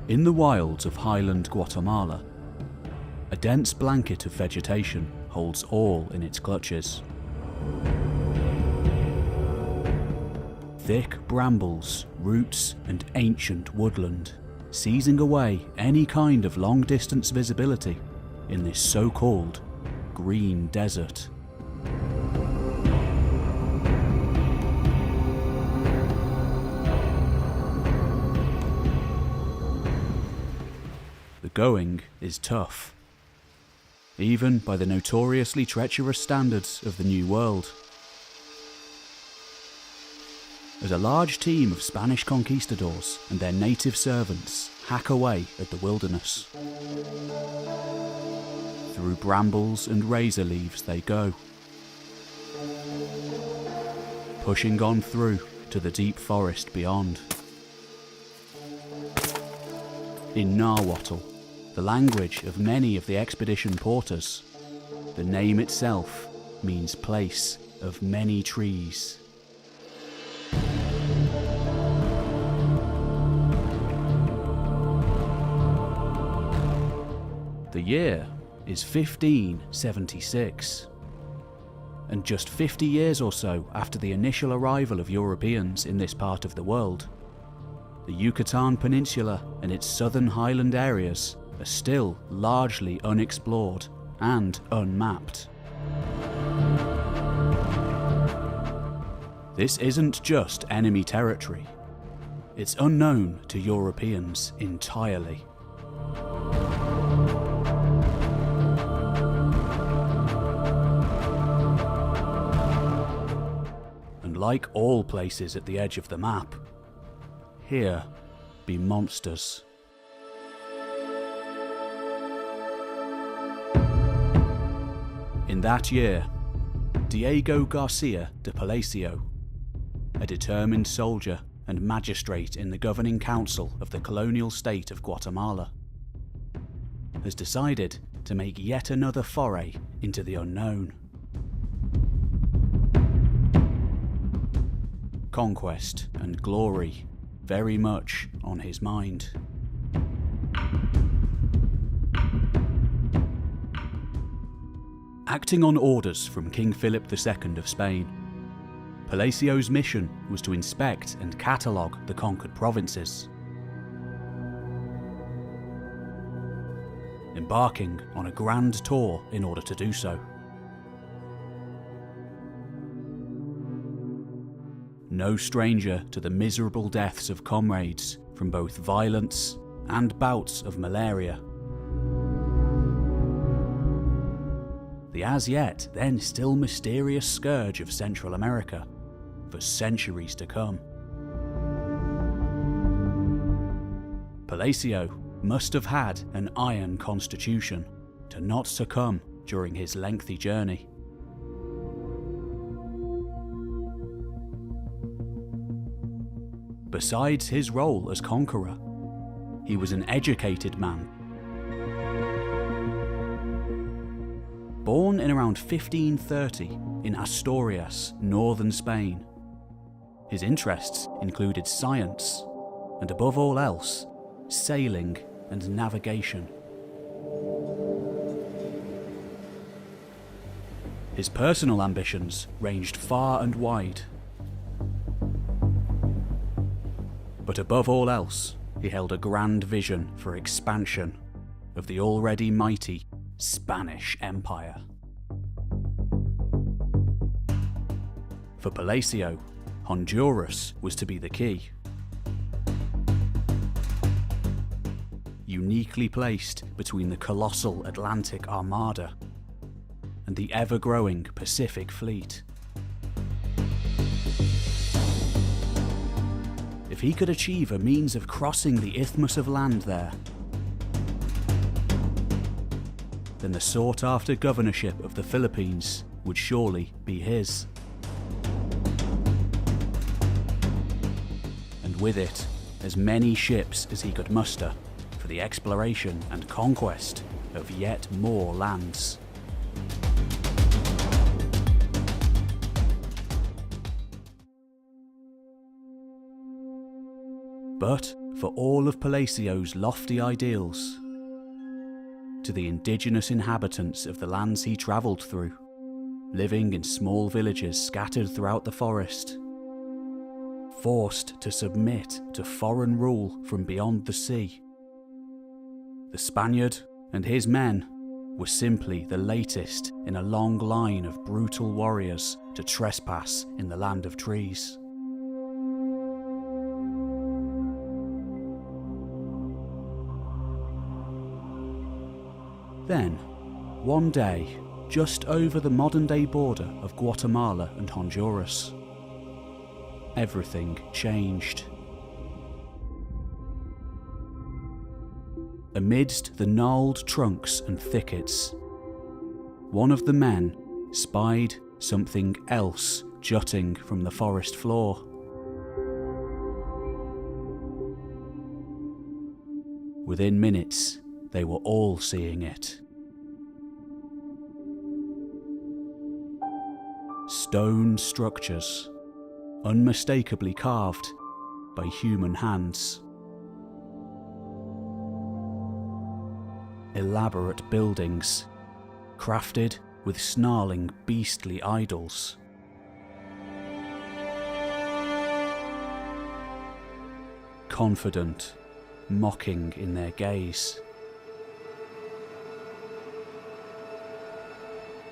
In the wilds of highland Guatemala, a dense blanket of vegetation holds all in its clutches. Thick brambles, roots, and ancient woodland, seizing away any kind of long-distance visibility in this so-called green desert. The going is tough, even by the notoriously treacherous standards of the New World. As a large team of Spanish conquistadors and their native servants hack away at the wilderness. Through brambles and razor leaves they go, pushing on through to the deep forest beyond. In Nahuatl, the language of many of the expedition porters, the name itself means place of many trees. The year is 1576, and just 50 years or so after the initial arrival of Europeans in this part of the world, the Yucatan Peninsula and its southern highland areas are still largely unexplored and unmapped. This isn't just enemy territory, it's unknown to Europeans entirely. And like all places at the edge of the map, here be monsters. In that year, Diego Garcia de Palacio, a determined soldier and magistrate in the governing council of the colonial state of Guatemala, has decided to make yet another foray into the unknown. Conquest and glory very much on his mind. Acting on orders from King Philip II of Spain, Palacio's mission was to inspect and catalogue the conquered provinces, embarking on a grand tour in order to do so. No stranger to the miserable deaths of comrades from both violence and bouts of malaria. The as yet then still mysterious scourge of Central America for centuries to come. Palacio must have had an iron constitution to not succumb during his lengthy journey. Besides his role as conqueror, he was an educated man. Born in around 1530 in Asturias, northern Spain, his interests included science and, above all else, sailing and navigation. His personal ambitions ranged far and wide. But above all else, he held a grand vision for expansion of the already mighty Spanish Empire. For Palacio, Honduras was to be the key. Uniquely placed between the colossal Atlantic Armada and the ever-growing Pacific Fleet. If he could achieve a means of crossing the isthmus of land there, then the sought-after governorship of the Philippines would surely be his. And with it, as many ships as he could muster for the exploration and conquest of yet more lands. But for all of Palaiseo's lofty ideals to the indigenous inhabitants of the lands he travelled through, living in small villages scattered throughout the forest, forced to submit to foreign rule from beyond the sea. The Spaniard and his men were simply the latest in a long line of brutal warriors to trespass in the land of trees. Then, one day, just over the modern-day border of Guatemala and Honduras, everything changed. Amidst the gnarled trunks and thickets, one of the men spied something else jutting from the forest floor. Within minutes, they were all seeing it. Stone structures, unmistakably carved by human hands. Elaborate buildings, crafted with snarling, beastly idols. Confident, mocking in their gaze.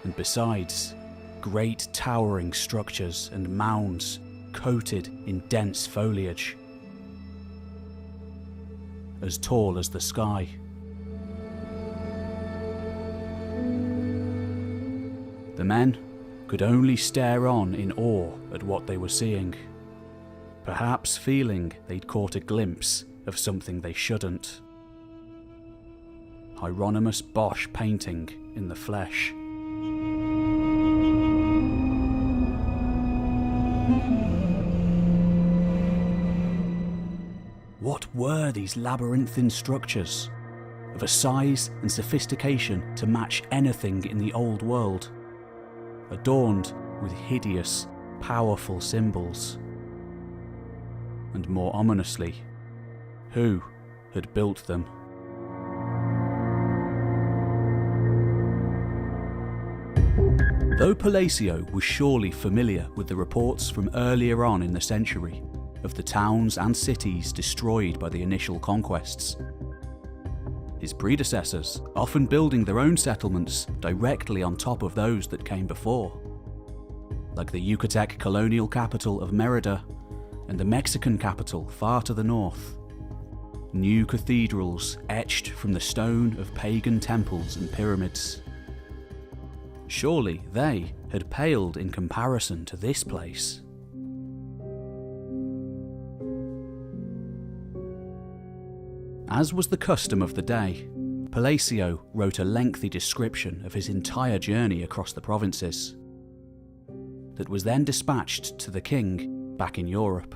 And besides, great towering structures and mounds coated in dense foliage, as tall as the sky. The men could only stare on in awe at what they were seeing, perhaps feeling they'd caught a glimpse of something they shouldn't. Hieronymus Bosch painting in the flesh. What were these labyrinthine structures, of a size and sophistication to match anything in the old world, adorned with hideous, powerful symbols? And more ominously, who had built them? Though Palaiseo was surely familiar with the reports from earlier on in the century of the towns and cities destroyed by the initial conquests, his predecessors often building their own settlements directly on top of those that came before, like the Yucatec colonial capital of Merida and the Mexican capital far to the north. New cathedrals etched from the stone of pagan temples and pyramids. Surely they had paled in comparison to this place. As was the custom of the day, Palaiseo wrote a lengthy description of his entire journey across the provinces, that was then dispatched to the king back in Europe.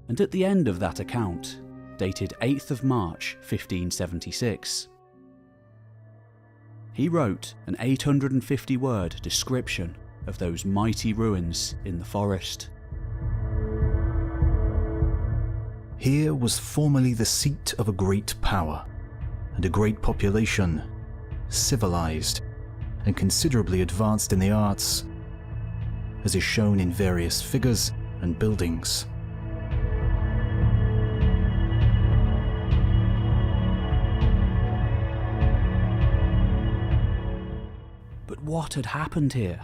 And at the end of that account, dated 8th of March 1576, he wrote an 850-word description of those mighty ruins in the forest. Here was formerly the seat of a great power, and a great population, civilized and considerably advanced in the arts, as is shown in various figures and buildings. But what had happened here?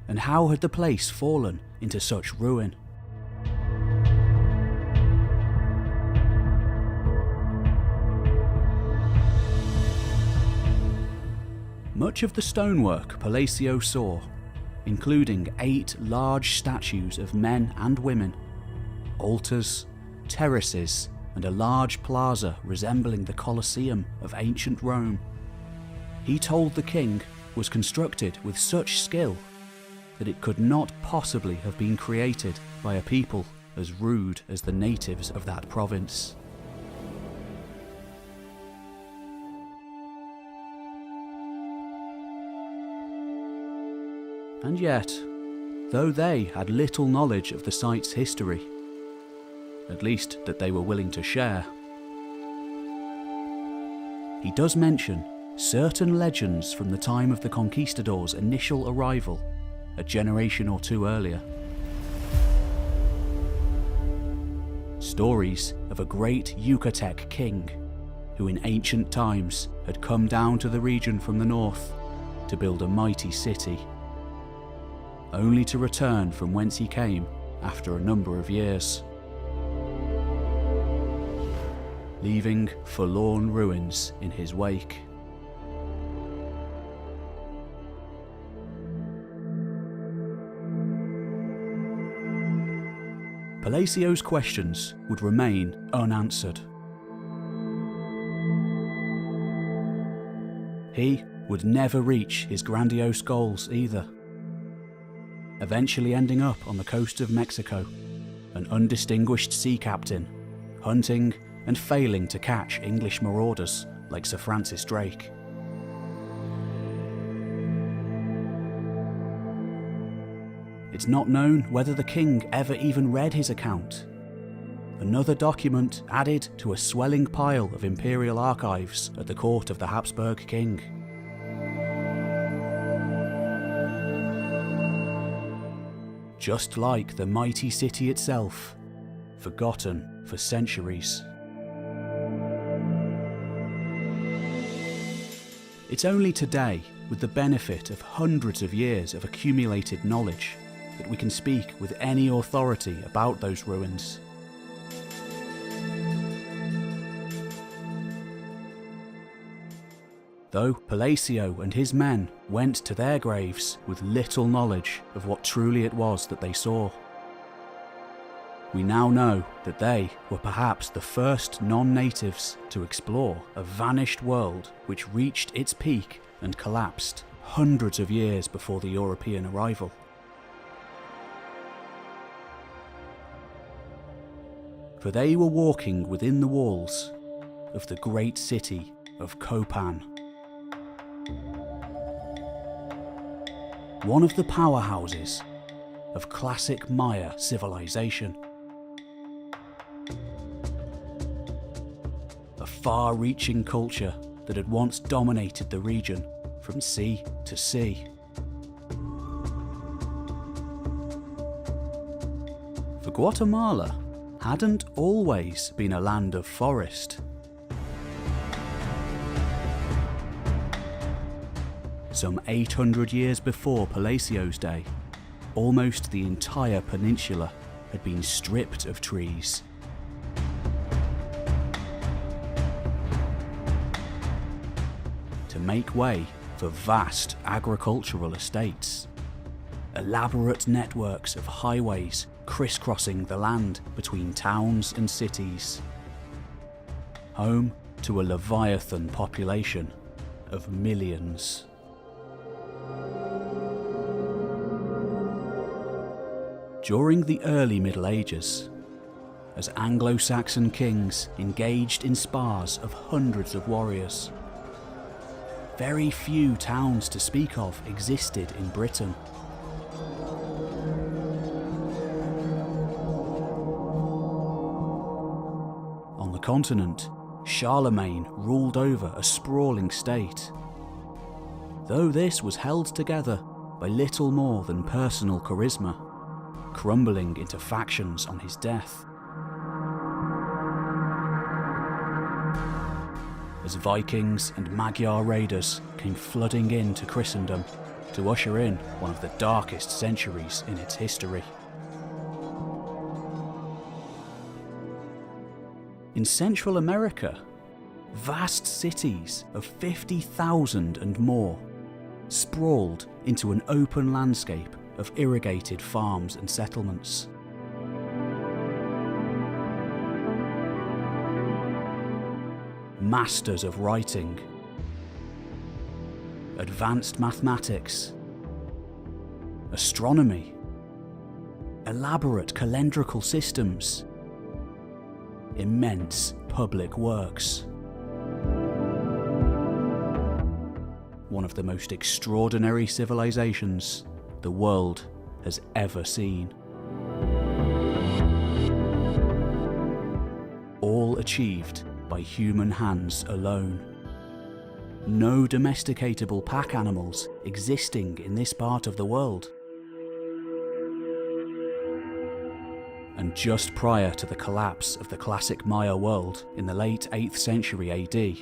And how had the place fallen into such ruin? Much of the stonework Palaiseo saw, including 8 large statues of men and women, altars, terraces, and a large plaza resembling the Colosseum of ancient Rome, he told the king was constructed with such skill that it could not possibly have been created by a people as rude as the natives of that province. And yet, though they had little knowledge of the site's history, at least that they were willing to share. He does mention certain legends from the time of the conquistadors' initial arrival, a generation or two earlier. Stories of a great Yucatec king who in ancient times had come down to the region from the north to build a mighty city, only to return from whence he came after a number of years, leaving forlorn ruins in his wake. Palacio's questions would remain unanswered. He would never reach his grandiose goals either, eventually ending up on the coast of Mexico, an undistinguished sea captain, hunting and failing to catch English marauders like Sir Francis Drake. It's not known whether the king ever even read his account, another document added to a swelling pile of imperial archives at the court of the Habsburg king. Just like the mighty city itself, forgotten for centuries. It's only today, with the benefit of hundreds of years of accumulated knowledge, that we can speak with any authority about those ruins. Though Palacio and his men went to their graves with little knowledge of what truly it was that they saw, we now know that they were perhaps the first non-natives to explore a vanished world which reached its peak and collapsed hundreds of years before the European arrival. For they were walking within the walls of the great city of Copan, one of the powerhouses of classic Maya civilization. A far-reaching culture that had once dominated the region from sea to sea. For Guatemala hadn't always been a land of forest. Some 800 years before Palacio's day, almost the entire peninsula had been stripped of trees. To make way for vast agricultural estates. Elaborate networks of highways crisscrossing the land between towns and cities. Home to a leviathan population of millions. During the early Middle Ages, as Anglo-Saxon kings engaged in spars of hundreds of warriors, very few towns to speak of existed in Britain. On the continent, Charlemagne ruled over a sprawling state, though this was held together by little more than personal charisma, crumbling into factions on his death. As Vikings and Magyar raiders came flooding into Christendom to usher in one of the darkest centuries in its history. In Central America, vast cities of 50,000 and more sprawled into an open landscape of irrigated farms and settlements. Masters of writing, advanced mathematics, astronomy, elaborate calendrical systems, immense public works. One of the most extraordinary civilizations the world has ever seen. All achieved by human hands alone. No domesticatable pack animals existing in this part of the world. And just prior to the collapse of the classic Maya world in the late 8th century AD,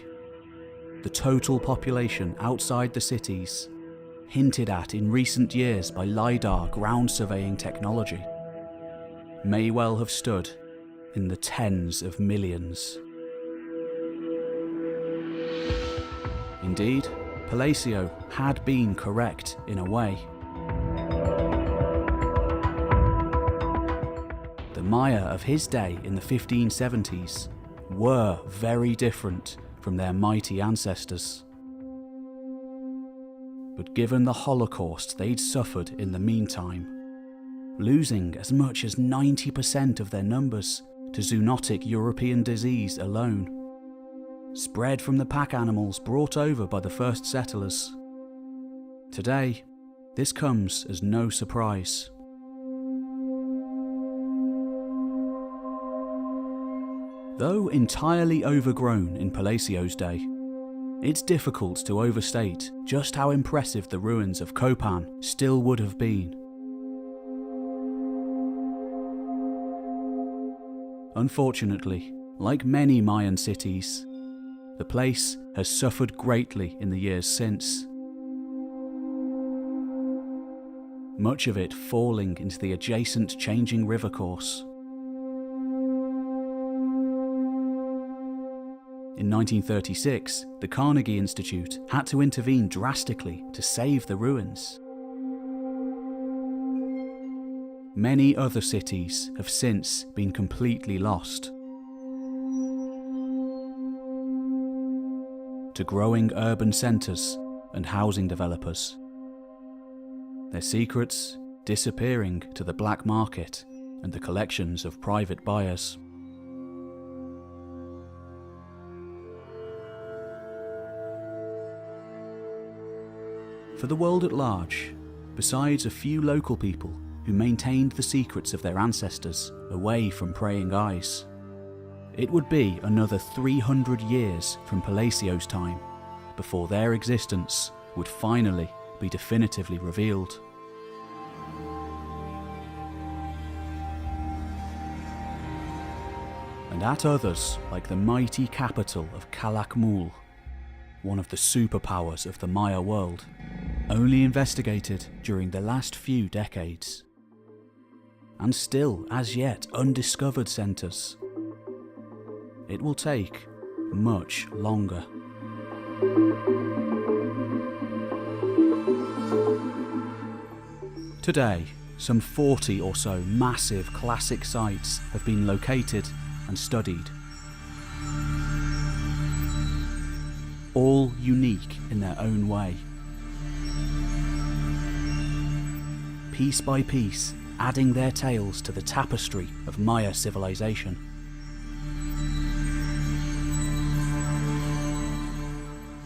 the total population outside the cities, hinted at in recent years by LiDAR ground surveying technology, may well have stood in the tens of millions. Indeed, Palacio had been correct in a way. The Maya of his day in the 1570s were very different from their mighty ancestors. But given the Holocaust they'd suffered in the meantime, losing as much as 90% of their numbers to zoonotic European disease alone, spread from the pack animals brought over by the first settlers, today, this comes as no surprise. Though entirely overgrown in Palacio's day, it's difficult to overstate just how impressive the ruins of Copan still would have been. Unfortunately, like many Mayan cities, the place has suffered greatly in the years since. Much of it falling into the adjacent changing river course. In 1936, the Carnegie Institute had to intervene drastically to save the ruins. Many other cities have since been completely lost to growing urban centres and housing developers, their secrets disappearing to the black market and the collections of private buyers. For the world at large, besides a few local people who maintained the secrets of their ancestors away from prying eyes, it would be another 300 years from Palacio's time before their existence would finally be definitively revealed. And at others like the mighty capital of Calakmul, one of the superpowers of the Maya world, only investigated during the last few decades, and still as yet undiscovered centres, it will take much longer. Today, some 40 or so massive classic sites have been located and studied. All unique in their own way. Piece by piece, adding their tales to the tapestry of Maya civilization.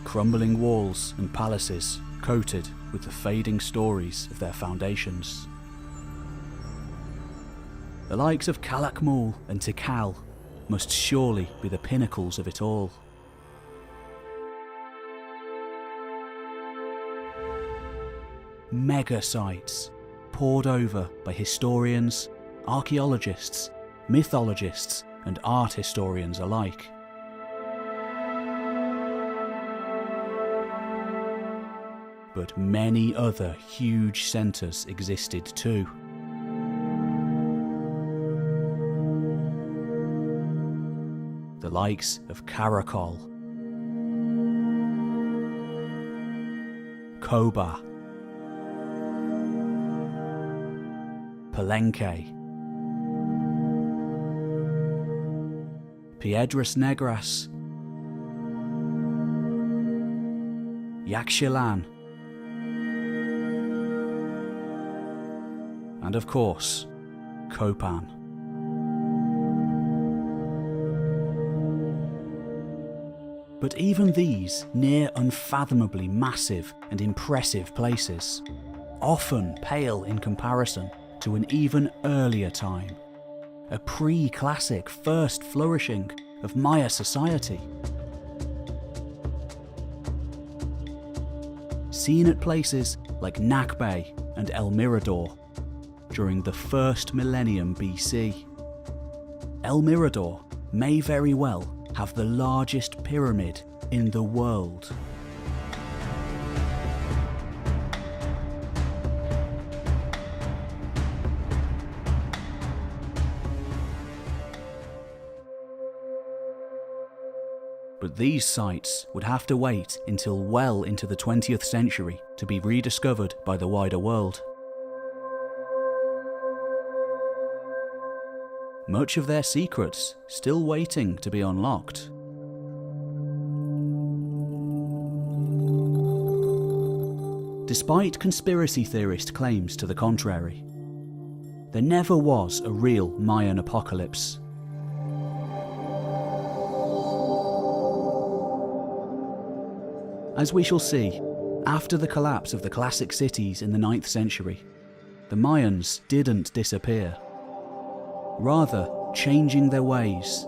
Crumbling walls and palaces coated with the fading stories of their foundations. The likes of Calakmul and Tikal must surely be the pinnacles of it all. Mega sites, pored over by historians, archaeologists, mythologists, and art historians alike. But many other huge centres existed too. The likes of Karakol, Koba, Palenque, Piedras Negras, Yaxchilan, and of course, Copan. But even these near unfathomably massive and impressive places often pale in comparison to an even earlier time, a pre-classic first flourishing of Maya society. Seen at places like Nakbe and El Mirador during the first millennium BC. El Mirador may very well have the largest pyramid in the world. But these sites would have to wait until well into the 20th century to be rediscovered by the wider world. Much of their secrets still waiting to be unlocked. Despite conspiracy theorist claims to the contrary, there never was a real Mayan apocalypse. As we shall see, after the collapse of the classic cities in the 9th century, the Mayans didn't disappear, rather changing their ways.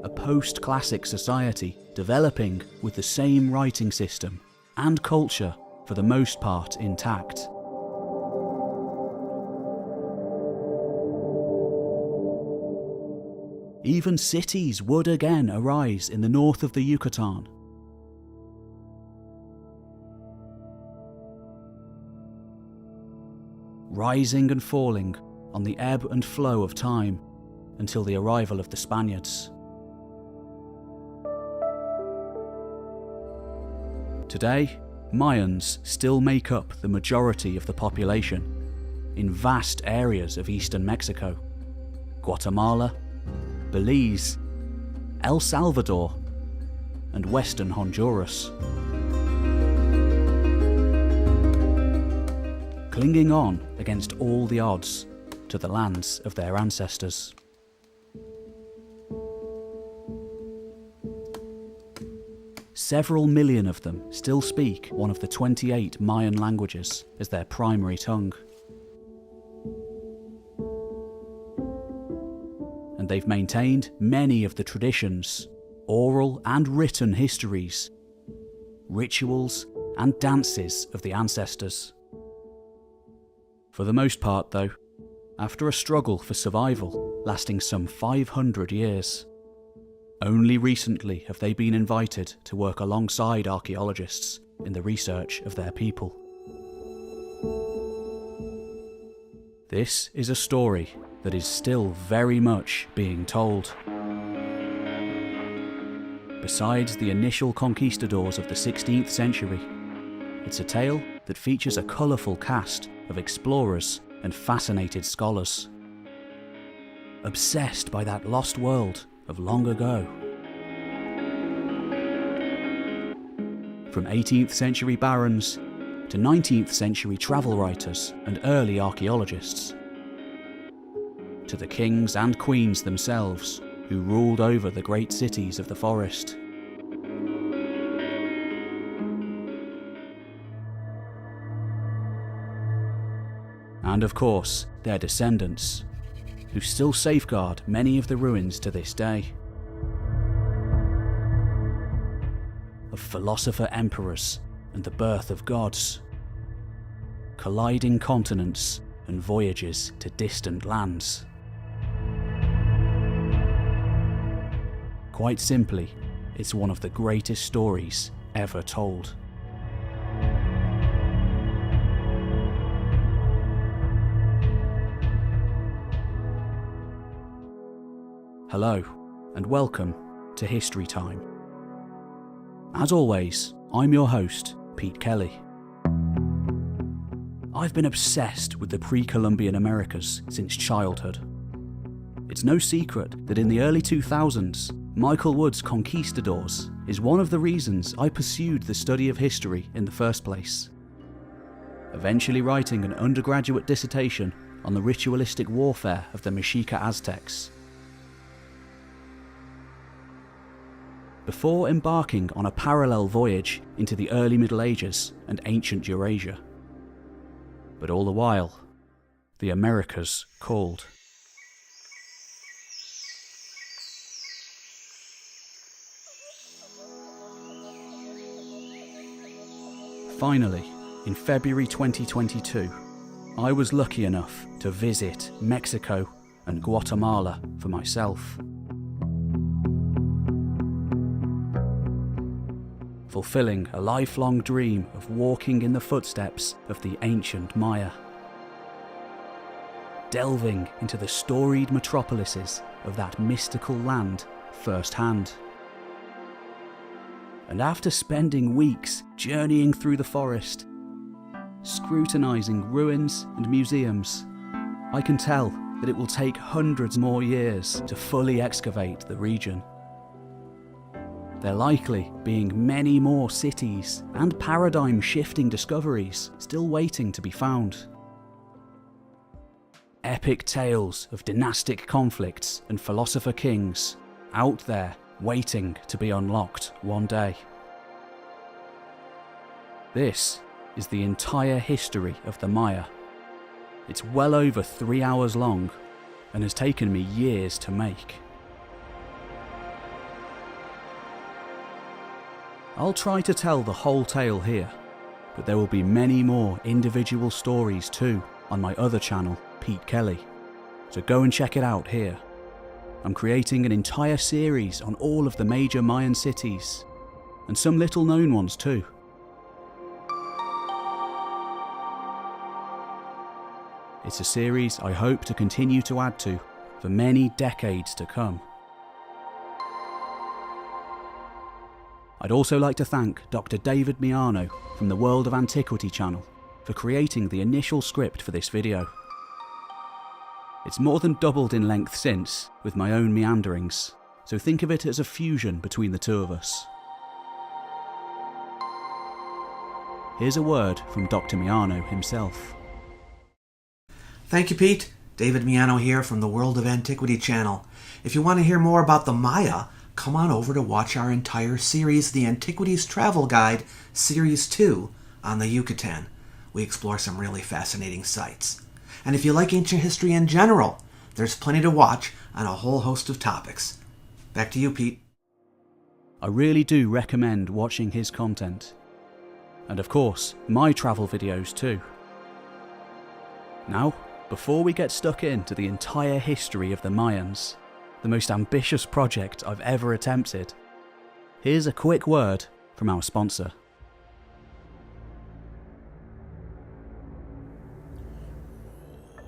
A post-classic society developing with the same writing system and culture for the most part intact. Even cities would again arise in the north of the Yucatan. Rising and falling on the ebb and flow of time until the arrival of the Spaniards. Today, Mayans still make up the majority of the population in vast areas of eastern Mexico, Guatemala, Belize, El Salvador, and western Honduras. Clinging on against all the odds to the lands of their ancestors. Several million of them still speak one of the 28 Mayan languages as their primary tongue. And they've maintained many of the traditions, oral and written histories, rituals and dances of the ancestors. For the most part though, after a struggle for survival lasting some 500 years, only recently have they been invited to work alongside archaeologists in the research of their people. This is a story that is still very much being told. Besides the initial conquistadors of the 16th century, it's a tale that features a colourful cast of explorers and fascinated scholars, obsessed by that lost world of long ago. From 18th century barons to 19th century travel writers and early archaeologists, to the kings and queens themselves who ruled over the great cities of the forest. And of course, their descendants, who still safeguard many of the ruins to this day. Of philosopher emperors and the birth of gods, colliding continents and voyages to distant lands. Quite simply, it's one of the greatest stories ever told. Hello, and welcome to History Time. As always, I'm your host, Pete Kelly. I've been obsessed with the pre-Columbian Americas since childhood. It's no secret that in the early 2000s, Michael Wood's Conquistadors is one of the reasons I pursued the study of history in the first place, eventually writing an undergraduate dissertation on the ritualistic warfare of the Mexica Aztecs. before embarking on a parallel voyage into the early Middle Ages and ancient Eurasia. But all the while, the Americas called. Finally, in February 2022, I was lucky enough to visit Mexico and Guatemala for myself. Fulfilling a lifelong dream of walking in the footsteps of the ancient Maya. Delving into the storied metropolises of that mystical land firsthand. And after spending weeks journeying through the forest, scrutinising ruins and museums, I can tell that it will take hundreds more years to fully excavate the region. There likely being many more cities and paradigm-shifting discoveries still waiting to be found. Epic tales of dynastic conflicts and philosopher kings out there waiting to be unlocked one day. This is the entire history of the Maya. It's well over 3 hours long and has taken me years to make. I'll try to tell the whole tale here, but there will be many more individual stories too on my other channel, Pete Kelly, so go and check it out here. I'm creating an entire series on all of the major Mayan cities, and some little known ones too. It's a series I hope to continue to add to for many decades to come. I'd also like to thank Dr. David Miano from the World of Antiquity channel for creating the initial script for this video. It's more than doubled in length since, with my own meanderings, so think of it as a fusion between the two of us. Here's a word from Dr. Miano himself. Thank you, Pete. David Miano here from the World of Antiquity channel. If you want to hear more about the Maya, come on over to watch our entire series, The Antiquities Travel Guide, Series 2, on the Yucatan. We explore some really fascinating sites. And if you like ancient history in general, there's plenty to watch on a whole host of topics. Back to you, Pete. I really do recommend watching his content. And of course, my travel videos too. Now, before we get stuck into the entire history of the Mayans, the most ambitious project I've ever attempted, here's a quick word from our sponsor.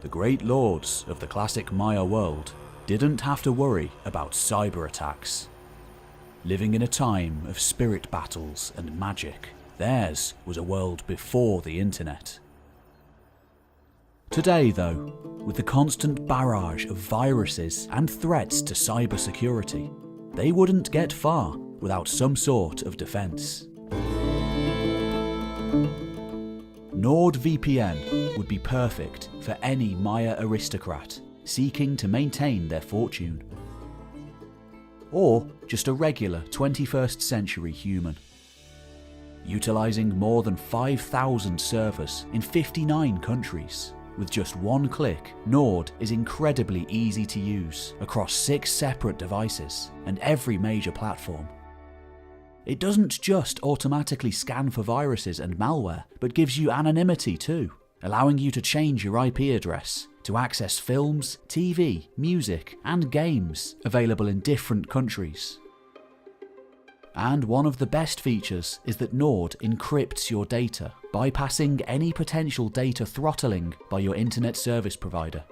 The great lords of the classic Maya world didn't have to worry about cyber attacks. Living in a time of spirit battles and magic, theirs was a world before the internet. Today, though, with the constant barrage of viruses and threats to cybersecurity, they wouldn't get far without some sort of defense. NordVPN would be perfect for any Maya aristocrat seeking to maintain their fortune. Or just a regular 21st century human. Utilising more than 5,000 servers in 59 countries, with just one click, Nord is incredibly easy to use across 6 separate devices and every major platform. It doesn't just automatically scan for viruses and malware, but gives you anonymity too, allowing you to change your IP address to access films, TV, music, and games available in different countries. And one of the best features is that Nord encrypts your data, bypassing any potential data throttling by your internet service provider.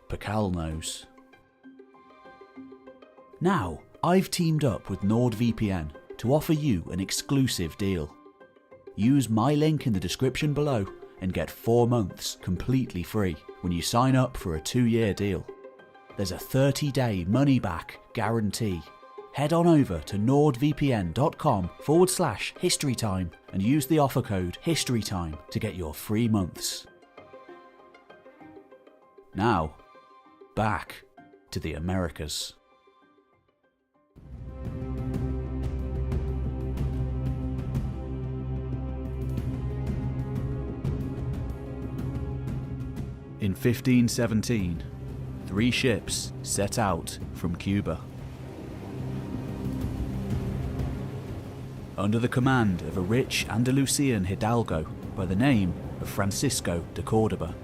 Pakal knows. Now, I've teamed up with NordVPN to offer you an exclusive deal. Use my link in the description below and get 4 months completely free when you sign up for a 2-year deal. There's a 30-day money-back guarantee. Head on over to nordvpn.com/historytime and use the offer code HISTORYTIME to get your free months. Now, back to the Americas. In 1517, 3 ships set out from Cuba. Under the command of a rich Andalusian hidalgo by the name of Francisco de Córdoba.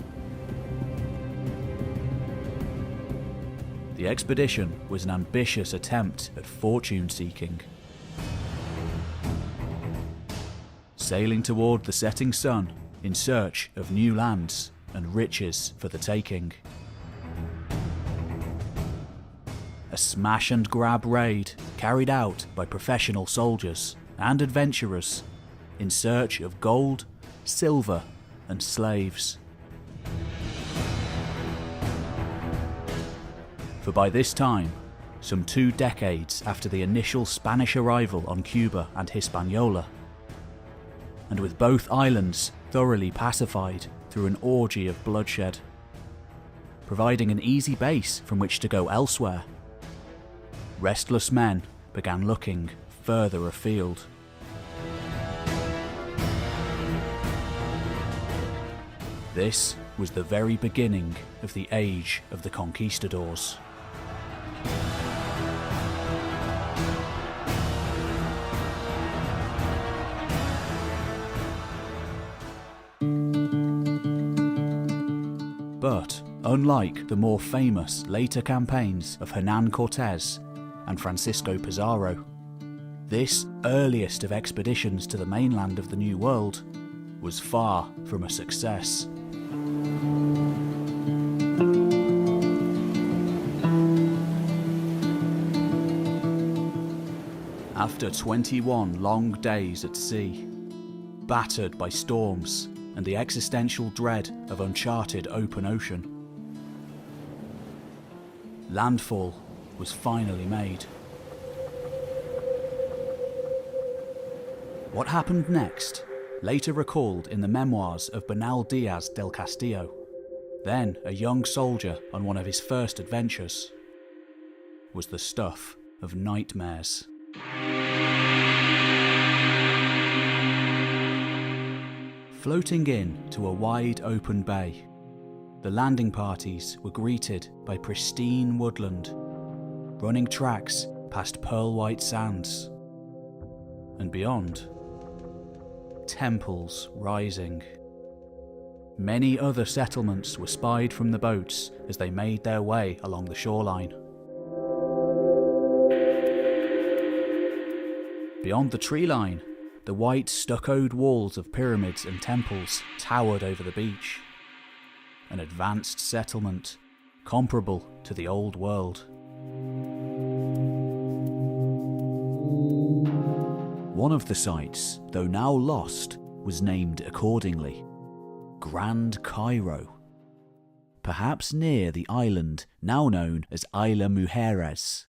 The expedition was an ambitious attempt at fortune-seeking. Sailing toward the setting sun in search of new lands and riches for the taking. A smash-and-grab raid carried out by professional soldiers and adventurers in search of gold, silver, and slaves. For by this time, some 2 decades after the initial Spanish arrival on Cuba and Hispaniola, and with both islands thoroughly pacified through an orgy of bloodshed, providing an easy base from which to go elsewhere, restless men began looking further afield. This was the very beginning of the age of the conquistadors. But, unlike the more famous later campaigns of Hernán Cortés and Francisco Pizarro, this earliest of expeditions to the mainland of the New World was far from a success. After 21 long days at sea, battered by storms and the existential dread of uncharted open ocean, landfall was finally made. What happened next, later recalled in the memoirs of Bernal Diaz del Castillo, then a young soldier on one of his first adventures, was the stuff of nightmares. Floating in to a wide open bay, the landing parties were greeted by pristine woodland, running tracks past pearl-white sands, and beyond, temples rising. Many other settlements were spied from the boats as they made their way along the shoreline. Beyond the tree line, the white stuccoed walls of pyramids and temples towered over the beach. An advanced settlement, comparable to the old world. One of the sites, though now lost, was named accordingly: Grand Cairo. Perhaps near the island now known as Isla Mujeres,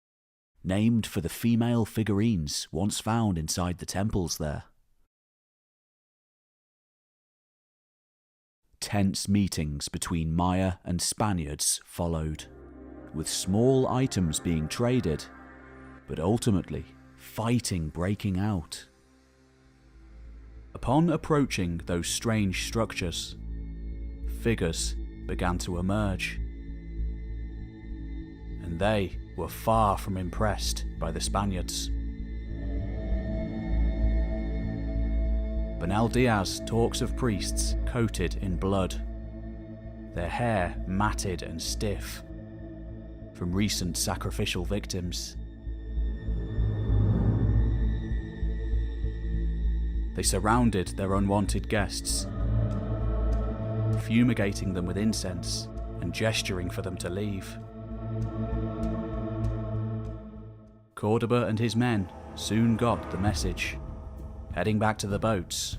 named for the female figurines once found inside the temples there. Tense meetings between Maya and Spaniards followed, with small items being traded, but ultimately fighting breaking out. Upon approaching those strange structures, figures began to emerge, and they were far from impressed by the Spaniards. Bernal Diaz talks of priests coated in blood, their hair matted and stiff from recent sacrificial victims. They surrounded their unwanted guests, fumigating them with incense and gesturing for them to leave. Córdoba and his men soon got the message, heading back to the boats,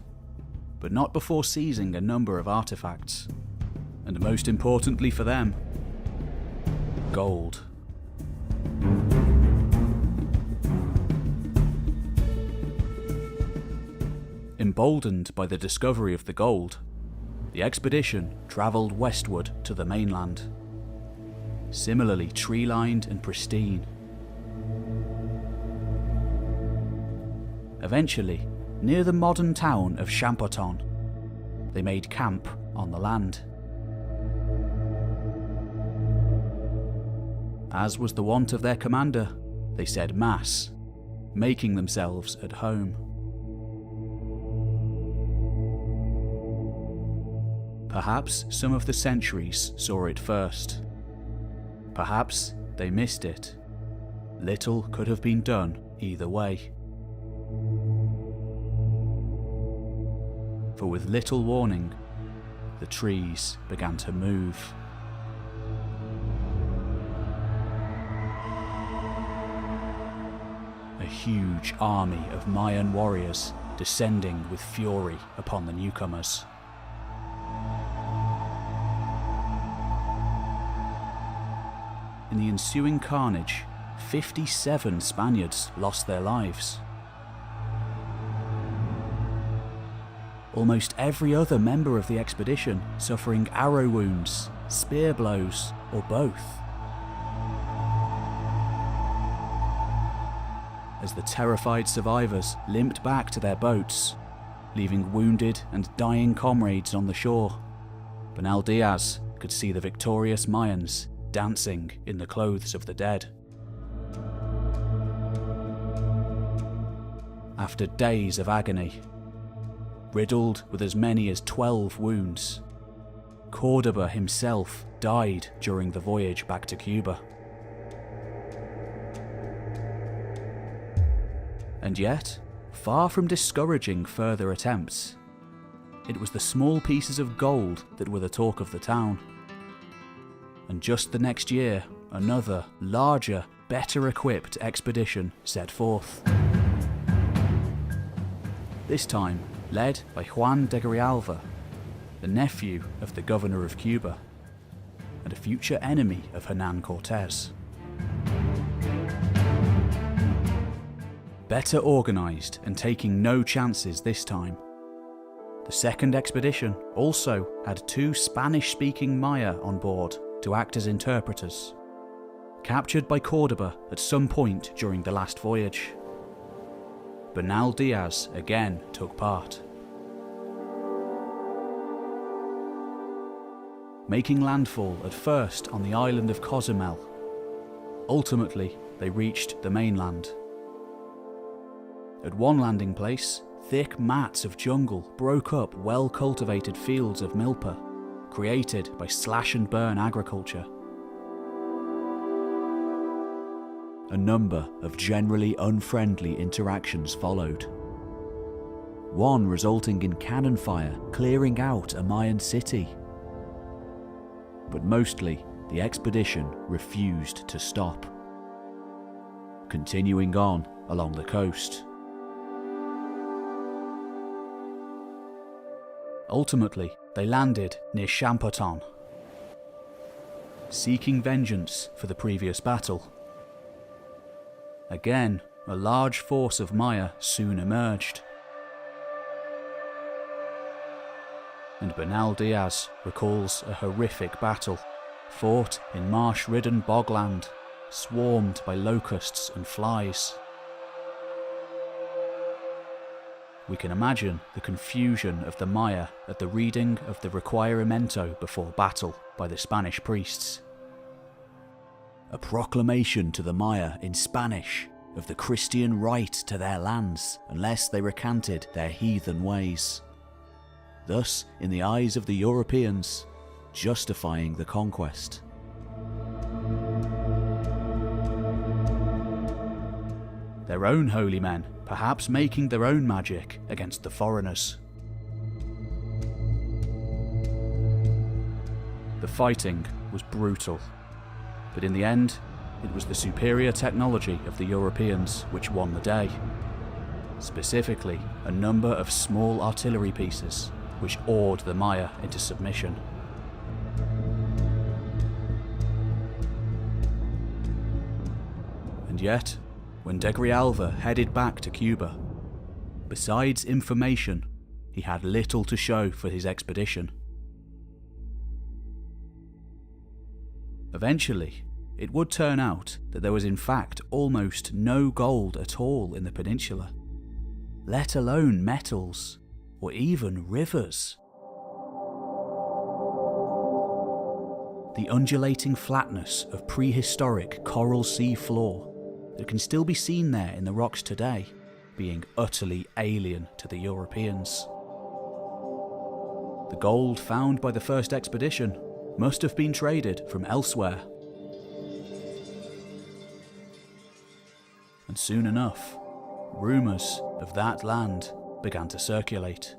but not before seizing a number of artifacts, and most importantly for them, gold. Emboldened by the discovery of the gold, the expedition travelled westward to the mainland, similarly tree-lined and pristine. Eventually, near the modern town of Champotton, they made camp on the land. as was the wont of their commander, they said mass, making themselves at home. Perhaps some of the centuries saw it first. Perhaps they missed it. Little could have been done either way. For with little warning, the trees began to move. A huge army of Mayan warriors descending with fury upon the newcomers. In the ensuing carnage, 57 Spaniards lost their lives. Almost every other member of the expedition suffering arrow wounds, spear blows, or both. As the terrified survivors limped back to their boats, leaving wounded and dying comrades on the shore, Bernal Diaz could see the victorious Mayans dancing in the clothes of the dead. After days of agony, riddled with as many as 12 wounds, Cordoba himself died during the voyage back to Cuba. And yet, far from discouraging further attempts, it was the small pieces of gold that were the talk of the town. And just the next year, another, larger, better equipped expedition set forth. This time, led by Juan de Grijalva, the nephew of the governor of Cuba, and a future enemy of Hernán Cortés. Better organised and taking no chances this time, the second expedition also had 2 Spanish-speaking Maya on board to act as interpreters, captured by Cordoba at some point during the last voyage. Bernal Diaz again took part. Making landfall at first on the island of Cozumel, ultimately they reached the mainland. At one landing place, thick mats of jungle broke up well-cultivated fields of milpa, created by slash-and-burn agriculture. A number of generally unfriendly interactions followed, one resulting in cannon fire clearing out a Mayan city. But mostly, the expedition refused to stop, continuing on along the coast. Ultimately, they landed near Champoton, seeking vengeance for the previous battle. Again, a large force of Maya soon emerged, and Bernal Diaz recalls a horrific battle fought in marsh-ridden bogland, swarmed by locusts and flies. We can imagine the confusion of the Maya at the reading of the requiremento before battle by the Spanish priests. A proclamation to the Maya in Spanish of the Christian right to their lands unless they recanted their heathen ways. Thus, in the eyes of the Europeans, justifying the conquest. Their own holy men perhaps making their own magic against the foreigners. The fighting was brutal, but in the end, it was the superior technology of the Europeans which won the day. Specifically, a number of small artillery pieces which awed the Maya into submission. And yet, when de Grijalva headed back to Cuba, besides information, he had little to show for his expedition. Eventually, it would turn out that there was in fact almost no gold at all in the peninsula, let alone metals, or even rivers. the undulating flatness of prehistoric coral sea floor that can still be seen there in the rocks today, being utterly alien to the Europeans. The gold found by the first expedition must have been traded from elsewhere. And soon enough, rumours of that land began to circulate.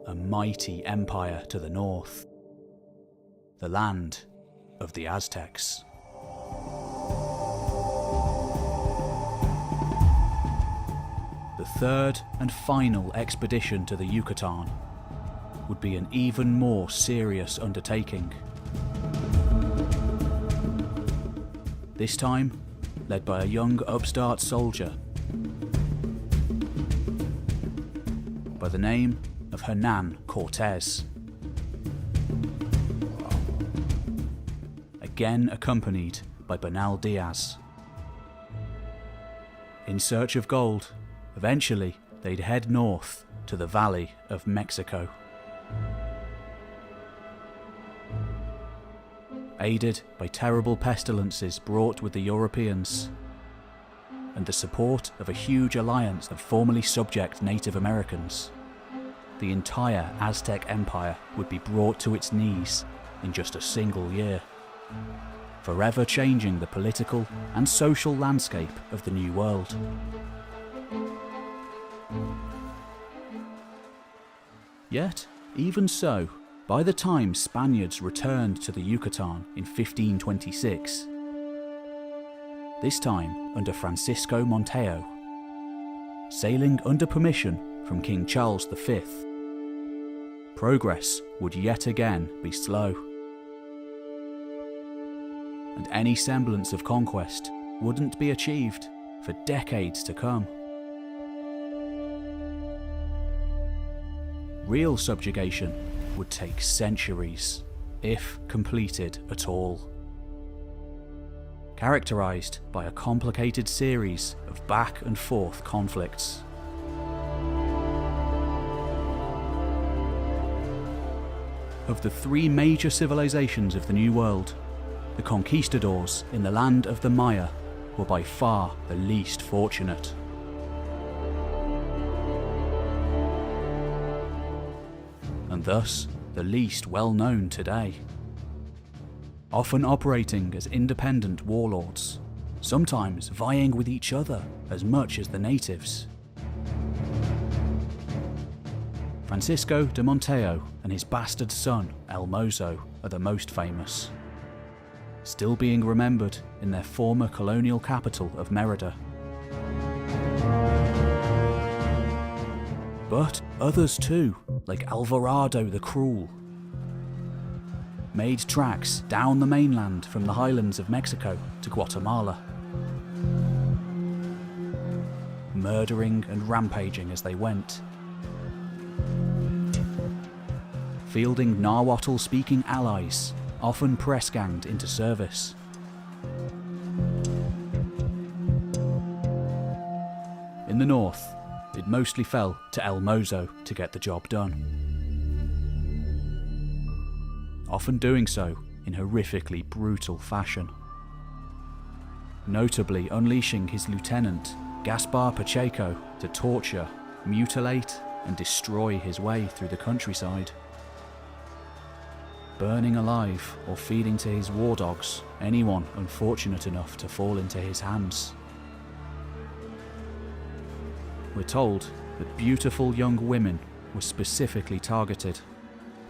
A mighty empire to the north. The land of the Aztecs. The third and final expedition to the Yucatan would be an even more serious undertaking. This time, led by a young upstart soldier by the name of Hernan Cortés. Again accompanied by Bernal Diaz. In search of gold, eventually they'd head north to the Valley of Mexico. Aided by terrible pestilences brought with the Europeans, and the support of a huge alliance of formerly subject Native Americans, the entire Aztec Empire would be brought to its knees in just a single year, forever changing the political and social landscape of the New World. Yet, even so, by the time Spaniards returned to the Yucatan in 1526, this time under Francisco Montejo, sailing under permission from King Charles V, progress would yet again be slow, and any semblance of conquest wouldn't be achieved for decades to come. Real subjugation would take centuries, if completed at all. Characterized by a complicated series of back and forth conflicts. Of the three major civilizations of the New World, the conquistadors in the land of the Maya were by far the least fortunate. And thus the least well known today. Often operating as independent warlords, sometimes vying with each other as much as the natives. Francisco de Montejo and his bastard son El Mozo are the most famous, still being remembered in their former colonial capital of Merida. But others too, like Alvarado the Cruel, made tracks down the mainland from the highlands of Mexico to Guatemala, murdering and rampaging as they went, fielding Nahuatl-speaking allies, often press-ganged into service. In the north, it mostly fell to El Mozo to get the job done, often doing so in horrifically brutal fashion, notably unleashing his lieutenant, Gaspar Pacheco, to torture, mutilate, and destroy his way through the countryside, burning alive or feeding to his war dogs anyone unfortunate enough to fall into his hands. We're told that beautiful young women were specifically targeted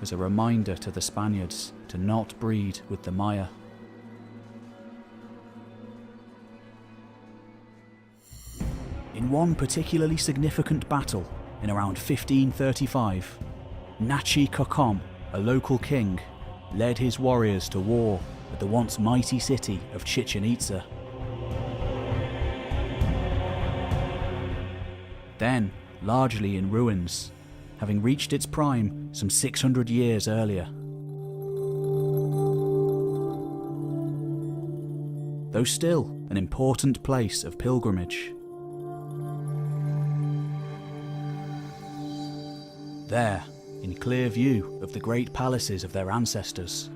as a reminder to the Spaniards to not breed with the Maya. In one particularly significant battle in around 1535, Nachi Cocom, a local king, led his warriors to war at the once mighty city of Chichen Itza. Then, largely in ruins, having reached its prime some 600 years earlier. Though still an important place of pilgrimage. There, in clear view of the great palaces of their ancestors,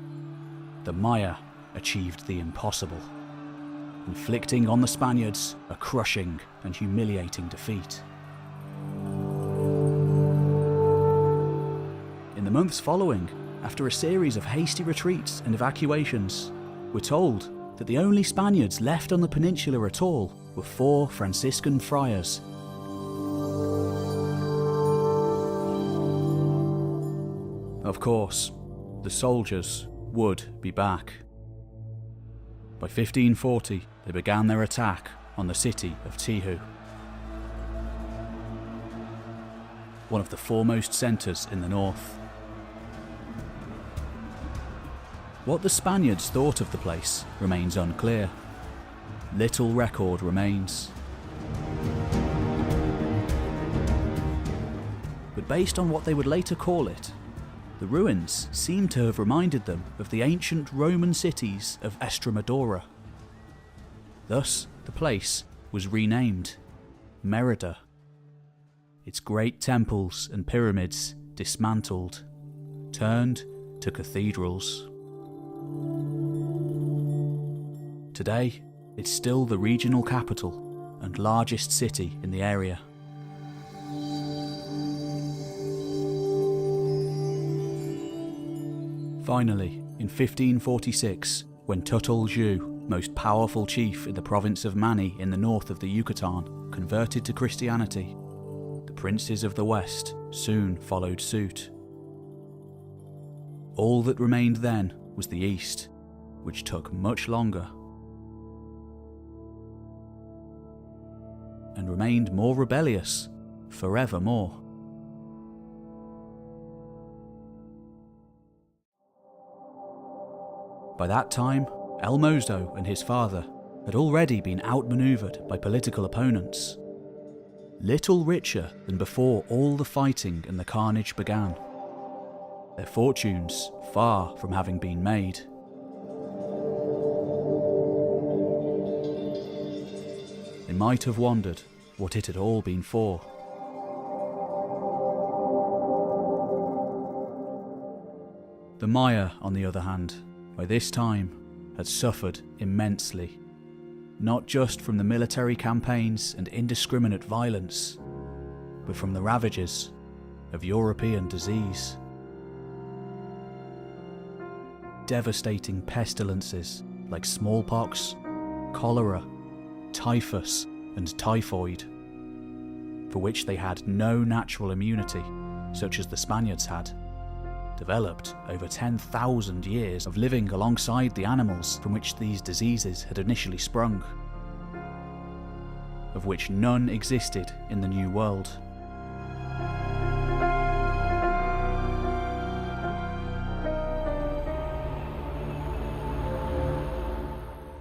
the Maya achieved the impossible, inflicting on the Spaniards a crushing and humiliating defeat. In the months following, after a series of hasty retreats and evacuations, we're told that the only Spaniards left on the peninsula at all were 4 Franciscan friars. Of course, the soldiers would be back. By 1540, they began their attack on the city of Tihu, one of the foremost centres in the north. What the Spaniards thought of the place remains unclear. Little record remains. But based on what they would later call it, the ruins seem to have reminded them of the ancient Roman cities of Estremadura. Thus, the place was renamed Merida. Its great temples and pyramids dismantled, turned to cathedrals. Today, it's still the regional capital and largest city in the area. Finally, in 1546, when Tutul-Ju, most powerful chief in the province of Mani in the north of the Yucatan, converted to Christianity, the princes of the west soon followed suit. All that remained then was the east, which took much longer, and remained more rebellious forevermore. By that time, El Mozo and his father had already been outmaneuvered by political opponents, little richer than before all the fighting and the carnage began, their fortunes far from having been made. They might have wondered what it had all been for. The Maya, on the other hand, by this time, had suffered immensely, not just from the military campaigns and indiscriminate violence, but from the ravages of European disease. Devastating pestilences like smallpox, cholera, typhus, and typhoid, for which they had no natural immunity, such as the Spaniards had, developed over 10,000 years of living alongside the animals from which these diseases had initially sprung, of which none existed in the New World.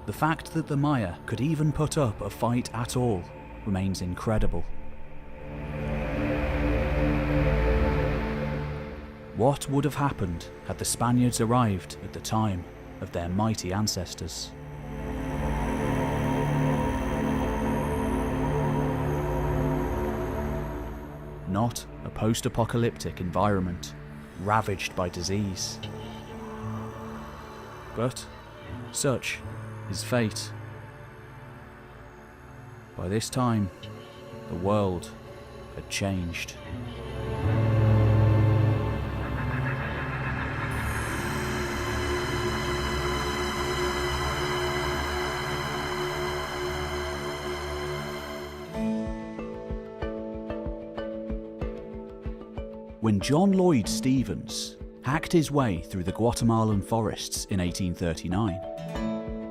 The fact that the Maya could even put up a fight at all remains incredible. What would have happened had the Spaniards arrived at the time of their mighty ancestors? Not a post-apocalyptic environment ravaged by disease. But such is fate. By this time, the world had changed. When John Lloyd Stevens hacked his way through the Guatemalan forests in 1839,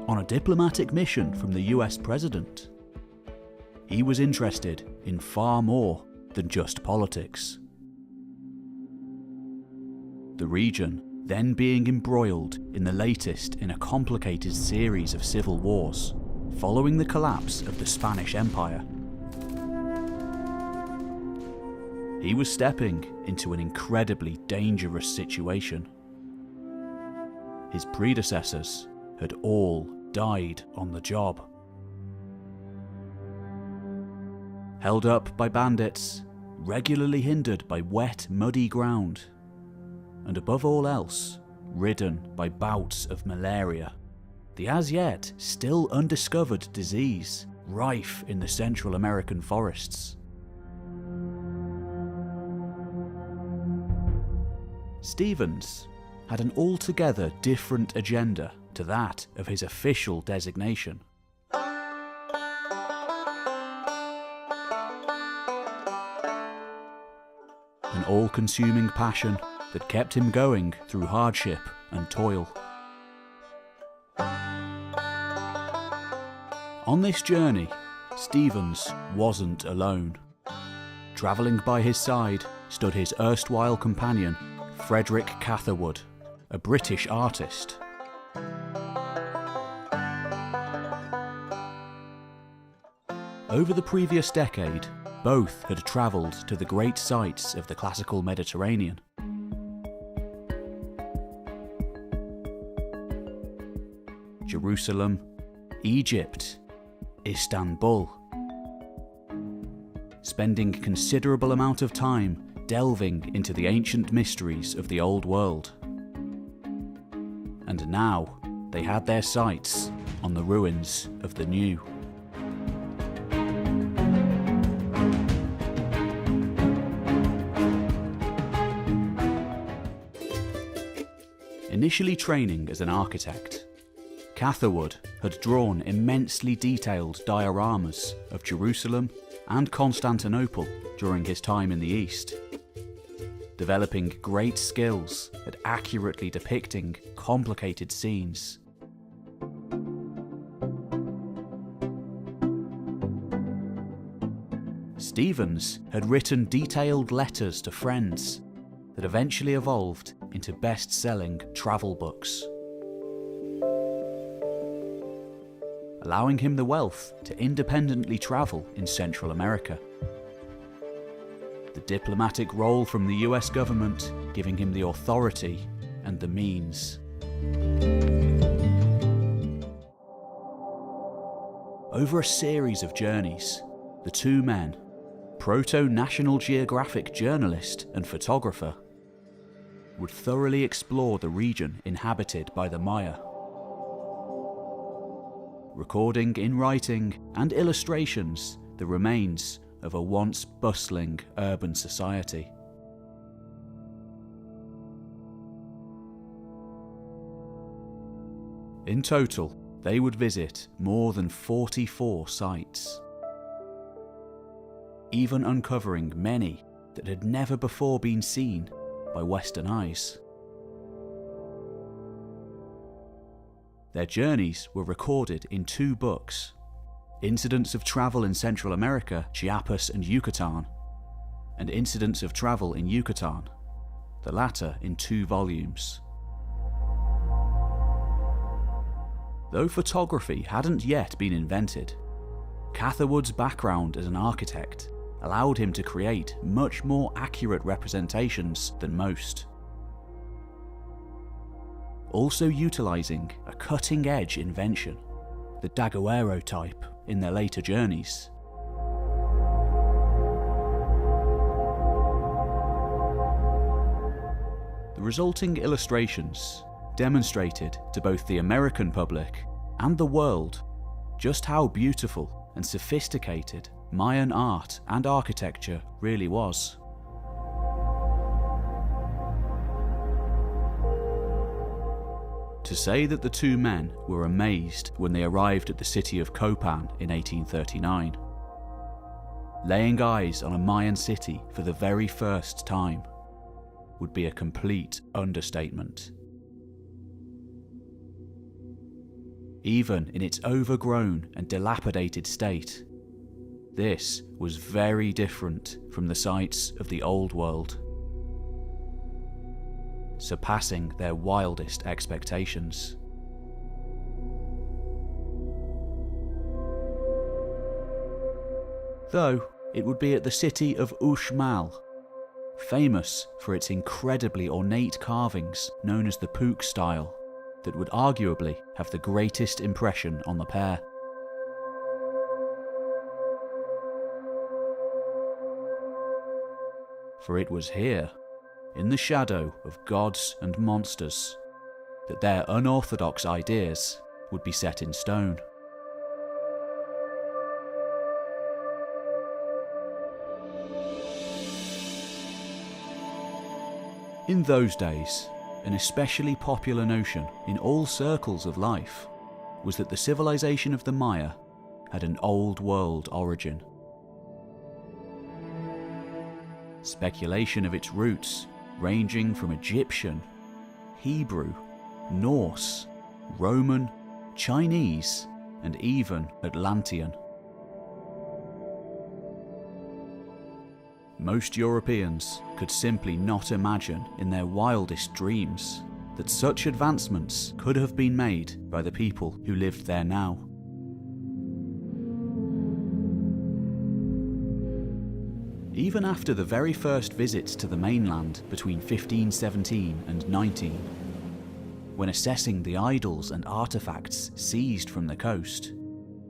on a diplomatic mission from the US president, he was interested in far more than just politics. The region then being embroiled in the latest in a complicated series of civil wars, following the collapse of the Spanish Empire. He was stepping into an incredibly dangerous situation. His predecessors had all died on the job. Held up by bandits, regularly hindered by wet, muddy ground, and above all else, ridden by bouts of malaria, the as yet still undiscovered disease rife in the Central American forests. Stevens had an altogether different agenda to that of his official designation. An all-consuming passion that kept him going through hardship and toil. On this journey, Stevens wasn't alone. Travelling by his side stood his erstwhile companion, Frederick Catherwood, a British artist. Over the previous decade, both had travelled to the great sites of the classical Mediterranean. Jerusalem, Egypt, Istanbul. Spending a considerable amount of time delving into the ancient mysteries of the old world. And now they had their sights on the ruins of the new. Initially training as an architect, Catherwood had drawn immensely detailed dioramas of Jerusalem and Constantinople during his time in the East, developing great skills at accurately depicting complicated scenes. Stevens had written detailed letters to friends that eventually evolved into best-selling travel books, allowing him the wealth to independently travel in Central America. The diplomatic role from the US government giving him the authority and the means. Over a series of journeys, the two men, proto-National Geographic journalist and photographer, would thoroughly explore the region inhabited by the Maya, recording in writing and illustrations the remains of a once bustling urban society. In total, they would visit more than 44 sites, even uncovering many that had never before been seen by Western eyes. Their journeys were recorded in 2 books, Incidents of Travel in Central America, Chiapas and Yucatan, and Incidents of Travel in Yucatan, the latter in 2 volumes. Though photography hadn't yet been invented, Catherwood's background as an architect allowed him to create much more accurate representations than most, also utilising a cutting-edge invention, the daguerreotype, in their later journeys. The resulting illustrations demonstrated to both the American public and the world just how beautiful and sophisticated Mayan art and architecture really was. To say that the two men were amazed when they arrived at the city of Copan in 1839, laying eyes on a Mayan city for the very first time, would be a complete understatement. Even in its overgrown and dilapidated state, this was very different from the sights of the old world, surpassing their wildest expectations. Though it would be at the city of Uxmal, famous for its incredibly ornate carvings known as the Pook style, that would arguably have the greatest impression on the pair. For it was here, in the shadow of gods and monsters, that their unorthodox ideas would be set in stone. In those days, an especially popular notion in all circles of life was that the civilization of the Maya had an old world origin. Speculation of its roots ranging from Egyptian, Hebrew, Norse, Roman, Chinese, and even Atlantean. Most Europeans could simply not imagine in their wildest dreams that such advancements could have been made by the people who lived there now. Even after the very first visits to the mainland between 1517 and 19, when assessing the idols and artifacts seized from the coast,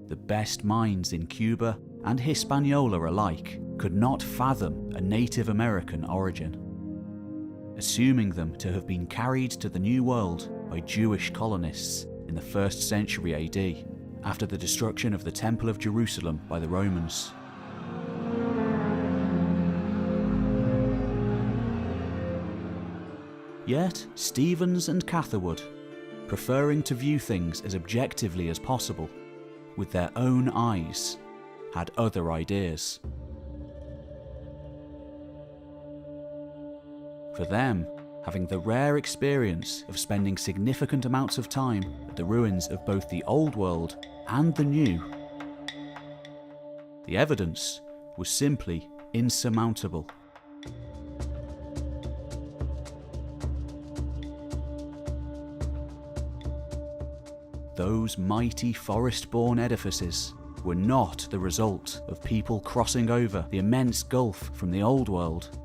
the best minds in Cuba and Hispaniola alike could not fathom a Native American origin, assuming them to have been carried to the New World by Jewish colonists in the 1st century AD, after the destruction of the Temple of Jerusalem by the Romans. Yet, Stevens and Catherwood, preferring to view things as objectively as possible, with their own eyes, had other ideas. For them, having the rare experience of spending significant amounts of time at the ruins of both the Old World and the New, the evidence was simply insurmountable. Those mighty forest-born edifices were not the result of people crossing over the immense gulf from the Old World,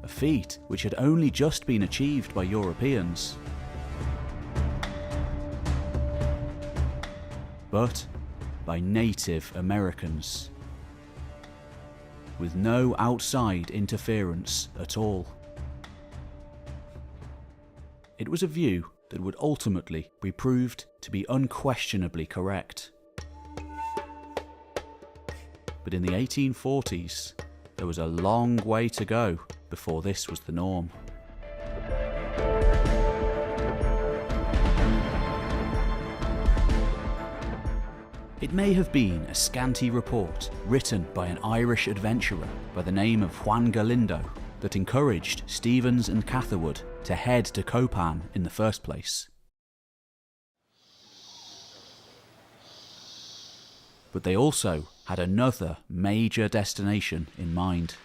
a feat which had only just been achieved by Europeans, but by Native Americans, with no outside interference at all. It was a view that would ultimately be proved to be unquestionably correct. But in the 1840s, there was a long way to go before this was the norm. It may have been a scanty report written by an Irish adventurer by the name of Juan Galindo that encouraged Stevens and Catherwood to head to Copan in the first place. But they also had another major destination in mind.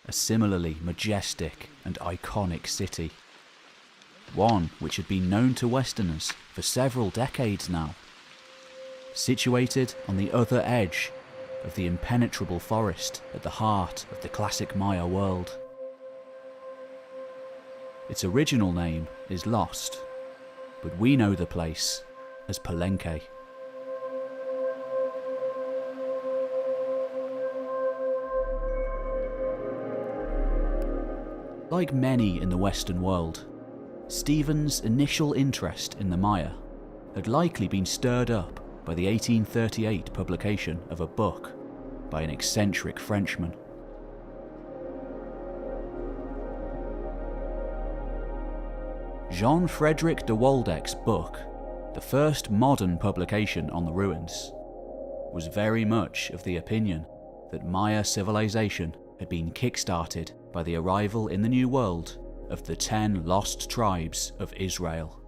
A similarly majestic and iconic city. One which had been known to Westerners for several decades now. Situated on the other edge of the impenetrable forest at the heart of the classic Maya world. Its original name is lost, but we know the place as Palenque. Like many in the Western world, Stevens' initial interest in the Maya had likely been stirred up by the 1838 publication of a book by an eccentric Frenchman. Jean-Frédéric de Waldec's book, the first modern publication on the ruins, was very much of the opinion that Maya civilization had been kick-started by the arrival in the New World of the 10 lost tribes of Israel.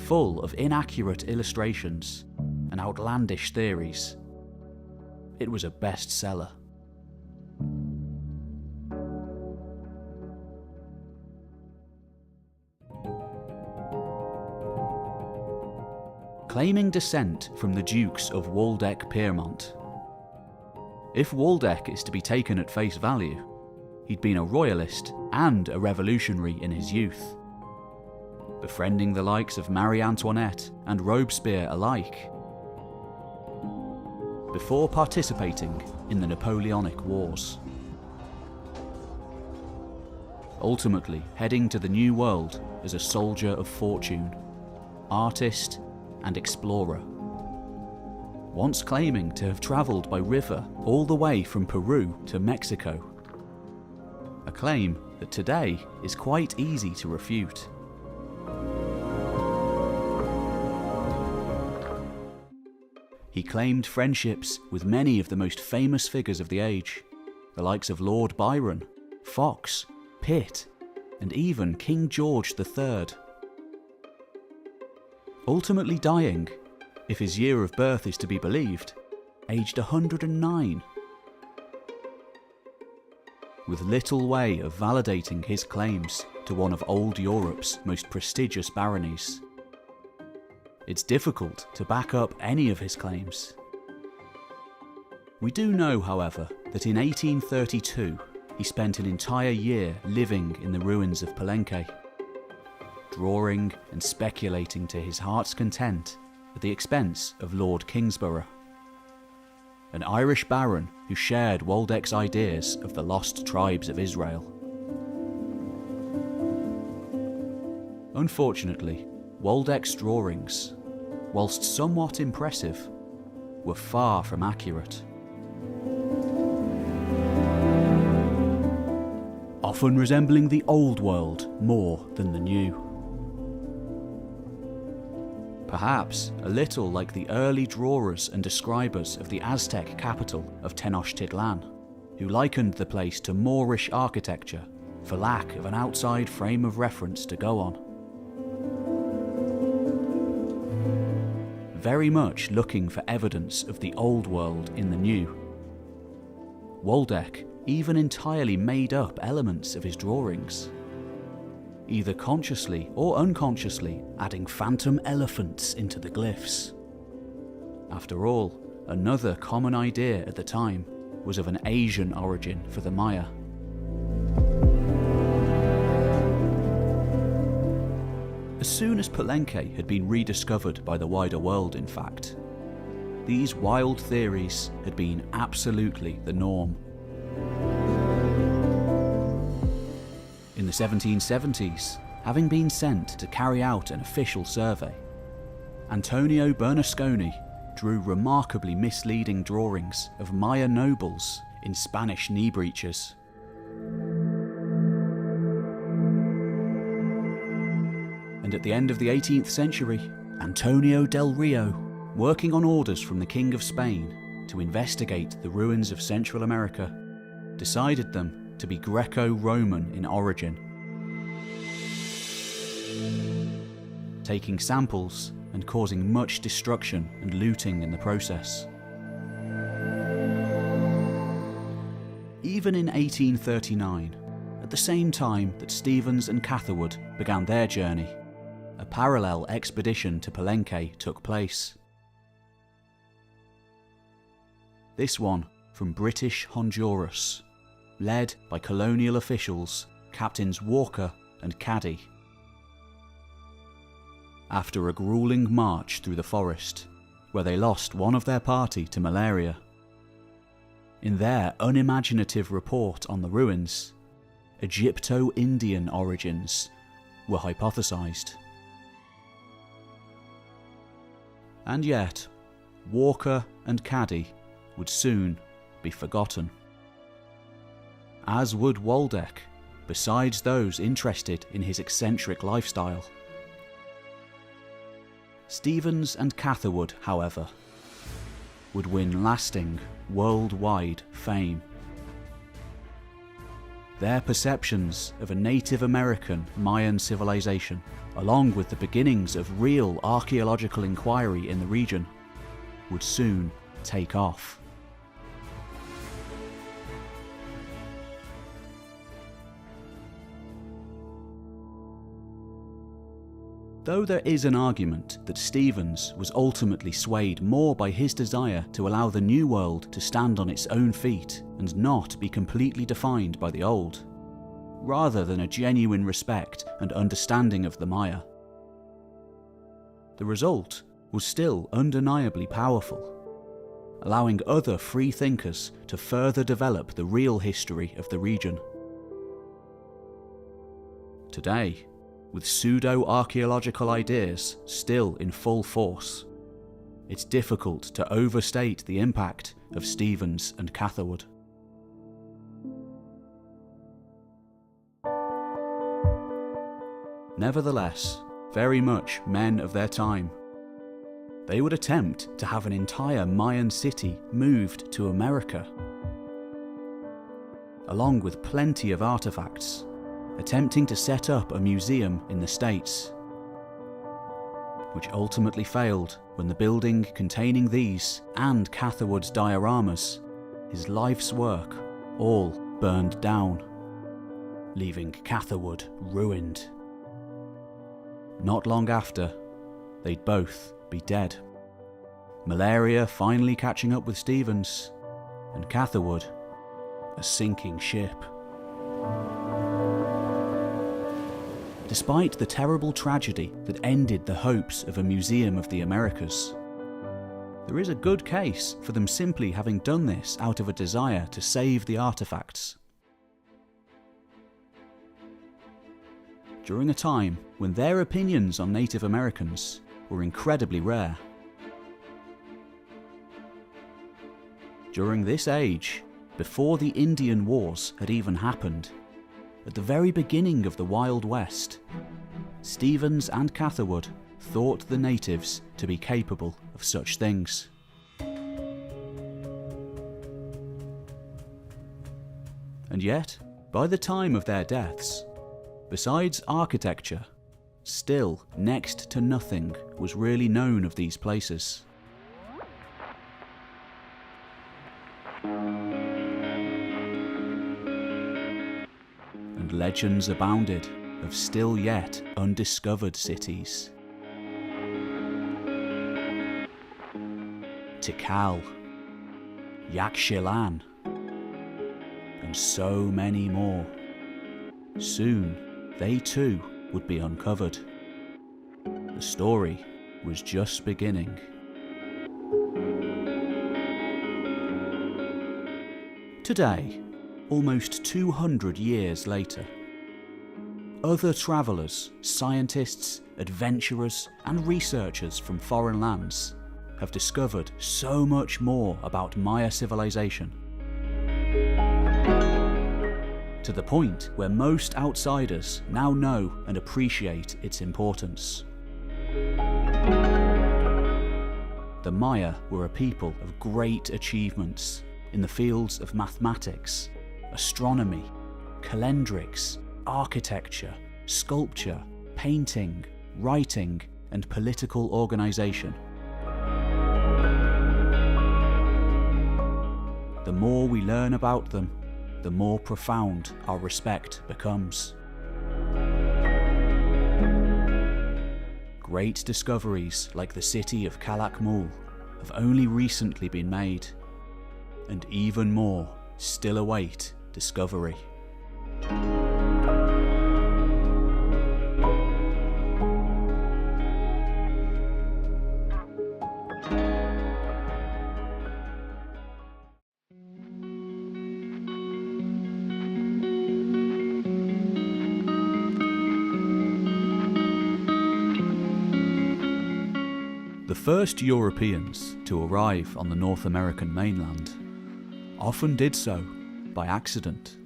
Full of inaccurate illustrations and outlandish theories, it was a bestseller. Claiming descent from the Dukes of Waldeck-Pyrmont. If Waldeck is to be taken at face value, he'd been a royalist and a revolutionary in his youth, befriending the likes of Marie Antoinette and Robespierre alike. before participating in the Napoleonic Wars. Ultimately heading to the New World as a soldier of fortune, artist and explorer. Once claiming to have travelled by river all the way from Peru to Mexico. A claim that today is quite easy to refute. He claimed friendships with many of the most famous figures of the age, the likes of Lord Byron, Fox, Pitt, and even King George III. Ultimately dying, if his year of birth is to be believed, aged 109. With little way of validating his claims to one of old Europe's most prestigious baronies. It's difficult to back up any of his claims. We do know, however, that in 1832 he spent an entire year living in the ruins of Palenque, drawing and speculating to his heart's content at the expense of Lord Kingsborough, an Irish baron who shared Waldeck's ideas of the lost tribes of Israel. Unfortunately, Waldeck's drawings, whilst somewhat impressive, were far from accurate. Often resembling the old world more than the new. Perhaps a little like the early drawers and describers of the Aztec capital of Tenochtitlan, who likened the place to Moorish architecture for lack of an outside frame of reference to go on. Very much looking for evidence of the old world in the new. Waldeck even entirely made up elements of his drawings, either consciously or unconsciously adding phantom elephants into the glyphs. After all, another common idea at the time was of an Asian origin for the Maya. As soon as Palenque had been rediscovered by the wider world, in fact, these wild theories had been absolutely the norm. In the 1770s, having been sent to carry out an official survey, Antonio Bernasconi drew remarkably misleading drawings of Maya nobles in Spanish knee breeches. And at the end of the 18th century, Antonio del Rio, working on orders from the King of Spain to investigate the ruins of Central America, decided them to be Greco-Roman in origin. Taking samples and causing much destruction and looting in the process. Even in 1839, at the same time that Stevens and Catherwood began their journey, a parallel expedition to Palenque took place. This one from British Honduras, led by colonial officials Captains Walker and Caddy. After a grueling march through the forest, where they lost one of their party to malaria, in their unimaginative report on the ruins, Egypto-Indian origins were hypothesized. And yet, Walker and Caddy would soon be forgotten. As would Waldeck, besides those interested in his eccentric lifestyle. Stevens and Catherwood, however, would win lasting, worldwide fame. Their perceptions of a Native American Mayan civilization, along with the beginnings of real archaeological inquiry in the region, would soon take off. Though there is an argument that Stevens was ultimately swayed more by his desire to allow the new world to stand on its own feet and not be completely defined by the old, rather than a genuine respect and understanding of the Maya. The result was still undeniably powerful. allowing other free thinkers to further develop the real history of the region. Today, with pseudo-archaeological ideas still in full force, it's difficult to overstate the impact of Stephens and Catherwood. Nevertheless, very much men of their time. They would attempt to have an entire Mayan city moved to America, along with plenty of artifacts, attempting to set up a museum in the States, which ultimately failed when the building containing these and Catherwood's dioramas, his life's work, all burned down, leaving Catherwood ruined. Not long after, they'd both be dead. Malaria finally catching up with Stephens, and Catherwood a sinking ship. Despite the terrible tragedy that ended the hopes of a Museum of the Americas, there is a good case for them simply having done this out of a desire to save the artifacts. During a time when their opinions on Native Americans were incredibly rare. During this age, before the Indian Wars had even happened, at the very beginning of the Wild West, Stephens and Catherwood thought the natives to be capable of such things. And yet, by the time of their deaths, besides architecture, still next to nothing was really known of these places. And legends abounded of still yet undiscovered cities. Tikal, Yaxchilan, and so many more. Soon, they too would be uncovered. The story was just beginning. Today, almost 200 years later, other travellers, scientists, adventurers, and researchers from foreign lands have discovered so much more about Maya civilization, to the point where most outsiders now know and appreciate its importance. The Maya were a people of great achievements in the fields of mathematics, astronomy, calendrics, architecture, sculpture, painting, writing, and political organisation. The more we learn about them, the more profound our respect becomes. Great discoveries like the city of Calakmul have only recently been made, and even more still await discovery. The first Europeans to arrive on the North American mainland often did so by accident.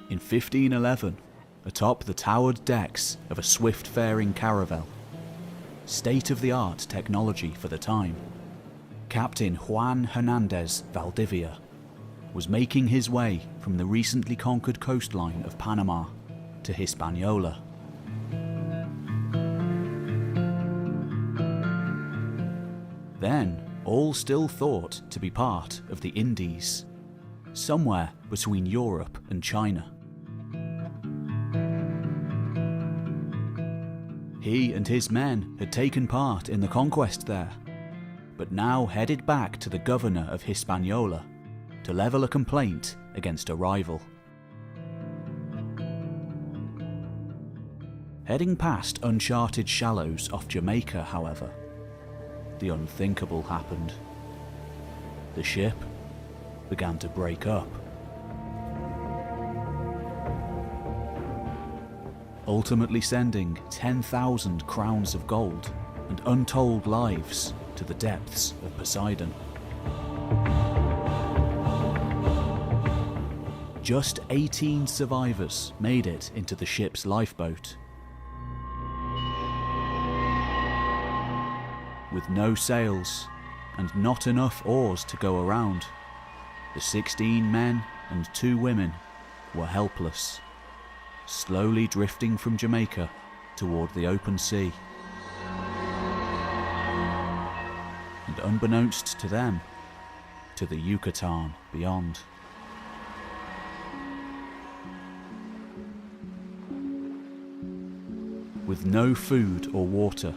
In 1511, atop the towered decks of a swift-faring caravel, state-of-the-art technology for the time, Captain Juan Hernandez Valdivia was making his way from the recently conquered coastline of Panama to Hispaniola. Then, all still thought to be part of the Indies, somewhere between Europe and China. He and his men had taken part in the conquest there, but now headed back to the governor of Hispaniola to level a complaint against a rival. Heading past uncharted shallows off Jamaica, however, the unthinkable happened. The ship began to break up. Ultimately sending 10,000 crowns of gold and untold lives to the depths of Poseidon. Just 18 survivors made it into the ship's lifeboat. With no sails and not enough oars to go around, the 16 men and 2 women were helpless, slowly drifting from Jamaica toward the open sea. And unbeknownst to them, to the Yucatan beyond. With no food or water,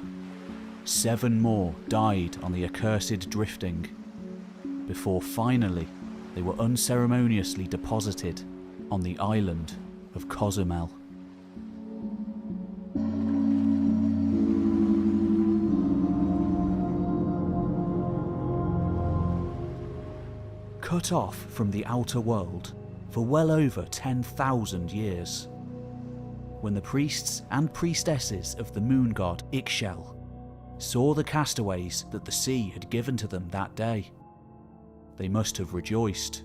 7 more died on the accursed drifting, before finally they were unceremoniously deposited on the island of Cozumel. Cut off from the outer world for well over 10,000 years, when the priests and priestesses of the moon god Ixchel saw the castaways that the sea had given to them that day, they must have rejoiced.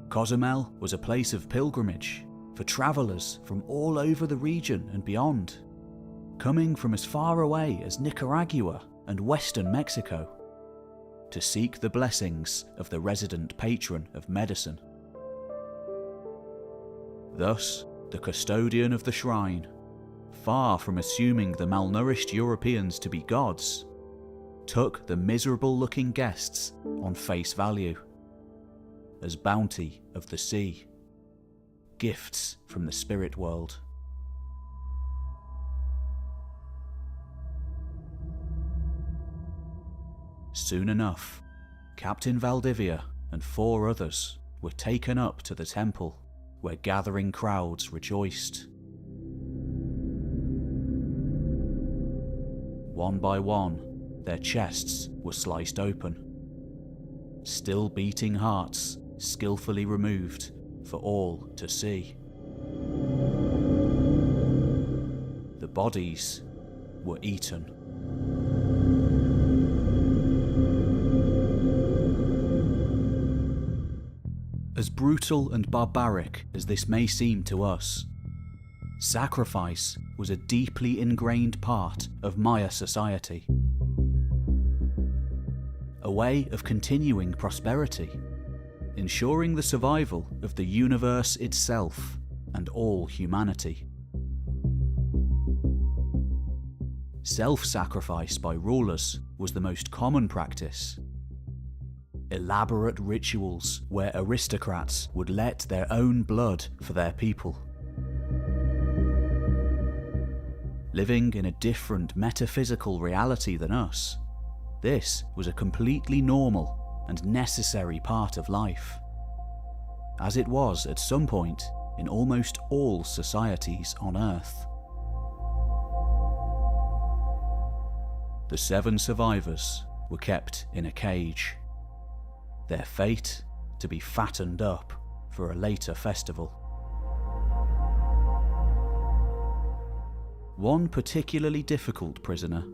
Cozumel was a place of pilgrimage for travellers from all over the region and beyond, coming from as far away as Nicaragua and western Mexico, to seek the blessings of the resident patron of medicine. Thus, the custodian of the shrine, far from assuming the malnourished Europeans to be gods, took the miserable-looking guests on face value, as bounty of the sea, gifts from the spirit world. Soon enough, Captain Valdivia and 4 others were taken up to the temple, where gathering crowds rejoiced. One by one, their chests were sliced open, still beating hearts skillfully removed for all to see. The bodies were eaten. As brutal and barbaric as this may seem to us, sacrifice was a deeply ingrained part of Maya society. A way of continuing prosperity, ensuring the survival of the universe itself and all humanity. Self-sacrifice by rulers was the most common practice. Elaborate rituals where aristocrats would let their own blood for their people. Living in a different metaphysical reality than us, this was a completely normal and necessary part of life, as it was at some point in almost all societies on Earth. The 7 survivors were kept in a cage, their fate to be fattened up for a later festival. One particularly difficult prisoner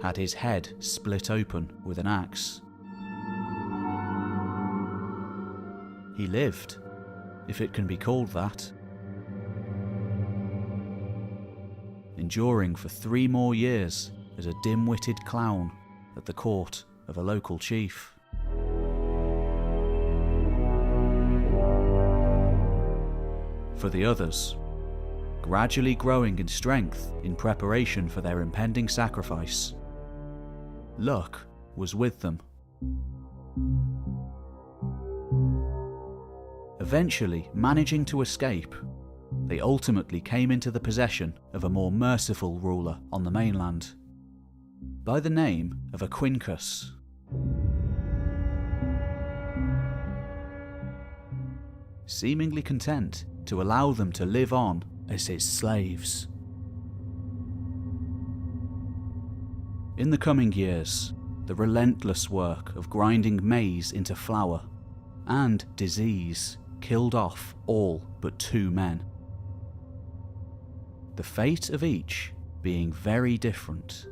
had his head split open with an axe. He lived, if it can be called that, enduring for 3 more years as a dim-witted clown at the court of a local chief. For the others, gradually growing in strength in preparation for their impending sacrifice, luck was with them. Eventually managing to escape, they ultimately came into the possession of a more merciful ruler on the mainland, by the name of a Quincus. seemingly content to allow them to live on as his slaves. In the coming years, the relentless work of grinding maize into flour and disease killed off all but 2 men. The fate of each being very different.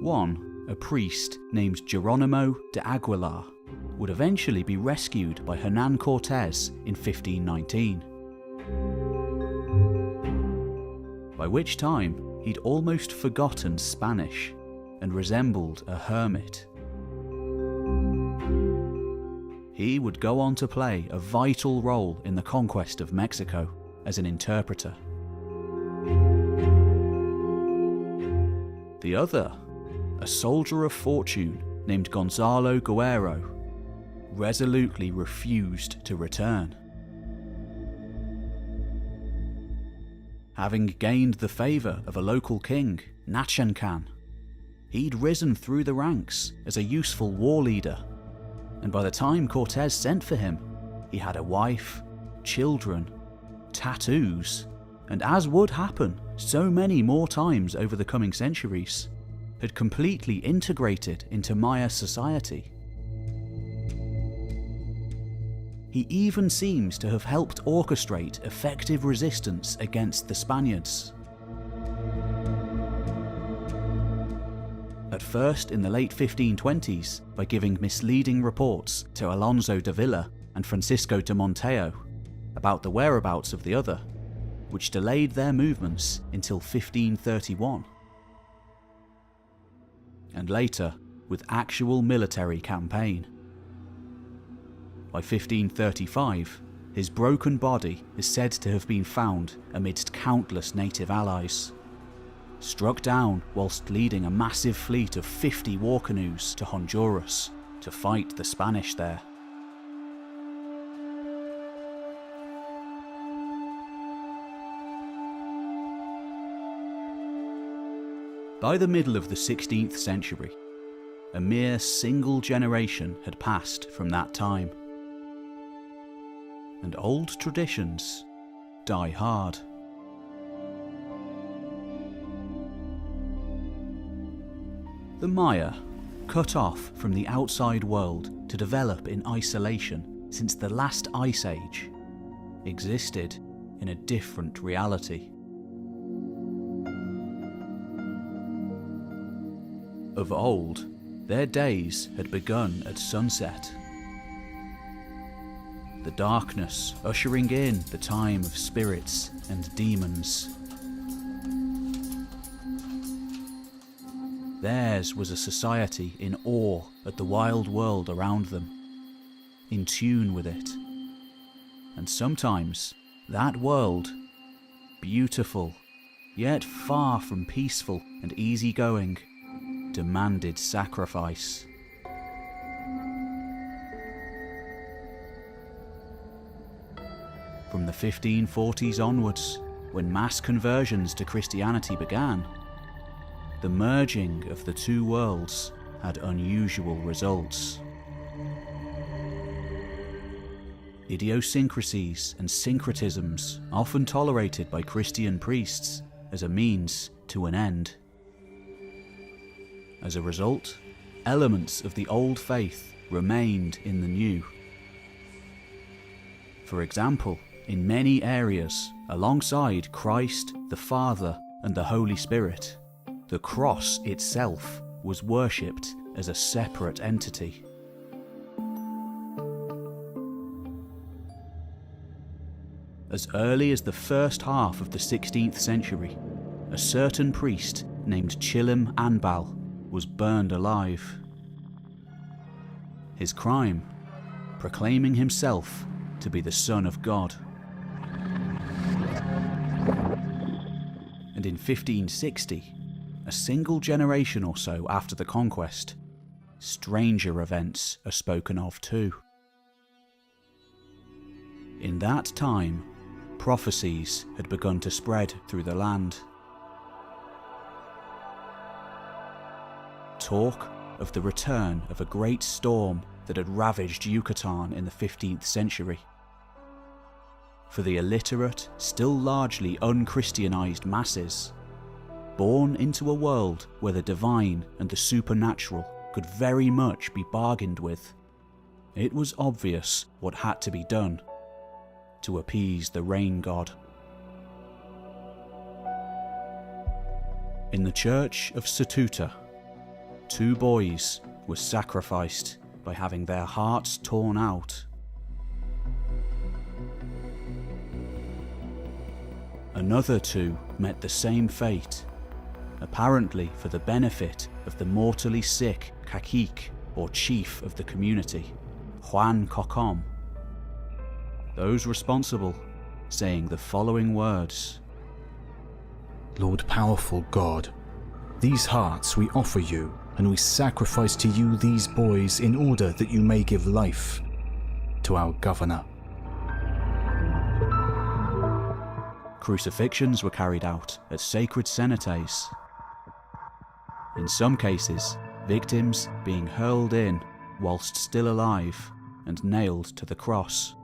One, a priest named Geronimo de Aguilar, would eventually be rescued by Hernan Cortés in 1519. By which time, he'd almost forgotten Spanish and resembled a hermit. He would go on to play a vital role in the conquest of Mexico as an interpreter. The other, a soldier of fortune named Gonzalo Guerrero, resolutely refused to return. Having gained the favour of a local king, Nachancan, he'd risen through the ranks as a useful war leader, and by the time Cortés sent for him, he had a wife, children, tattoos, and as would happen so many more times over the coming centuries, had completely integrated into Maya society. He even seems to have helped orchestrate effective resistance against the Spaniards. At first in the late 1520s by giving misleading reports to Alonso de Villa and Francisco de Monteo about the whereabouts of the other, which delayed their movements until 1531. And later with actual military campaign. By 1535, his broken body is said to have been found amidst countless native allies, struck down whilst leading a massive fleet of 50 war canoes to Honduras to fight the Spanish there. By the middle of the 16th century, a mere single generation had passed from that time. And old traditions die hard. The Maya, cut off from the outside world to develop in isolation since the last ice age, existed in a different reality. Of old, their days had begun at sunset. The darkness ushering in the time of spirits and demons. Theirs was a society in awe at the wild world around them, in tune with it. And sometimes that world, beautiful, yet far from peaceful and easygoing, demanded sacrifice. From the 1540s onwards, when mass conversions to Christianity began, the merging of the two worlds had unusual results. Idiosyncrasies and syncretisms often tolerated by Christian priests as a means to an end. As a result, elements of the old faith remained in the new. For example, in many areas, alongside Christ, the Father, and the Holy Spirit, the cross itself was worshipped as a separate entity. As early as the first half of the 16th century, a certain priest named Chilim Anbal was burned alive. His crime? Proclaiming himself to be the Son of God. And in 1560, a single generation or so after the conquest, stranger events are spoken of too. In that time, prophecies had begun to spread through the land. Talk of the return of a great storm that had ravaged Yucatan in the 15th century. For the illiterate, still largely unchristianized masses, born into a world where the divine and the supernatural could very much be bargained with, it was obvious what had to be done to appease the rain god. In the church of Satuta, 2 boys were sacrificed by having their hearts torn out. Another 2 met the same fate, apparently for the benefit of the mortally sick cacique, or chief of the community, Juan Cocom. Those responsible saying the following words: Lord powerful God, these hearts we offer you, and we sacrifice to you these boys in order that you may give life to our governor. Crucifixions were carried out at sacred cenotes. In some cases, victims being hurled in whilst still alive and nailed to the cross.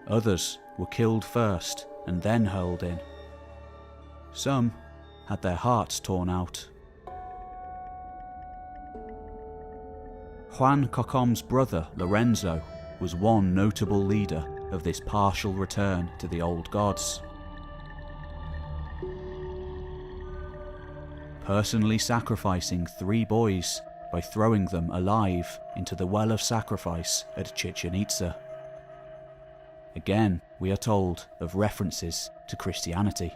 Others were killed first and then hurled in. Some had their hearts torn out. Juan Cocom's brother Lorenzo was one notable leader of this partial return to the old gods. Personally sacrificing 3 boys by throwing them alive into the well of sacrifice at Chichen Itza. Again, we are told of references to Christianity.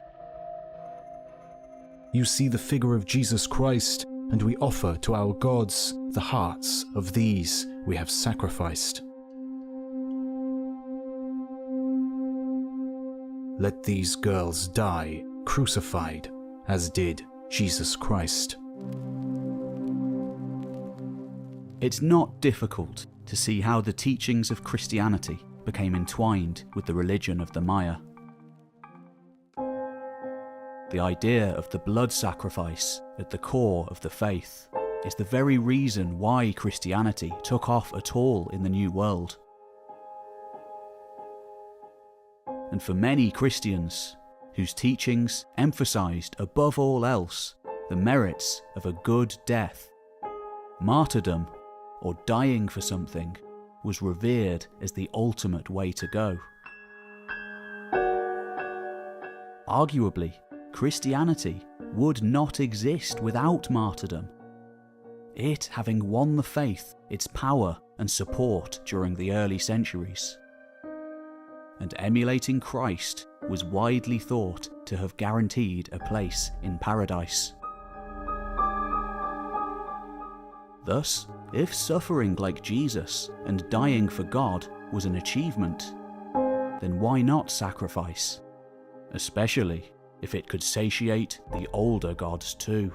You see the figure of Jesus Christ, and we offer to our gods the hearts of these we have sacrificed. Let these girls die crucified, as did Jesus Christ. It's not difficult to see how the teachings of Christianity became entwined with the religion of the Maya. The idea of the blood sacrifice at the core of the faith is the very reason why Christianity took off at all in the New World. And for many Christians, whose teachings emphasized above all else the merits of a good death, martyrdom, or dying for something, was revered as the ultimate way to go. Arguably, Christianity would not exist without martyrdom, it having won the faith its power and support during the early centuries. And emulating Christ was widely thought to have guaranteed a place in paradise. Thus, if suffering like Jesus and dying for God was an achievement, then why not sacrifice? Especially if it could satiate the older gods too.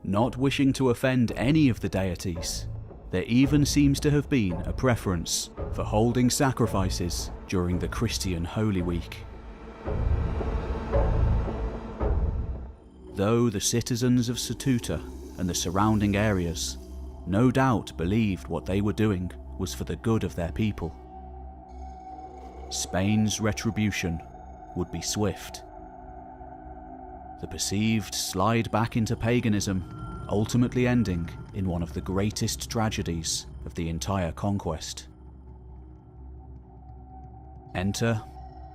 Not wishing to offend any of the deities, there even seems to have been a preference for holding sacrifices during the Christian Holy Week. Though the citizens of Satuta and the surrounding areas no doubt believed what they were doing was for the good of their people, Spain's retribution would be swift. The perceived slide back into paganism ultimately ending in one of the greatest tragedies of the entire conquest. Enter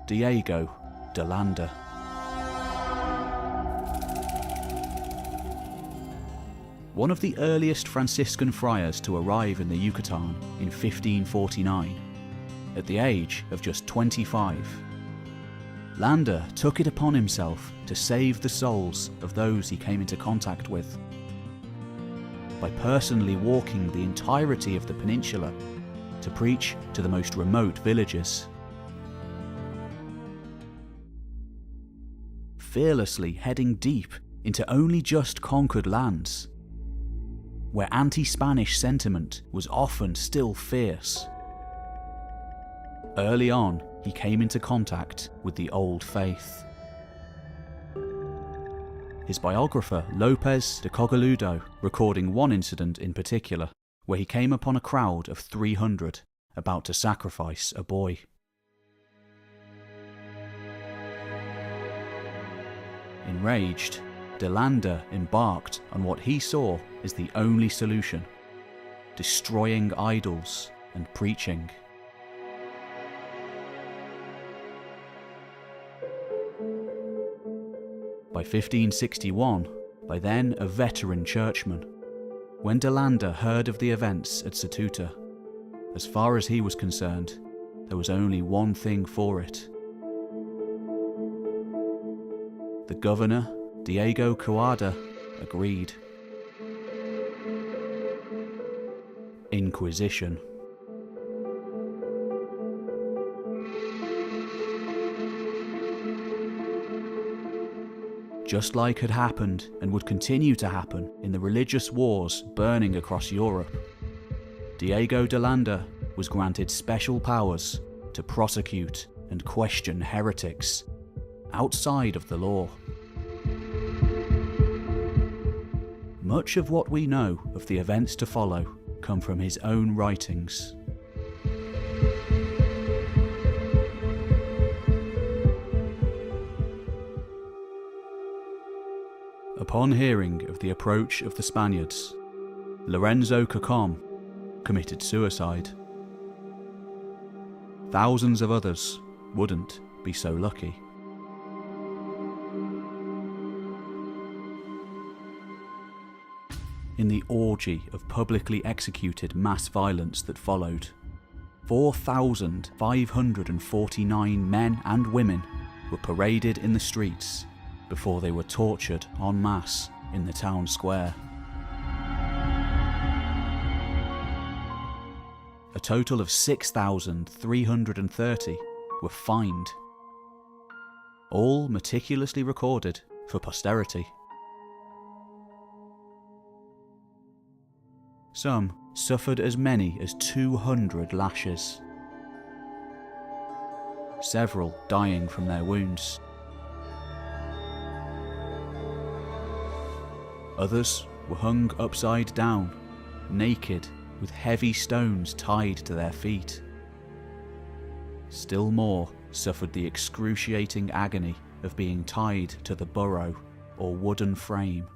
Diego de Landa. One of the earliest Franciscan friars to arrive in the Yucatan in 1549, at the age of just 25, Landa took it upon himself to save the souls of those he came into contact with, by personally walking the entirety of the peninsula to preach to the most remote villages. Fearlessly heading deep into only just conquered lands, where anti-Spanish sentiment was often still fierce. Early on, he came into contact with the old faith. his biographer Lopez de Cogaludo recording one incident in particular, where he came upon a crowd of 300 about to sacrifice a boy. Enraged, De Landa embarked on what he saw as the only solution: destroying idols and preaching. By 1561, by then a veteran churchman, when De Landa heard of the events at Satuta, as far as he was concerned, there was only one thing for it. The governor, Diego Quada, agreed. Inquisition. Just like had happened and would continue to happen in the religious wars burning across Europe, Diego de Landa was granted special powers to prosecute and question heretics outside of the law. Much of what we know of the events to follow come from his own writings. Upon hearing of the approach of the Spaniards, Lorenzo Cacom committed suicide. Thousands of others wouldn't be so lucky. In the orgy of publicly executed mass violence that followed, 4,549 men and women were paraded in the streets before they were tortured en masse in the town square. A total of 6,330 were fined, all meticulously recorded for posterity. Some suffered as many as 200 lashes, several dying from their wounds. Others were hung upside down, naked, with heavy stones tied to their feet. Still more suffered the excruciating agony of being tied to the burrow or wooden frame.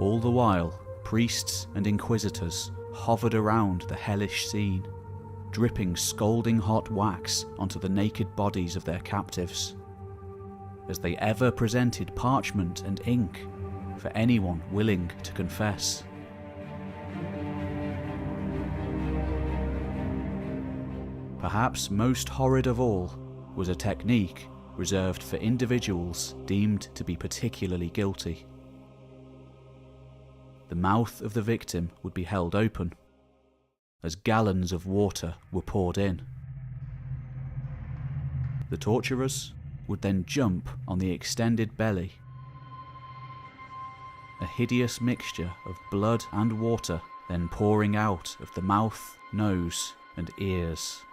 All the while, priests and inquisitors hovered around the hellish scene, dripping scalding hot wax onto the naked bodies of their captives, as they ever presented parchment and ink for anyone willing to confess. Perhaps most horrid of all was a technique reserved for individuals deemed to be particularly guilty. The mouth of the victim would be held open, as gallons of water were poured in. The torturers would then jump on the extended belly. A hideous mixture of blood and water then pouring out of the mouth, nose, and ears.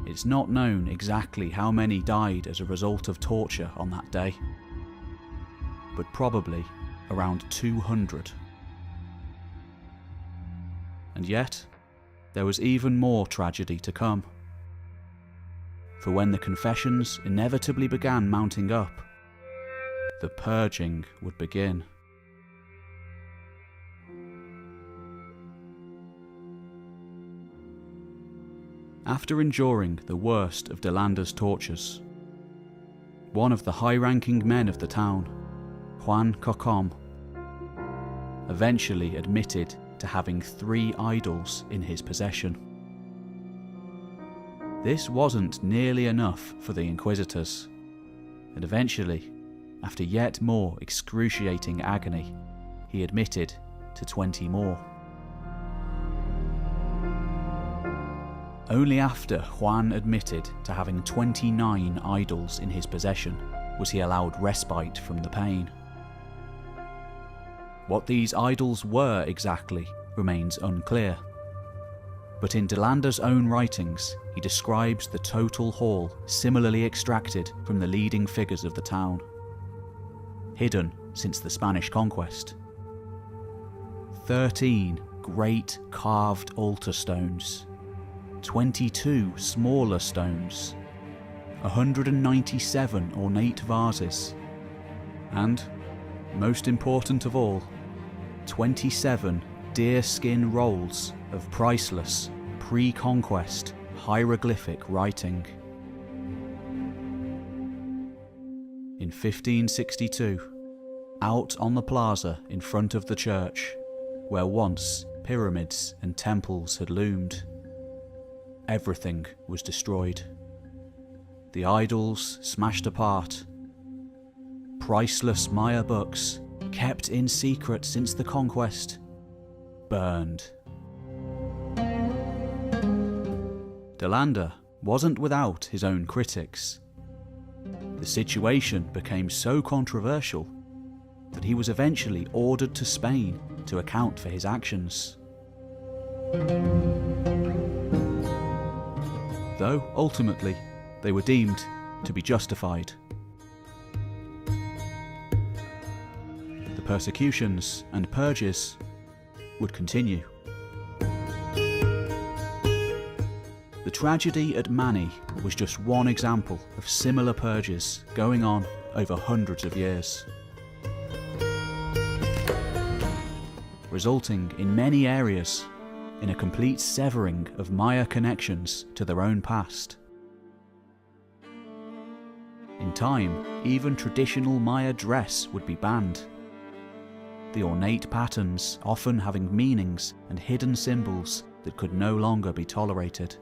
It's not known exactly how many died as a result of torture on that day, but probably around 200. And yet, there was even more tragedy to come. For when the confessions inevitably began mounting up, the purging would begin. After enduring the worst of De Landa's tortures, one of the high-ranking men of the town, Juan Cocom, eventually admitted to having 3 idols in his possession. This wasn't nearly enough for the inquisitors, and eventually, after yet more excruciating agony, he admitted to 20 more. Only after Juan admitted to having 29 idols in his possession was he allowed respite from the pain. What these idols were exactly remains unclear. but in Delander's own writings, he describes the total haul similarly extracted from the leading figures of the town. Hidden since the Spanish conquest. 13 great carved altar stones, 22 smaller stones, 197 ornate vases, and, most important of all, 27 deerskin rolls of priceless, pre-conquest hieroglyphic writing. In 1562, out on the plaza in front of the church, where once pyramids and temples had loomed, everything was destroyed. The idols smashed apart. Priceless Maya books, kept in secret since the conquest, burned. Delander wasn't without his own critics. The situation became so controversial that he was eventually ordered to Spain to account for his actions. Though ultimately they were deemed to be justified. The persecutions and purges would continue. The tragedy at Mani was just one example of similar purges going on over hundreds of years, resulting in many areas in a complete severing of Maya connections to their own past. In time, even traditional Maya dress would be banned, the ornate patterns often having meanings and hidden symbols that could no longer be tolerated.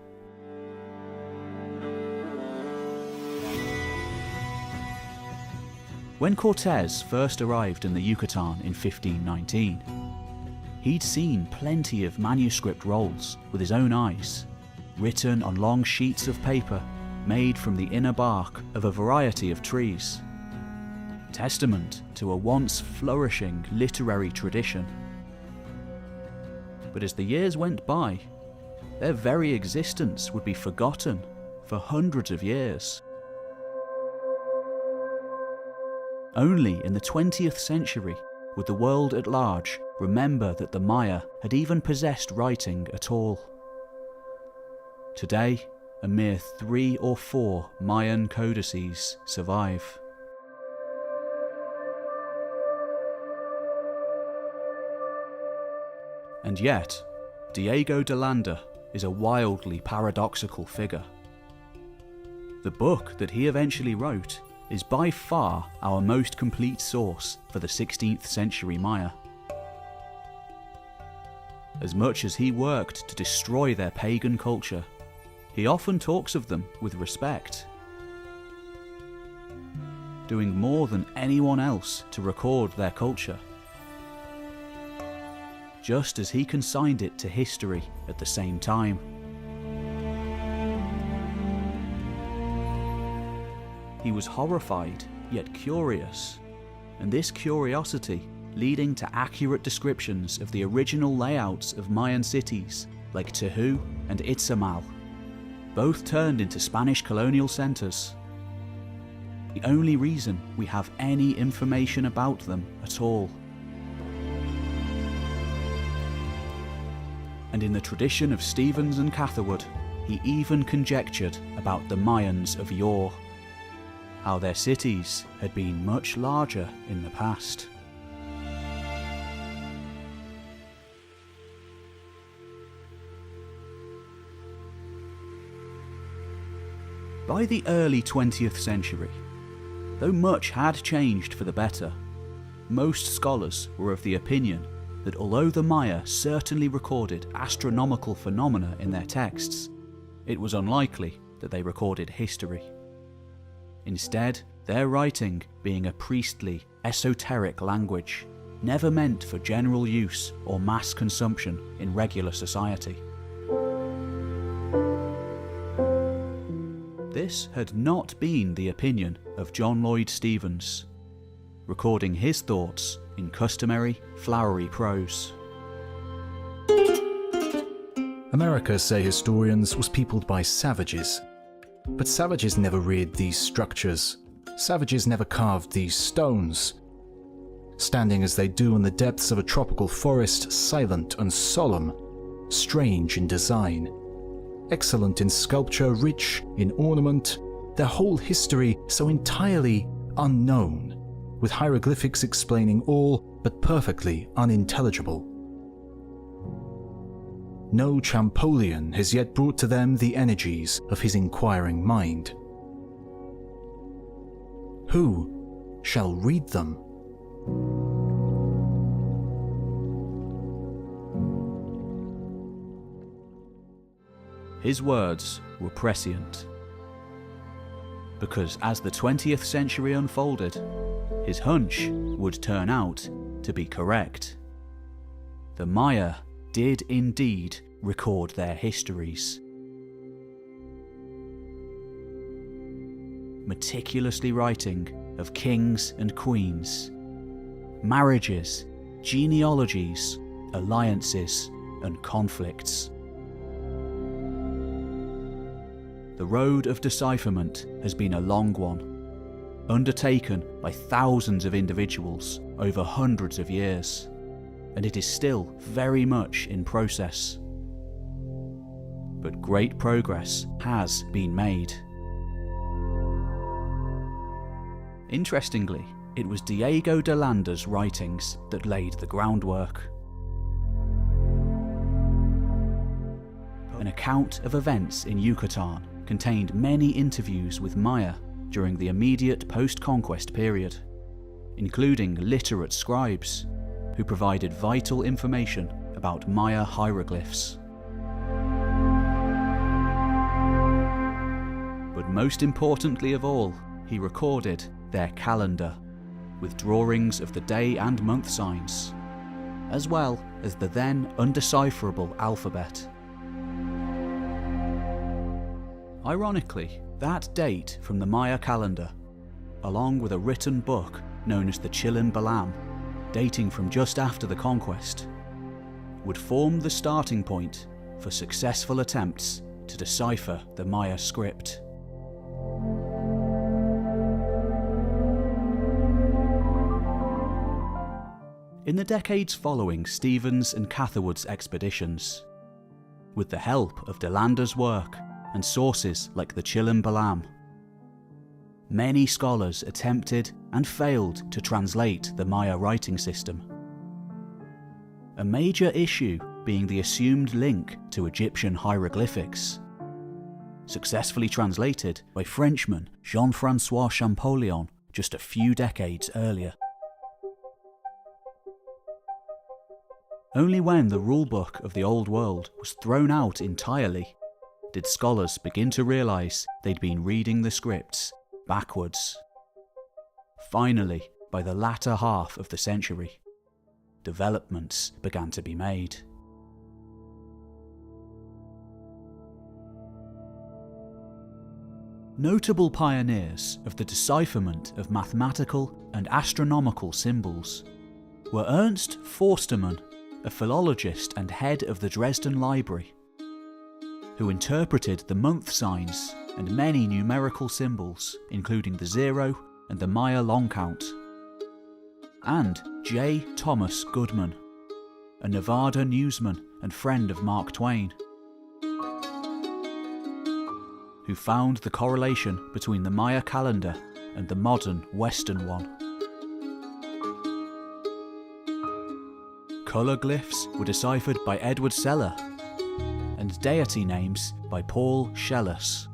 When Cortés first arrived in the Yucatan in 1519, he'd seen plenty of manuscript rolls with his own eyes, written on long sheets of paper made from the inner bark of a variety of trees, testament to a once flourishing literary tradition. But as the years went by, their very existence would be forgotten for hundreds of years. Only in the 20th century would the world at large remember that the Maya had even possessed writing at all. Today, a mere 3 or 4 Mayan codices survive. And yet, Diego de Landa is a wildly paradoxical figure. The book that he eventually wrote is by far our most complete source for the 16th century Maya. As much as he worked to destroy their pagan culture, he often talks of them with respect, doing more than anyone else to record their culture, just as he consigned it to history at the same time. He was horrified, yet curious, and this curiosity leading to accurate descriptions of the original layouts of Mayan cities like Tihu and Itzamal, both turned into Spanish colonial centers. The only reason we have any information about them at all. And in the tradition of Stephens and Catherwood, he even conjectured about the Mayans of yore, how their cities had been much larger in the past. By the early 20th century, though much had changed for the better, most scholars were of the opinion that although the Maya certainly recorded astronomical phenomena in their texts, it was unlikely that they recorded history. Instead, their writing being a priestly, esoteric language, never meant for general use or mass consumption in regular society. This had not been the opinion of John Lloyd Stephens, recording his thoughts in customary, flowery prose. America, say historians, was peopled by savages. But savages never reared these structures. Savages never carved these stones. Standing as they do in the depths of a tropical forest, silent and solemn, strange in design, excellent in sculpture, rich in ornament, their whole history so entirely unknown, with hieroglyphics explaining all but perfectly unintelligible. No Champollion has yet brought to them the energies of his inquiring mind. Who shall read them? His words were prescient, because as the 20th century unfolded, his hunch would turn out to be correct. The Maya did indeed record their histories, meticulously writing of kings and queens, marriages, genealogies, alliances, and conflicts. The road of decipherment has been a long one, undertaken by thousands of individuals over hundreds of years, and it is still very much in process. But great progress has been made. Interestingly, it was Diego de Landa's writings that laid the groundwork. An account of events in Yucatan contained many interviews with Maya during the immediate post-conquest period, including literate scribes who provided vital information about Maya hieroglyphs. But most importantly of all, he recorded their calendar, with drawings of the day and month signs, as well as the then undecipherable alphabet. Ironically, that date from the Maya calendar, along with a written book known as the Chilim Balam, dating from just after the conquest, would form the starting point for successful attempts to decipher the Maya script. In the decades following Stevens and Catherwood's expeditions, with the help of de Landa's work and sources like the Chilim Balam, many scholars attempted and failed to translate the Maya writing system. A major issue being the assumed link to Egyptian hieroglyphics, successfully translated by Frenchman Jean-François Champollion just a few decades earlier. Only when the rulebook of the Old World was thrown out entirely did scholars begin to realise they'd been reading the scripts backwards. Finally, by the latter half of the century, developments began to be made. Notable pioneers of the decipherment of mathematical and astronomical symbols were Ernst Forstermann, a philologist and head of the Dresden Library, who interpreted the month signs and many numerical symbols, including the zero and the Maya long count, and J. Thomas Goodman, a Nevada newsman and friend of Mark Twain, who found the correlation between the Maya calendar and the modern Western one. Colour glyphs were deciphered by Edward Seller, and deity names by Paul Schellus.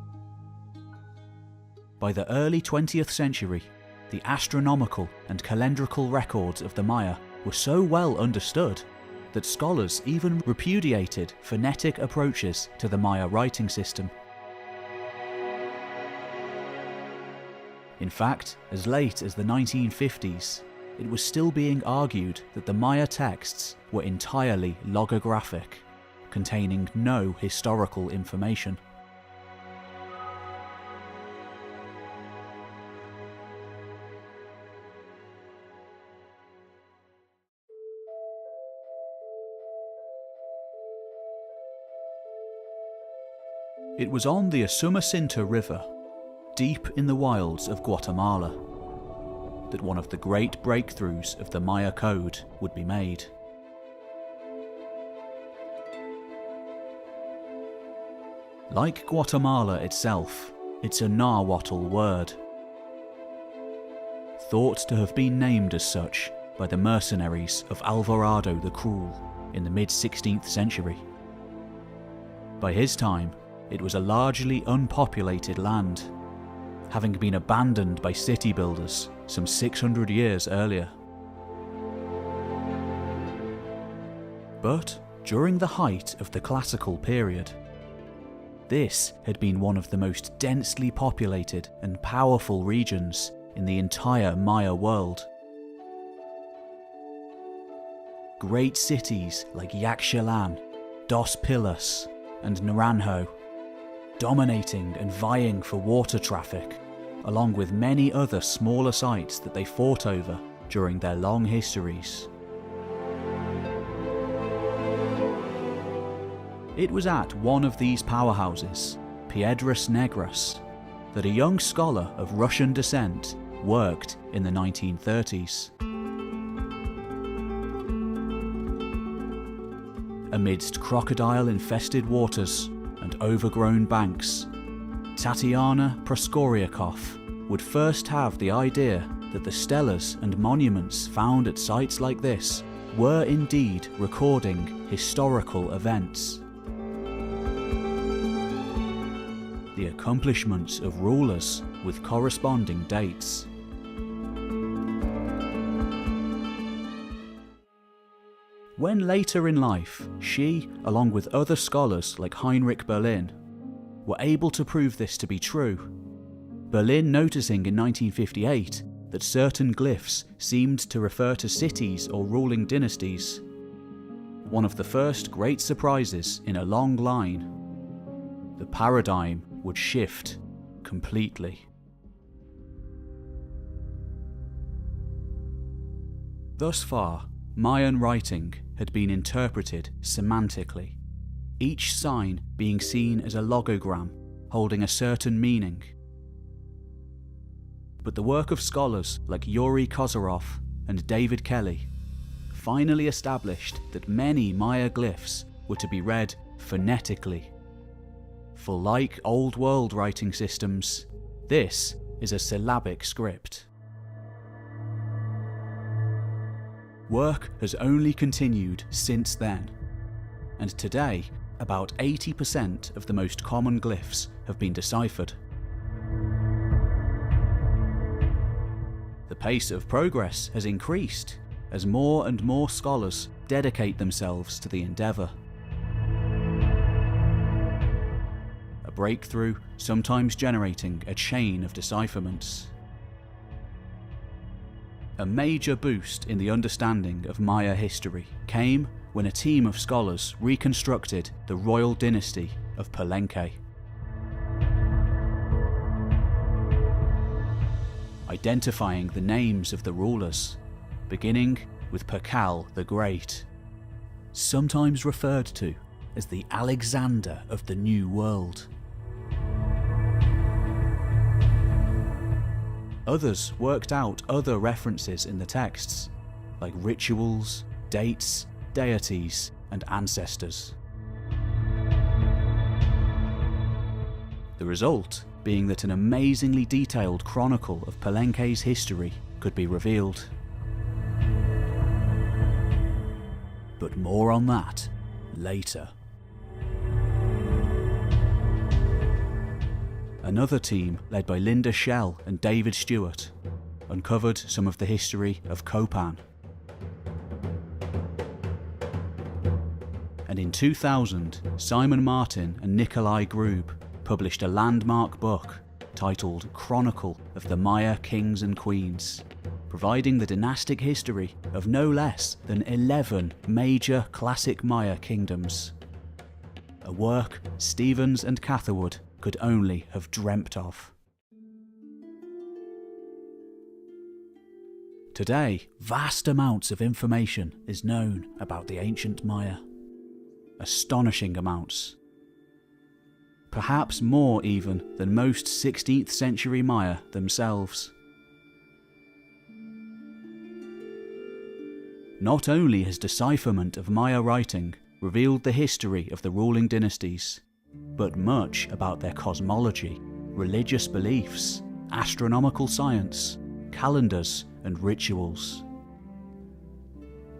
By the early 20th century, the astronomical and calendrical records of the Maya were so well understood that scholars even repudiated phonetic approaches to the Maya writing system. In fact, as late as the 1950s, it was still being argued that the Maya texts were entirely logographic, containing no historical information. It was on the Usumacinta River, deep in the wilds of Guatemala, that one of the great breakthroughs of the Maya Code would be made. Like Guatemala itself, it's a Nahuatl word, thought to have been named as such by the mercenaries of Alvarado the Cruel in the mid-16th century. By his time, it was a largely unpopulated land, having been abandoned by city builders some 600 years earlier. But during the height of the classical period, this had been one of the most densely populated and powerful regions in the entire Maya world. Great cities like Yaxchilan, Dos Pilas, and Naranjo, dominating and vying for water traffic, along with many other smaller sites that they fought over during their long histories. It was at one of these powerhouses, Piedras Negras, that a young scholar of Russian descent worked in the 1930s. Amidst crocodile-infested waters and overgrown banks, Tatiana Proskoryakov would first have the idea that the stelas and monuments found at sites like this were indeed recording historical events. The accomplishments of rulers with corresponding dates. When later in life, she, along with other scholars like Heinrich Berlin, were able to prove this to be true, Berlin noticing in 1958 that certain glyphs seemed to refer to cities or ruling dynasties, one of the first great surprises in a long line, the paradigm would shift completely. Thus far, Mayan writing had been interpreted semantically, each sign being seen as a logogram holding a certain meaning. But the work of scholars like Yuri Kozarov and David Kelly finally established that many Maya glyphs were to be read phonetically. For like Old World writing systems, this is a syllabic script. Work has only continued since then, and today about 80% of the most common glyphs have been deciphered. The pace of progress has increased as more and more scholars dedicate themselves to the endeavour. A breakthrough sometimes generating a chain of decipherments. A major boost in the understanding of Maya history came when a team of scholars reconstructed the royal dynasty of Palenque. Identifying the names of the rulers, beginning with Pakal the Great, sometimes referred to as the Alexander of the New World. Others worked out other references in the texts, like rituals, dates, deities, and ancestors. The result being that an amazingly detailed chronicle of Palenque's history could be revealed. But more on that later. Another team, led by Linda Shell and David Stewart, uncovered some of the history of Copan. And in 2000, Simon Martin and Nikolai Grube published a landmark book titled Chronicle of the Maya Kings and Queens, providing the dynastic history of no less than 11 major classic Maya kingdoms. A work Stevens and Catherwood could only have dreamt of. Today, vast amounts of information is known about the ancient Maya. Astonishing amounts. perhaps more even than most 16th century Maya themselves. Not only has decipherment of Maya writing revealed the history of the ruling dynasties, but much about their cosmology, religious beliefs, astronomical science, calendars and rituals.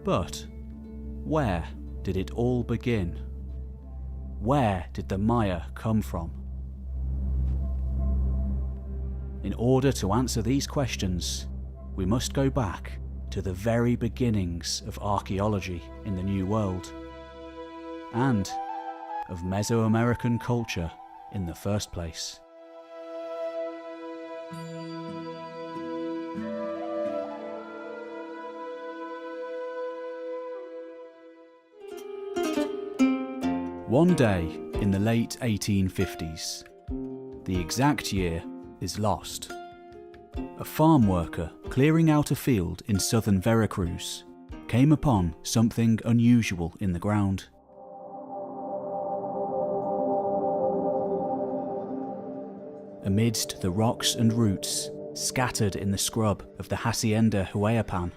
But where did it all begin? Where did the Maya come from? In order to answer these questions, we must go back to the very beginnings of archaeology in the New World, and of Mesoamerican culture in the first place. One day in the late 1850s, the exact year is lost. A farm worker clearing out a field in southern Veracruz came upon something unusual in the ground. Amidst the rocks and roots scattered in the scrub of the Hacienda Hueyapan,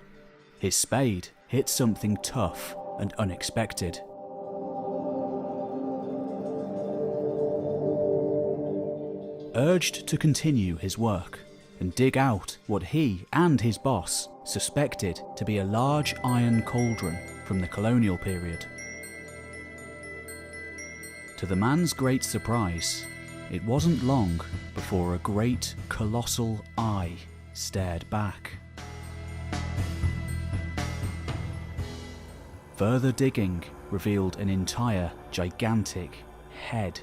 his spade hit something tough and unexpected. Urged to continue his work and dig out what he and his boss suspected to be a large iron cauldron from the colonial period. To the man's great surprise, it wasn't long before a great, colossal eye stared back. Further digging revealed an entire, gigantic head.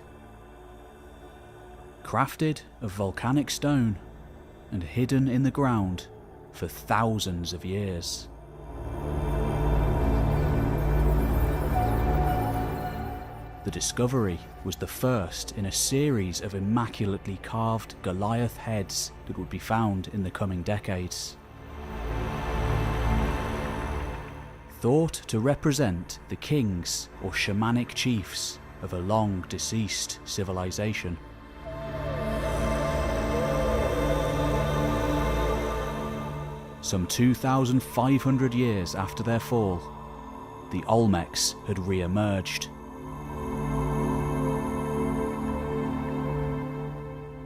Crafted of volcanic stone and hidden in the ground for thousands of years. The discovery was the first in a series of immaculately carved Goliath heads that would be found in the coming decades. Thought to represent the kings or shamanic chiefs of a long deceased civilization. Some 2,500 years after their fall, the Olmecs had re-emerged.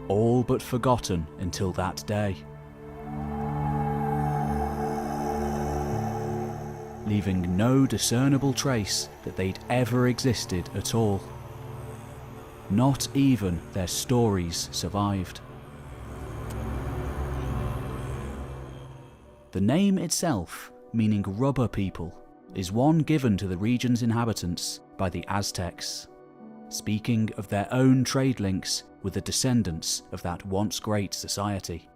All but forgotten until that day. Leaving no discernible trace that they'd ever existed at all. Not even their stories survived. The name itself, meaning rubber people, is one given to the region's inhabitants by the Aztecs, speaking of their own trade links with the descendants of that once great society,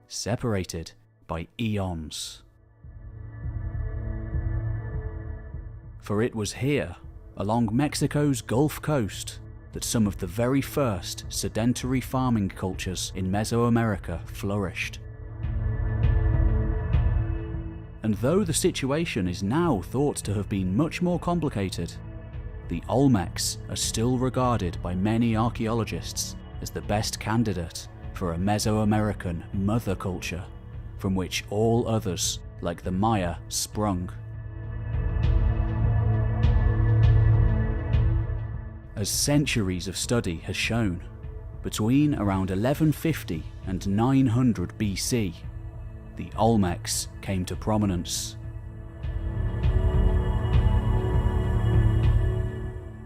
separated by eons. For it was here, along Mexico's Gulf Coast, that some of the very first sedentary farming cultures in Mesoamerica flourished. And though the situation is now thought to have been much more complicated, the Olmecs are still regarded by many archaeologists as the best candidate for a Mesoamerican mother culture from which all others, like the Maya, sprung. As centuries of study has shown, between around 1150 and 900 BC, the Olmecs came to prominence.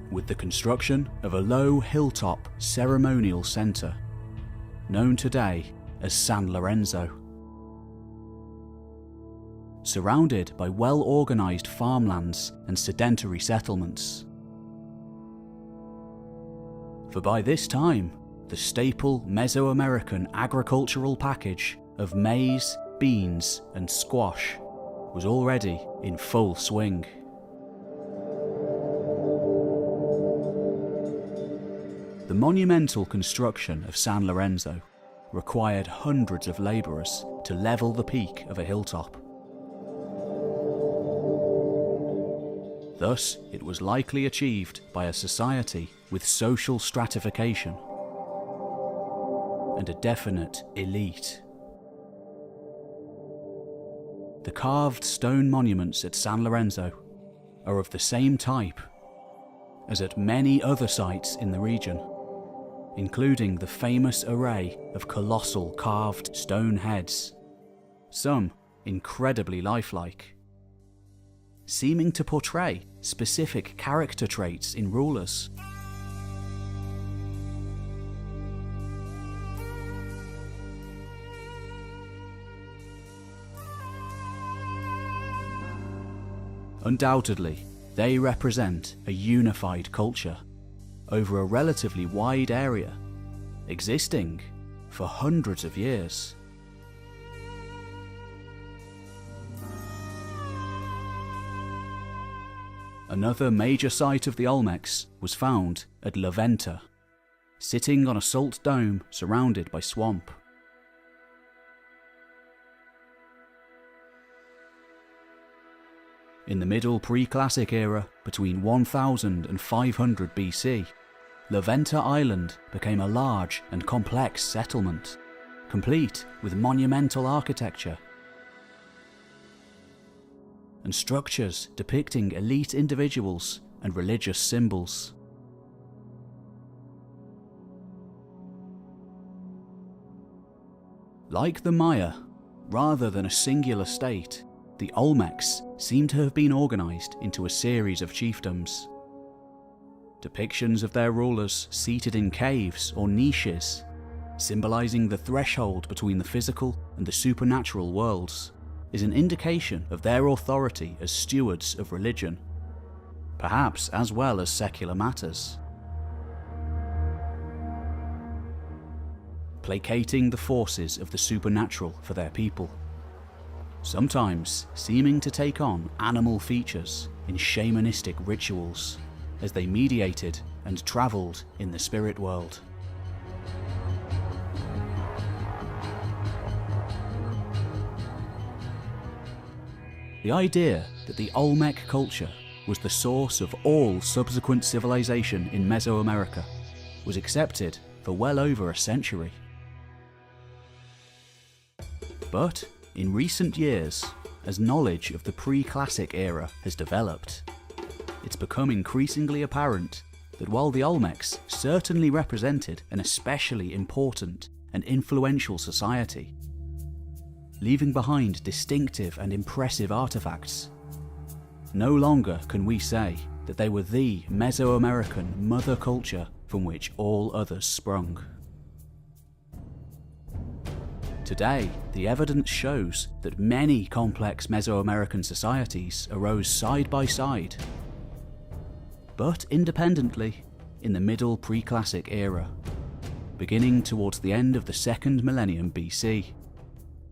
With the construction of a low hilltop ceremonial centre, known today as San Lorenzo. Surrounded by well-organised farmlands and sedentary settlements. For by this time, the staple Mesoamerican agricultural package of maize, beans and squash was already in full swing. The monumental construction of San Lorenzo required hundreds of labourers to level the peak of a hilltop. Thus, it was likely achieved by a society with social stratification and a definite elite. The carved stone monuments at San Lorenzo are of the same type as at many other sites in the region, including the famous array of colossal carved stone heads, some incredibly lifelike, seeming to portray specific character traits in rulers. Undoubtedly, they represent a unified culture over a relatively wide area, existing for hundreds of years. Another major site of the Olmecs was found at La Venta, sitting on a salt dome surrounded by swamp. In the Middle Pre-Classic era, between 1000 and 500 BC, La Venta Island became a large and complex settlement, complete with monumental architecture and structures depicting elite individuals and religious symbols. Like the Maya, rather than a singular state, the Olmecs seem to have been organised into a series of chiefdoms. Depictions of their rulers seated in caves or niches, symbolising the threshold between the physical and the supernatural worlds, is an indication of their authority as stewards of religion, perhaps as well as secular matters. Placating the forces of the supernatural for their people, sometimes seeming to take on animal features in shamanistic rituals as they mediated and travelled in the spirit world. The idea that the Olmec culture was the source of all subsequent civilization in Mesoamerica was accepted for well over a century. But in recent years, as knowledge of the pre-classic era has developed, it's become increasingly apparent that while the Olmecs certainly represented an especially important and influential society, leaving behind distinctive and impressive artifacts, no longer can we say that they were the Mesoamerican mother culture from which all others sprung. Today, the evidence shows that many complex Mesoamerican societies arose side by side, but independently in the Middle Pre-Classic era, beginning towards the end of the 2nd millennium BC,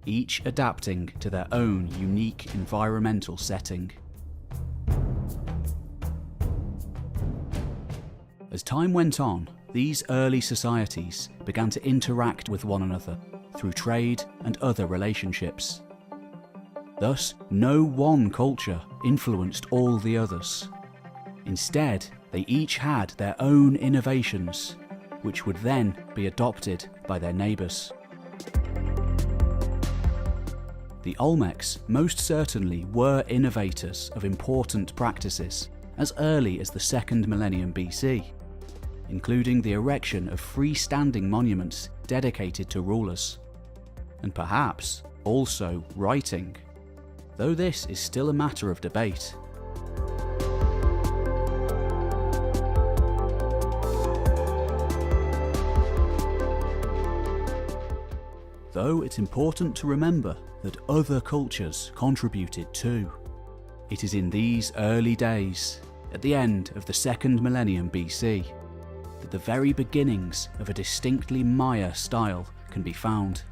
each adapting to their own unique environmental setting. As time went on, these early societies began to interact with one another through trade and other relationships. Thus, no one culture influenced all the others. Instead, they each had their own innovations, which would then be adopted by their neighbours. The Olmecs most certainly were innovators of important practices as early as the 2nd millennium BC, including the erection of freestanding monuments dedicated to rulers, and perhaps also writing, though this is still a matter of debate. Though it's important to remember that other cultures contributed too. It is in these early days, at the end of the 2nd millennium BC, that the very beginnings of a distinctly Maya style can be found.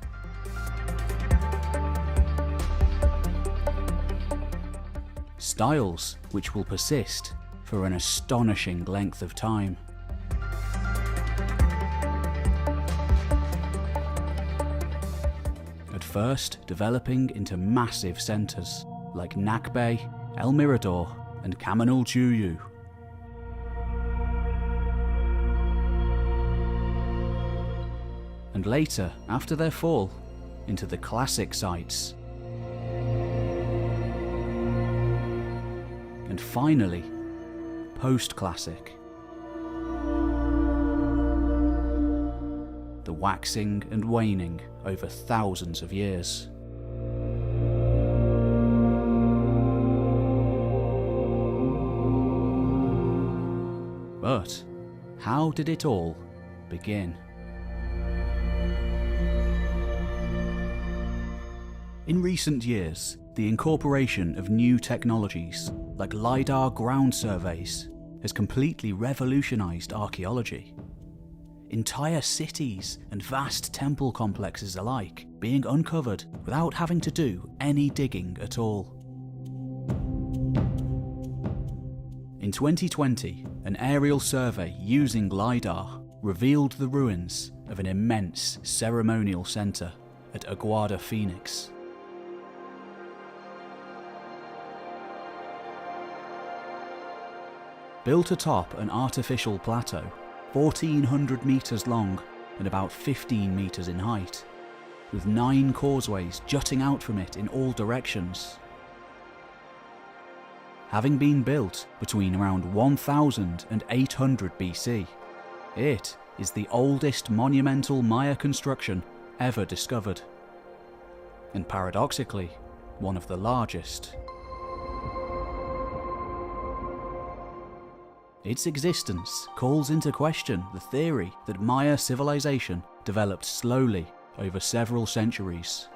Styles which will persist for an astonishing length of time. At first developing into massive centres like Nakbe, El Mirador and Kamanul-Chuyu. And later, after their fall, into the classic sites. And finally, post-classic. The waxing and waning over thousands of years. But how did it all begin? In recent years, the incorporation of new technologies, like LiDAR ground surveys, has completely revolutionized archaeology. Entire cities and vast temple complexes alike being uncovered without having to do any digging at all. In 2020, an aerial survey using LiDAR revealed the ruins of an immense ceremonial centre at Aguada, Phoenix. Built atop an artificial plateau, 1,400 metres long and about 15 metres in height, with 9 causeways jutting out from it in all directions. Having been built between around 1000 and 800 BC, it is the oldest monumental Maya construction ever discovered, and paradoxically, one of the largest. Its existence calls into question the theory that Maya civilization developed slowly over several centuries.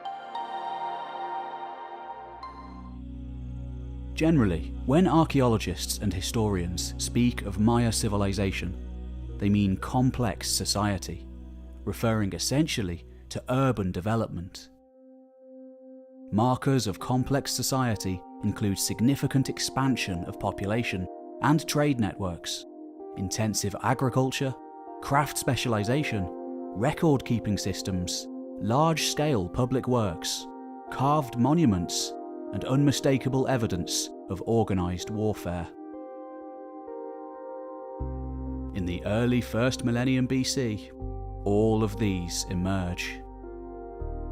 Generally, when archaeologists and historians speak of Maya civilization, they mean complex society, referring essentially to urban development. Markers of complex society include significant expansion of population and trade networks, intensive agriculture, craft specialization, record-keeping systems, large-scale public works, carved monuments, and unmistakable evidence of organized warfare. In the early 1st millennium BC, all of these emerge.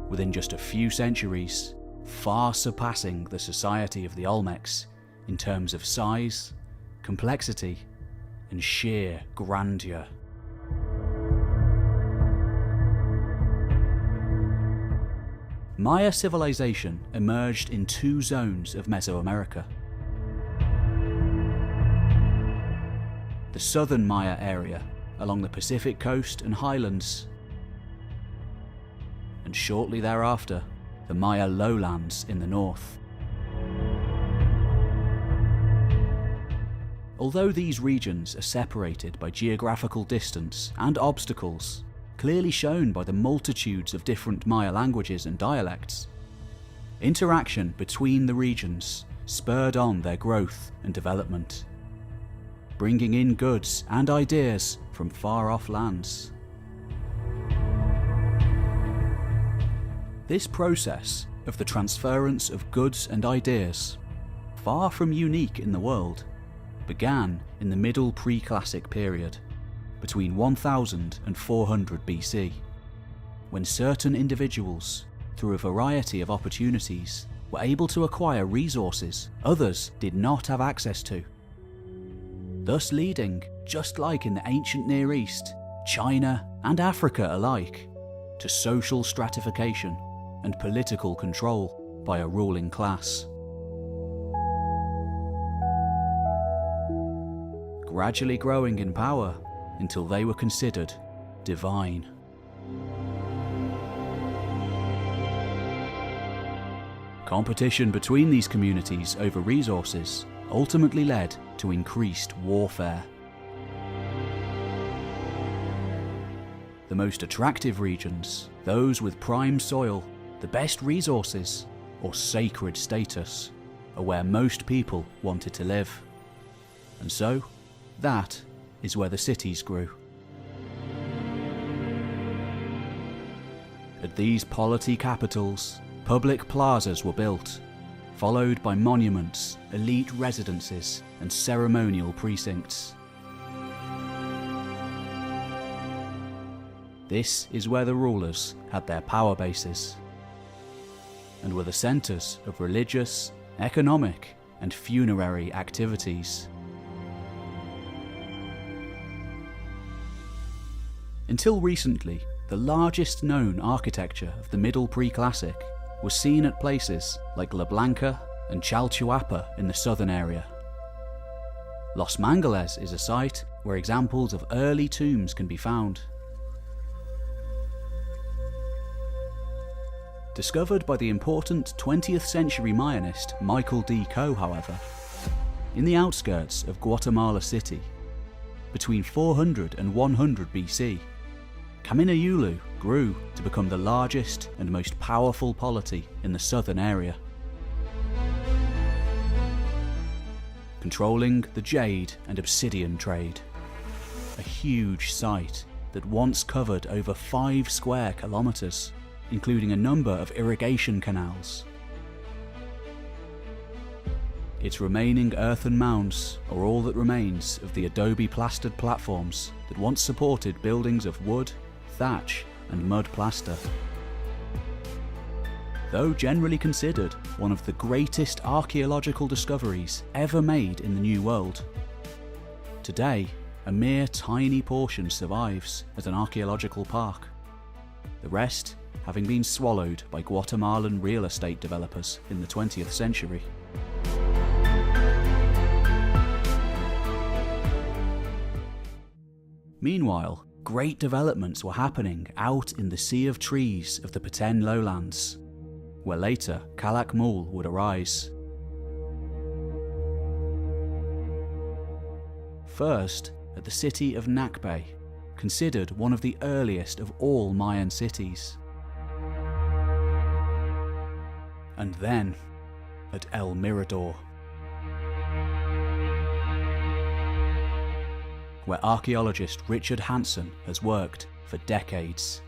Within just a few centuries, far surpassing the society of the Olmecs in terms of size, complexity, and sheer grandeur. Maya civilization emerged in 2 zones of Mesoamerica. The southern Maya area along the Pacific coast and highlands, and shortly thereafter, the Maya lowlands in the north. Although these regions are separated by geographical distance and obstacles, clearly shown by the multitudes of different Maya languages and dialects, interaction between the regions spurred on their growth and development, bringing in goods and ideas from far-off lands. This process of the transference of goods and ideas, far from unique in the world, began in the Middle Pre-Classic period, between 1000 and 400 BC, when certain individuals, through a variety of opportunities, were able to acquire resources others did not have access to, thus leading, just like in the ancient Near East, China and Africa alike, to social stratification and political control by a ruling class. Gradually growing in power until they were considered divine. Competition between these communities over resources ultimately led to increased warfare. The most attractive regions, those with prime soil, the best resources, or sacred status, are where most people wanted to live. And so, that is where the cities grew. At these polity capitals, public plazas were built, followed by monuments, elite residences, and ceremonial precincts. This is where the rulers had their power bases, and were the centres of religious, economic, and funerary activities. Until recently, the largest known architecture of the Middle Pre-Classic was seen at places like La Blanca and Chalchuapa in the southern area. Los Mangeles is a site where examples of early tombs can be found. Discovered by the important 20th century Mayanist Michael D. Coe, however, in the outskirts of Guatemala City, between 400 and 100 BC, Kaminayulu grew to become the largest and most powerful polity in the southern area, controlling the jade and obsidian trade, a huge site that once covered over 5 square kilometres, including a number of irrigation canals. Its remaining earthen mounds are all that remains of the adobe plastered platforms that once supported buildings of wood, thatch, and mud plaster. Though generally considered one of the greatest archaeological discoveries ever made in the New World, today a mere tiny portion survives as an archaeological park, the rest having been swallowed by Guatemalan real estate developers in the 20th century. Meanwhile, great developments were happening out in the Sea of Trees of the Petén lowlands, where later Calakmul would arise. First, at the city of Nakbé, considered one of the earliest of all Mayan cities. And then, at El Mirador, where archaeologist Richard Hansen has worked for decades.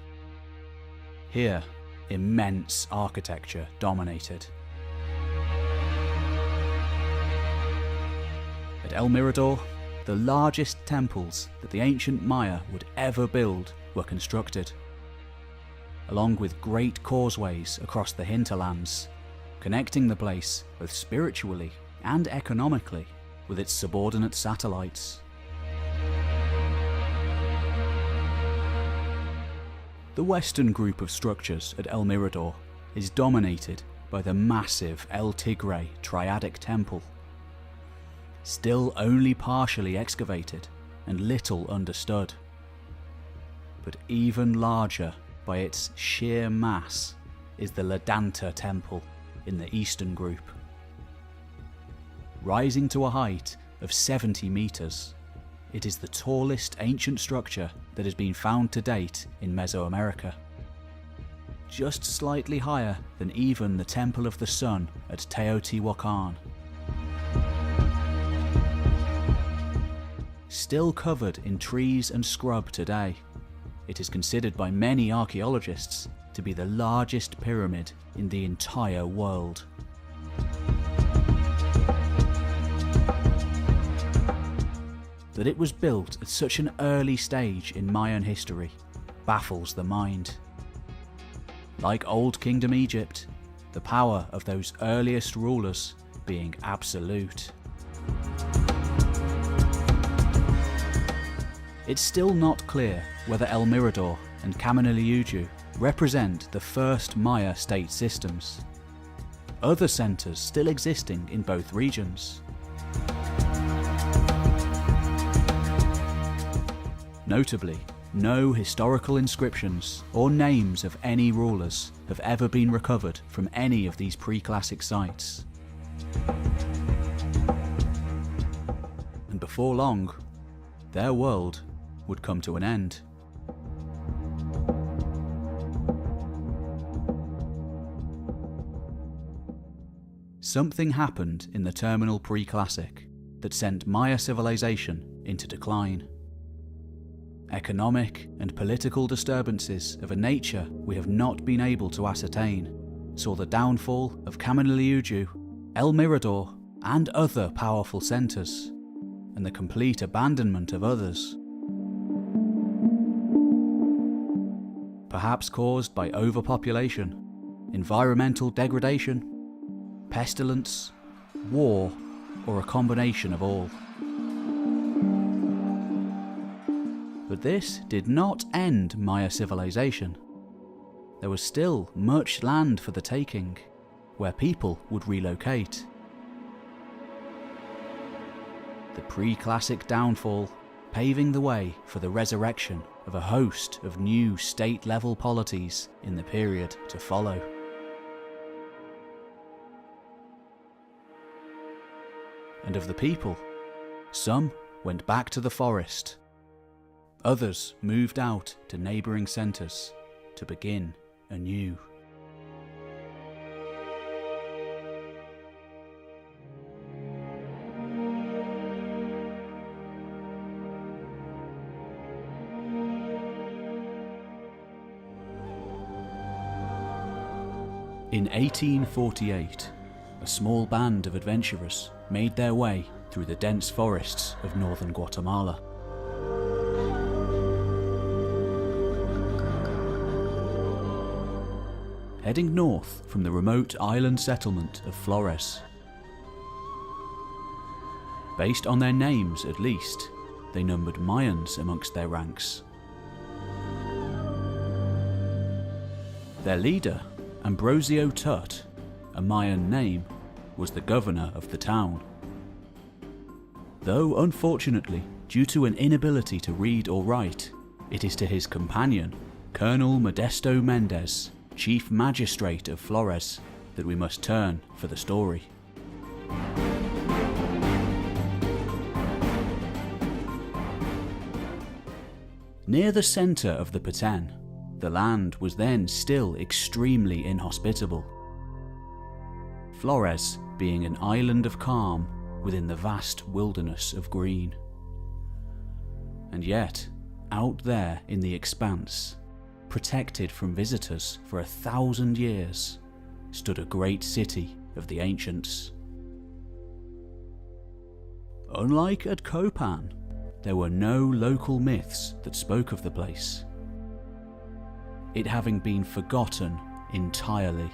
Here, immense architecture dominated. At El Mirador, the largest temples that the ancient Maya would ever build were constructed, along with great causeways across the hinterlands, connecting the place both spiritually and economically with its subordinate satellites. The western group of structures at El Mirador is dominated by the massive El Tigre triadic temple, still only partially excavated and little understood, but even larger by its sheer mass is the Ladanta temple in the eastern group. Rising to a height of 70 meters, it is the tallest ancient structure that has been found to date in Mesoamerica, just slightly higher than even the Temple of the Sun at Teotihuacan. Still covered in trees and scrub today, it is considered by many archaeologists to be the largest pyramid in the entire world. That it was built at such an early stage in Mayan history baffles the mind. Like Old Kingdom Egypt, the power of those earliest rulers being absolute. It's still not clear whether El Mirador and Kaminaliuju represent the first Maya state systems, other centres still existing in both regions. Notably, no historical inscriptions or names of any rulers have ever been recovered from any of these pre-classic sites. And before long, their world would come to an end. Something happened in the terminal pre-classic that sent Maya civilization into decline. Economic and political disturbances of a nature we have not been able to ascertain saw the downfall of Kaminaliuju El Mirador and other powerful centres, and the complete abandonment of others. Perhaps caused by overpopulation, environmental degradation, pestilence, war, or a combination of all. But this did not end Maya civilization. There was still much land for the taking, where people would relocate. The pre-classic downfall paving the way for the resurrection of a host of new state-level polities in the period to follow. And of the people, some went back to the forest. Others moved out to neighbouring centres to begin anew. In 1848, a small band of adventurers made their way through the dense forests of northern Guatemala. Heading north from the remote island settlement of Flores. Based on their names at least, they numbered Mayans amongst their ranks. Their leader, Ambrosio Tut, a Mayan name, was the governor of the town. Though unfortunately, due to an inability to read or write, it is to his companion, Colonel Modesto Mendez, Chief Magistrate of Flores, that we must turn for the story. Near the centre of the Petén, the land was then still extremely inhospitable. Flores being an island of calm within the vast wilderness of green. And yet, out there in the expanse, protected from visitors for 1,000 years, stood a great city of the ancients. Unlike at Copan, there were no local myths that spoke of the place, it having been forgotten entirely.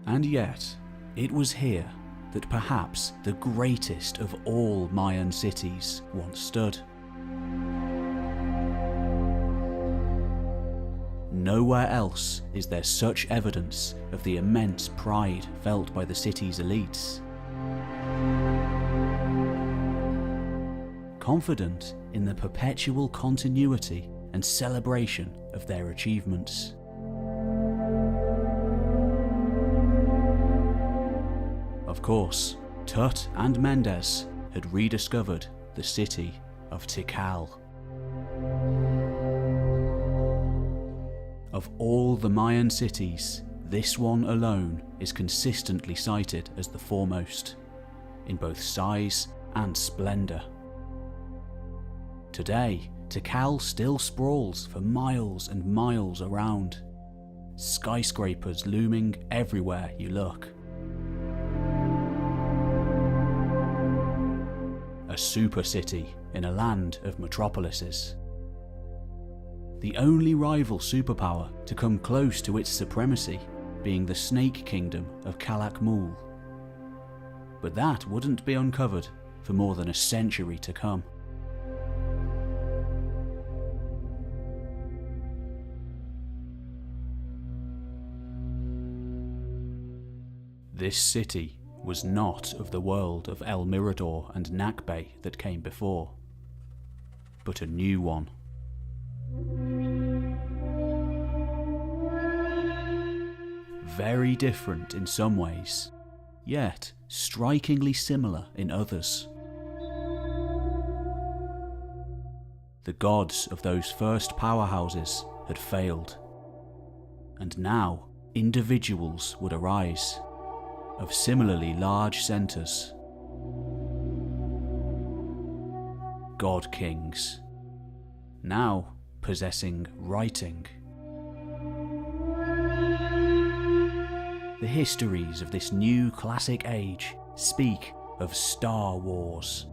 And yet, it was here that perhaps the greatest of all Mayan cities once stood. Nowhere else is there such evidence of the immense pride felt by the city's elites. Confident in the perpetual continuity and celebration of their achievements. Of course, Tut and Mendez had rediscovered the city of Tikal. Of all the Mayan cities, this one alone is consistently cited as the foremost, in both size and splendour. Today, Tikal still sprawls for miles and miles around, skyscrapers looming everywhere you look. A super city in a land of metropolises. The only rival superpower to come close to its supremacy being the Snake Kingdom of Calakmul. But that wouldn't be uncovered for more than a century to come. This city was not of the world of El Mirador and Nakbe that came before, but a new one. Very different in some ways, yet strikingly similar in others. The gods of those first powerhouses had failed, and now individuals would arise, of similarly large centres. God kings, now possessing writing. the histories of this new classic age speak of Star Wars,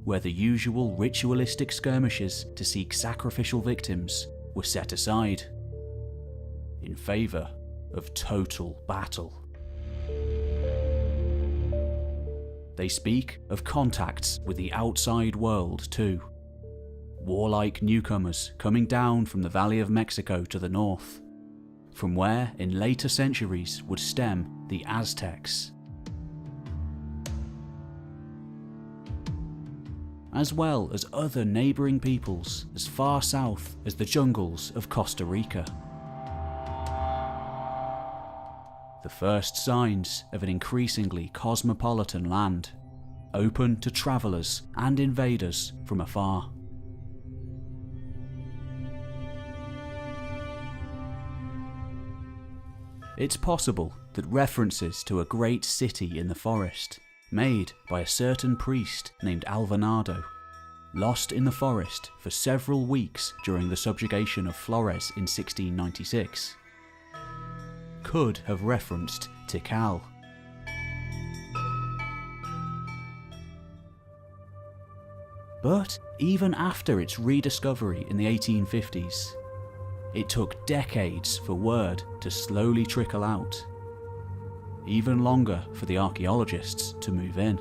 where the usual ritualistic skirmishes to seek sacrificial victims were set aside in favour of total battle. They speak of contacts with the outside world too, warlike newcomers coming down from the Valley of Mexico to the north, from where in later centuries would stem the Aztecs, as well as other neighbouring peoples as far south as the jungles of Costa Rica. The first signs of an increasingly cosmopolitan land, open to travellers and invaders from afar. It's possible that references to a great city in the forest, made by a certain priest named Alvarado, lost in the forest for several weeks during the subjugation of Flores in 1696, could have referenced Tikal. But even after its rediscovery in the 1850s, it took decades for word to slowly trickle out, even longer for the archaeologists to move in.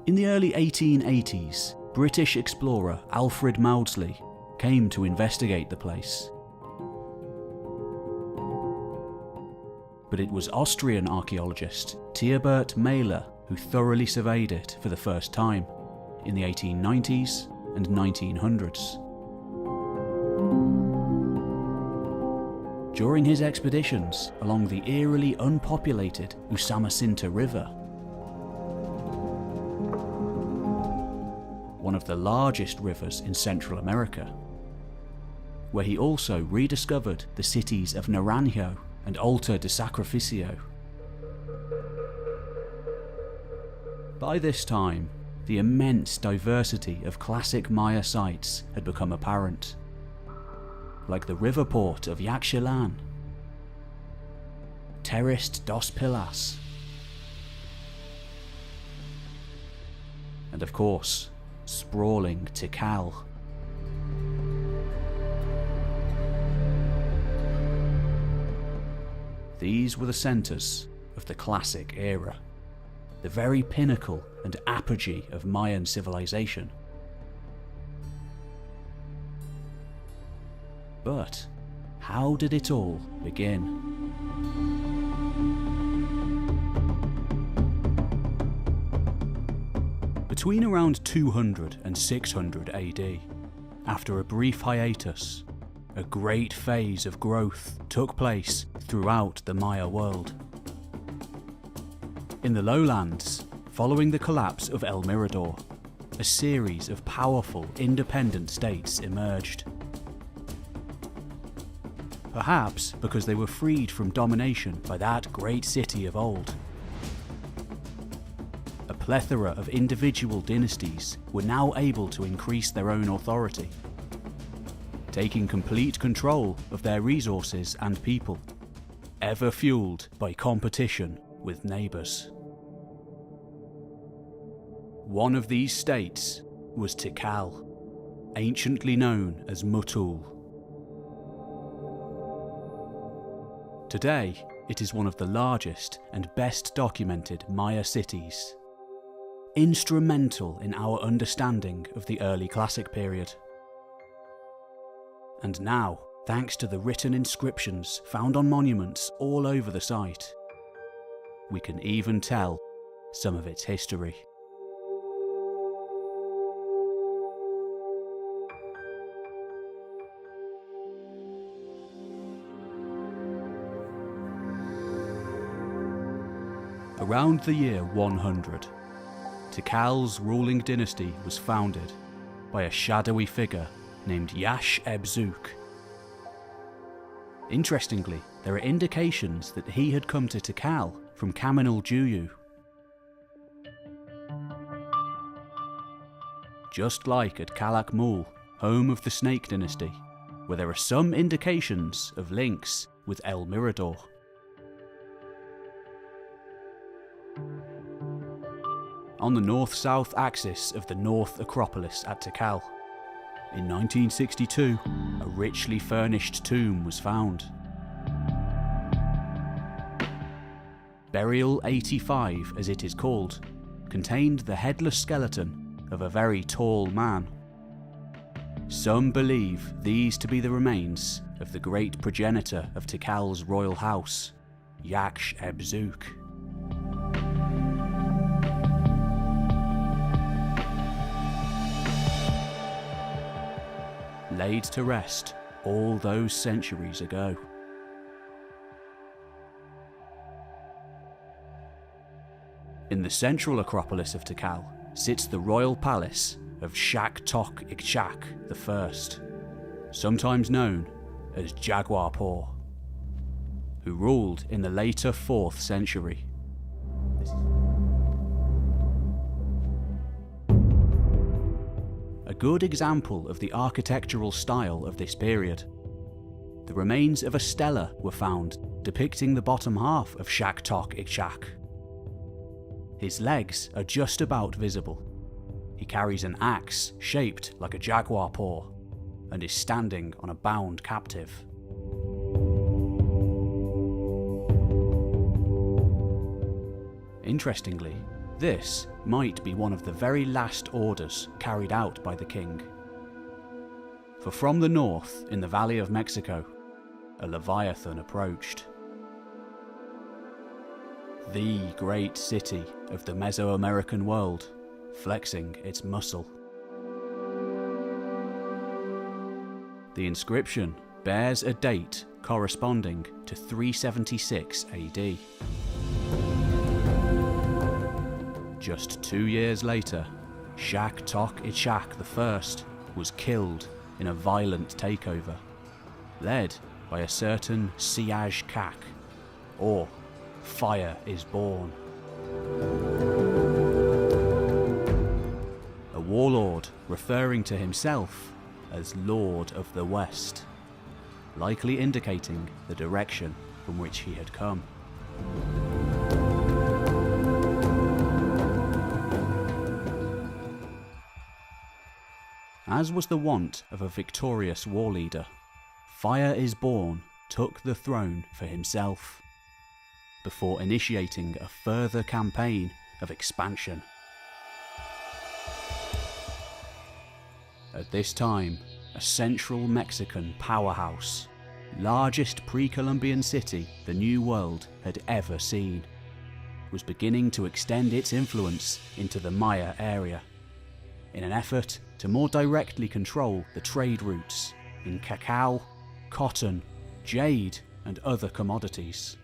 In the early 1880s, British explorer Alfred Maudsley came to investigate the place. But it was Austrian archaeologist Theobert Mähler who thoroughly surveyed it for the first time in the 1890s and 1900s. During his expeditions along the eerily unpopulated Usumacinta River, one of the largest rivers in Central America, where he also rediscovered the cities of Naranjo and Alto de Sacrificio. By this time, the immense diversity of classic Maya sites had become apparent, like the river port of Yaxchilan, Terrest dos Pilas, and of course, sprawling Tikal. These were the centres of the classic era, the very pinnacle and apogee of Mayan civilization. But how did it all begin? Between around 200 and 600 AD, after a brief hiatus, a great phase of growth took place throughout the Maya world. In the lowlands, following the collapse of El Mirador, a series of powerful independent states emerged. Perhaps because they were freed from domination by that great city of old. A plethora of individual dynasties were now able to increase their own authority, taking complete control of their resources and people, ever fueled by competition with neighbours. One of these states was Tikal, anciently known as Mutul. Today, it is one of the largest and best documented Maya cities, instrumental in our understanding of the early Classic period. And now, thanks to the written inscriptions found on monuments all over the site, we can even tell some of its history. Around the year 100, Tikal's ruling dynasty was founded by a shadowy figure named Yash-ebzuk. Interestingly, there are indications that he had come to Tikal from Kaminal-Juyu. Just like at Calakmul, home of the Snake Dynasty, where there are some indications of links with El Mirador. On the north-south axis of the North Acropolis at Tikal, in 1962, a richly furnished tomb was found. Burial 85, as it is called, contained the headless skeleton of a very tall man. Some believe these to be the remains of the great progenitor of Tikal's royal house, Yaksh-eb-Zook. Laid to rest all those centuries ago. In the central acropolis of Tikal sits the royal palace of Shak-Tok-Ikshak I, sometimes known as Jaguarpur, who ruled in the later 4th century. A good example of the architectural style of this period. The remains of a stela were found depicting the bottom half of Shak-Tok-Ikshak. His legs are just about visible. He carries an axe shaped like a jaguar paw and is standing on a bound captive. Interestingly, this might be one of the very last orders carried out by the king. For from the north, in the Valley of Mexico, a leviathan approached. The great city of the Mesoamerican world, flexing its muscle. The inscription bears a date corresponding to 376 AD. Just 2 years later, Shak-Tok-Ikshak I was killed in a violent takeover, led by a certain Siaj-Kak, or Fire is Born. A warlord referring to himself as Lord of the West, likely indicating the direction from which he had come. As was the wont of a victorious war leader, Fire is Born took the throne for himself, before initiating a further campaign of expansion. At this time, a central Mexican powerhouse, largest pre-Columbian city the New World had ever seen, was beginning to extend its influence into the Maya area, in an effort to more directly control the trade routes in cacao, cotton, jade, and other commodities.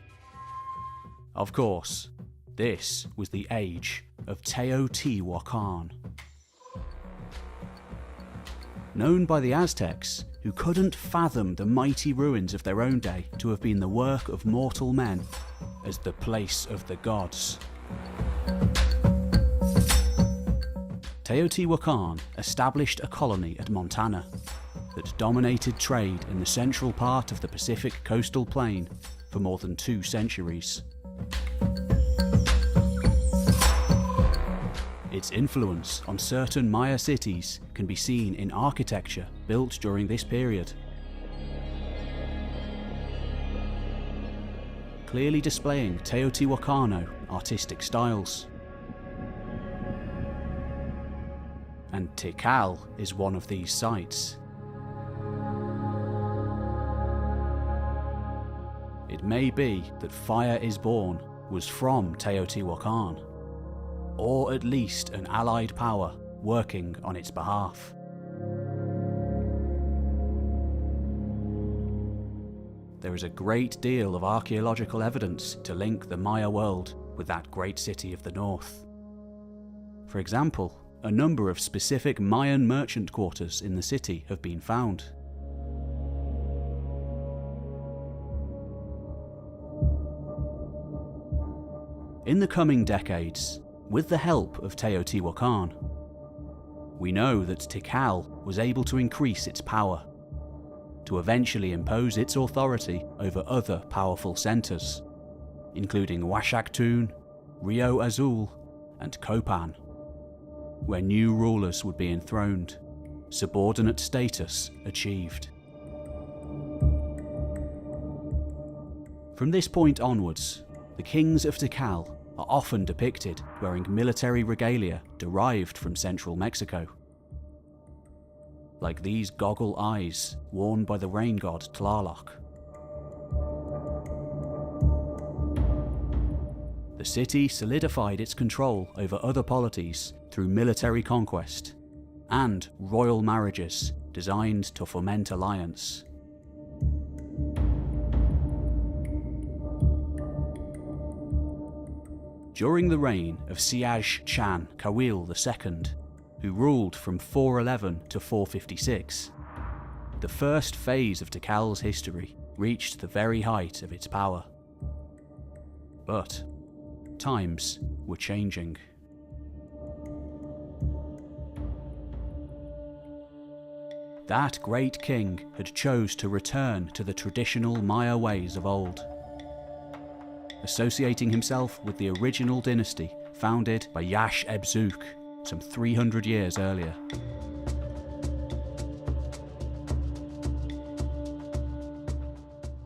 Of course, this was the age of Teotihuacan. Known by the Aztecs, who couldn't fathom the mighty ruins of their own day to have been the work of mortal men, as the place of the gods. Teotihuacan established a colony at Montana that dominated trade in the central part of the Pacific coastal plain for more than 2 centuries. Its influence on certain Maya cities can be seen in architecture built during this period, clearly displaying Teotihuacano artistic styles. And Tikal is one of these sites. It may be that Fire is Born was from Teotihuacan, or at least an allied power working on its behalf. There is a great deal of archaeological evidence to link the Maya world with that great city of the north. For example, a number of specific Mayan merchant quarters in the city have been found. In the coming decades, with the help of Teotihuacan, we know that Tikal was able to increase its power, to eventually impose its authority over other powerful centres, including Washaktun, Rio Azul, and Copan, where new rulers would be enthroned, subordinate status achieved. From this point onwards, the kings of Tikal are often depicted wearing military regalia derived from central Mexico, like these goggle eyes worn by the rain god Tlaloc. The city solidified its control over other polities through military conquest and royal marriages designed to foment alliance. During the reign of Siaj Chan Kawil II, who ruled from 411 to 456, the first phase of Tikal's history reached the very height of its power. But times were changing. That great king had chose to return to the traditional Maya ways of old, associating himself with the original dynasty founded by Yash-ebzuk some 300 years earlier.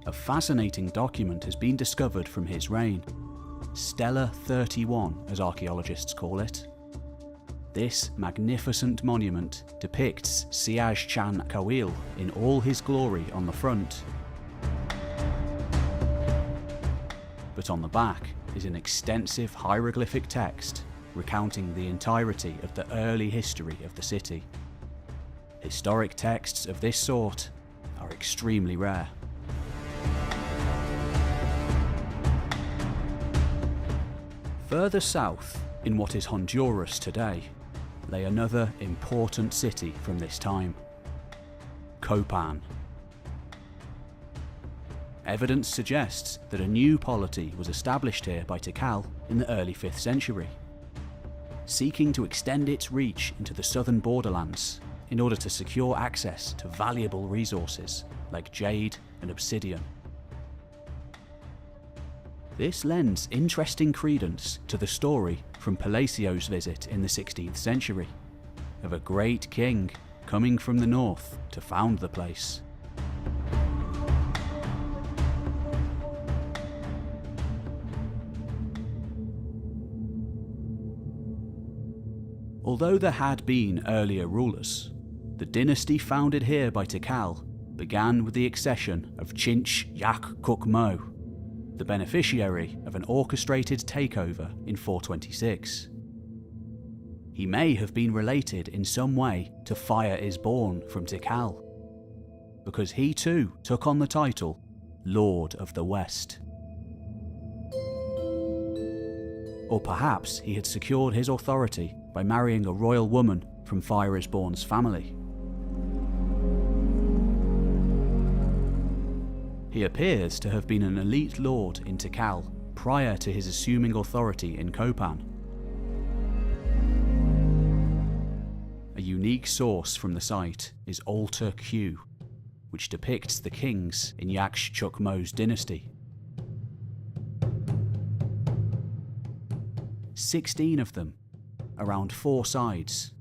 A fascinating document has been discovered from his reign, Stela 31 as archaeologists call it. This magnificent monument depicts Siaj Chan Kawil in all his glory on the front, but on the back is an extensive hieroglyphic text recounting the entirety of the early history of the city. Historic texts of this sort are extremely rare. Further south, in what is Honduras today, lay another important city from this time, Copan. Evidence suggests that a new polity was established here by Tikal in the early 5th century, seeking to extend its reach into the southern borderlands in order to secure access to valuable resources like jade and obsidian. This lends interesting credence to the story from Palacio's visit in the 16th century, of a great king coming from the north to found the place. Although there had been earlier rulers, the dynasty founded here by Tikal began with the accession of Chinch Yak Kukmo, the beneficiary of an orchestrated takeover in 426. He may have been related in some way to Fire is Born from Tikal, because he too took on the title Lord of the West. Or perhaps he had secured his authority by marrying a royal woman from Fire is Born's family. He appears to have been an elite lord in Tikal prior to his assuming authority in Copan. A unique source from the site is Altar Q, which depicts the kings in Yaksh Chukmo's dynasty. 16 of them, around 4 sides.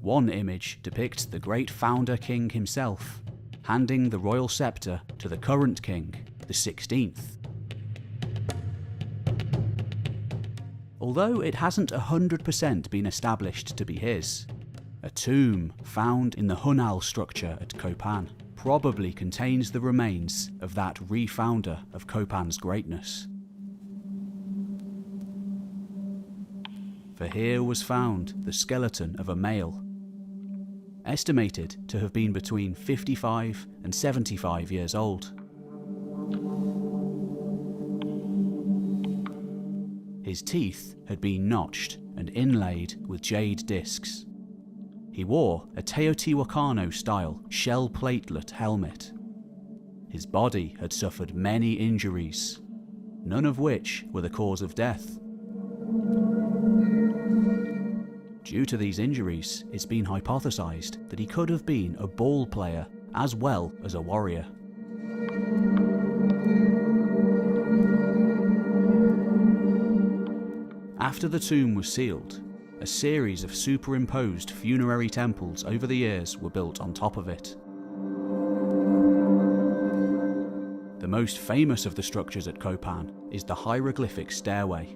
One image depicts the great founder king himself, handing the royal scepter to the current king, the 16th. Although it hasn't 100% been established to be his, a tomb found in the Hunal structure at Copan probably contains the remains of that refounder of Copan's greatness. For here was found the skeleton of a male, estimated to have been between 55 and 75 years old. His teeth had been notched and inlaid with jade discs. He wore a Teotihuacano-style shell platelet helmet. His body had suffered many injuries, none of which were the cause of death. Due to these injuries, it's been hypothesized that he could have been a ball player as well as a warrior. After the tomb was sealed, a series of superimposed funerary temples over the years were built on top of it. The most famous of the structures at Copan is the hieroglyphic stairway,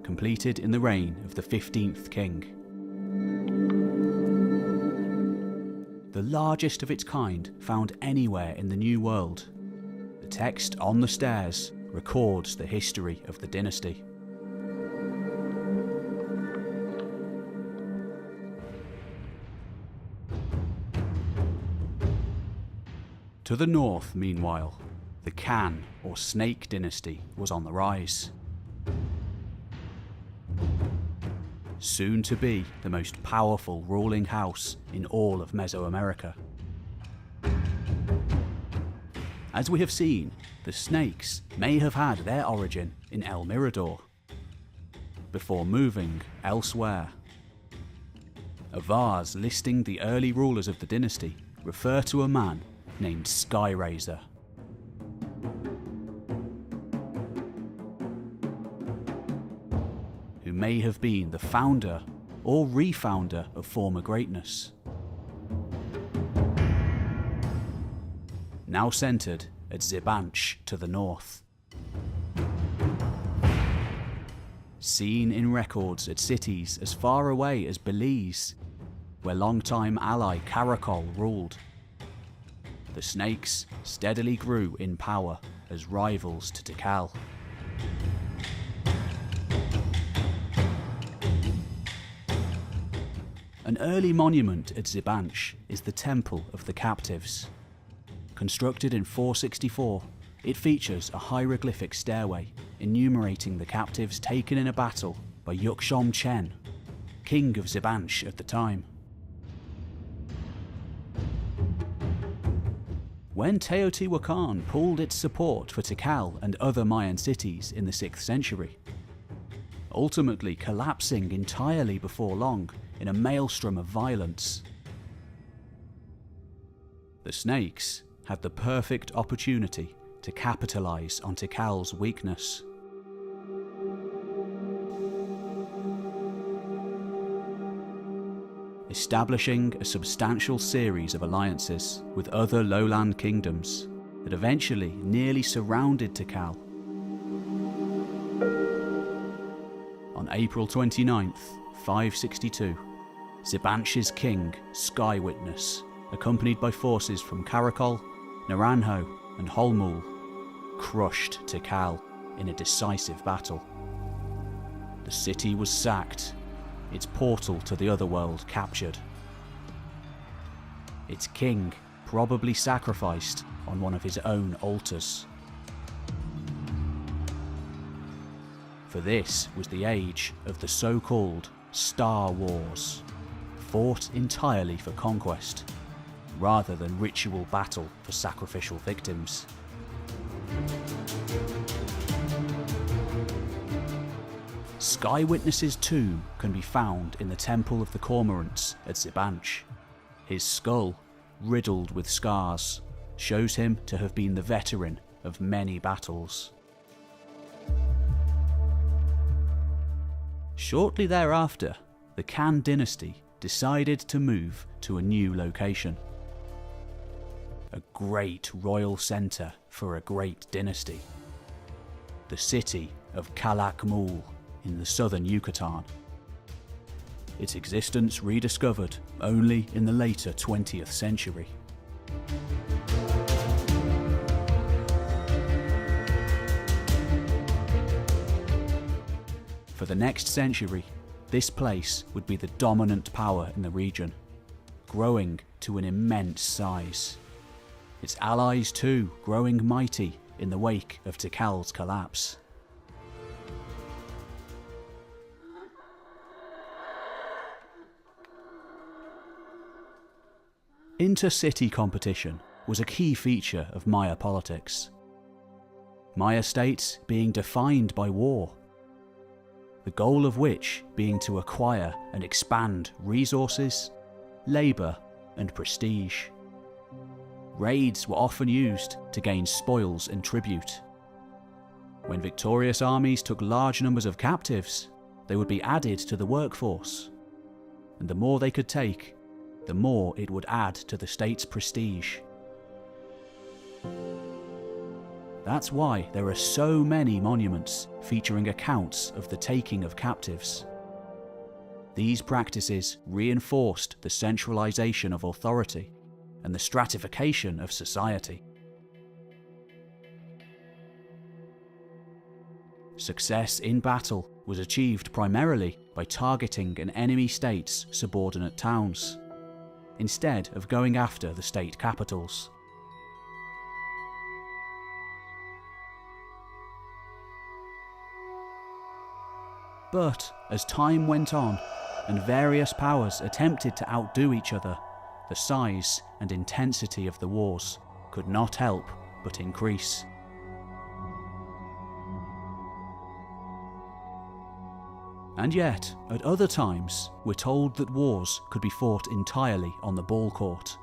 completed in the reign of the 15th king. The largest of its kind found anywhere in the New World, the text on the stairs records the history of the dynasty. To the north, meanwhile, the Khan or Snake dynasty was on the rise. Soon to be the most powerful ruling house in all of Mesoamerica. As we have seen, the Snakes may have had their origin in El Mirador, before moving elsewhere. A vase listing the early rulers of the dynasty refer to a man named Skyraiser. Who may have been the founder or refounder of former greatness. Now centred at Zibanch to the north. Seen in records at cities as far away as Belize, where longtime ally Caracol ruled. The Snakes steadily grew in power as rivals to Tikal. An early monument at Zibanch is the Temple of the Captives. Constructed in 464, it features a hieroglyphic stairway enumerating the captives taken in a battle by Yukshom Chen, king of Zibanch at the time. When Teotihuacan pulled its support for Tikal and other Mayan cities in the 6th century, ultimately collapsing entirely before long in a maelstrom of violence. The Snakes had the perfect opportunity to capitalise on Tikal's weakness. Establishing a substantial series of alliances with other lowland kingdoms that eventually nearly surrounded Tikal. On April 29th, 562, Zibanch's king, Sky Witness, accompanied by forces from Caracol, Naranjo and Holmul, crushed Tikal in a decisive battle. The city was sacked, its portal to the otherworld captured. Its king probably sacrificed on one of his own altars. For this was the age of the so-called Star Wars, fought entirely for conquest, rather than ritual battle for sacrificial victims. Sky Witness's tomb can be found in the Temple of the Cormorants at Zibanch. His skull, riddled with scars, shows him to have been the veteran of many battles. Shortly thereafter, the Khan dynasty decided to move to a new location. A great royal centre for a great dynasty. The city of Calakmul in the southern Yucatan. Its existence rediscovered only in the later 20th century. For the next century, this place would be the dominant power in the region, growing to an immense size. Its allies too growing mighty in the wake of Tikal's collapse. Inter-city competition was a key feature of Maya politics. Maya states being defined by war. the goal of which being to acquire and expand resources, labour and prestige. Raids were often used to gain spoils and tribute. When victorious armies took large numbers of captives, they would be added to the workforce, and the more they could take, the more it would add to the state's prestige. That's why there are so many monuments featuring accounts of the taking of captives. These practices reinforced the centralization of authority and the stratification of society. Success in battle was achieved primarily by targeting an enemy state's subordinate towns, instead of going after the state capitals. But as time went on and various powers attempted to outdo each other, the size and intensity of the wars could not help but increase. And yet, at other times, we're told that wars could be fought entirely on the ball court.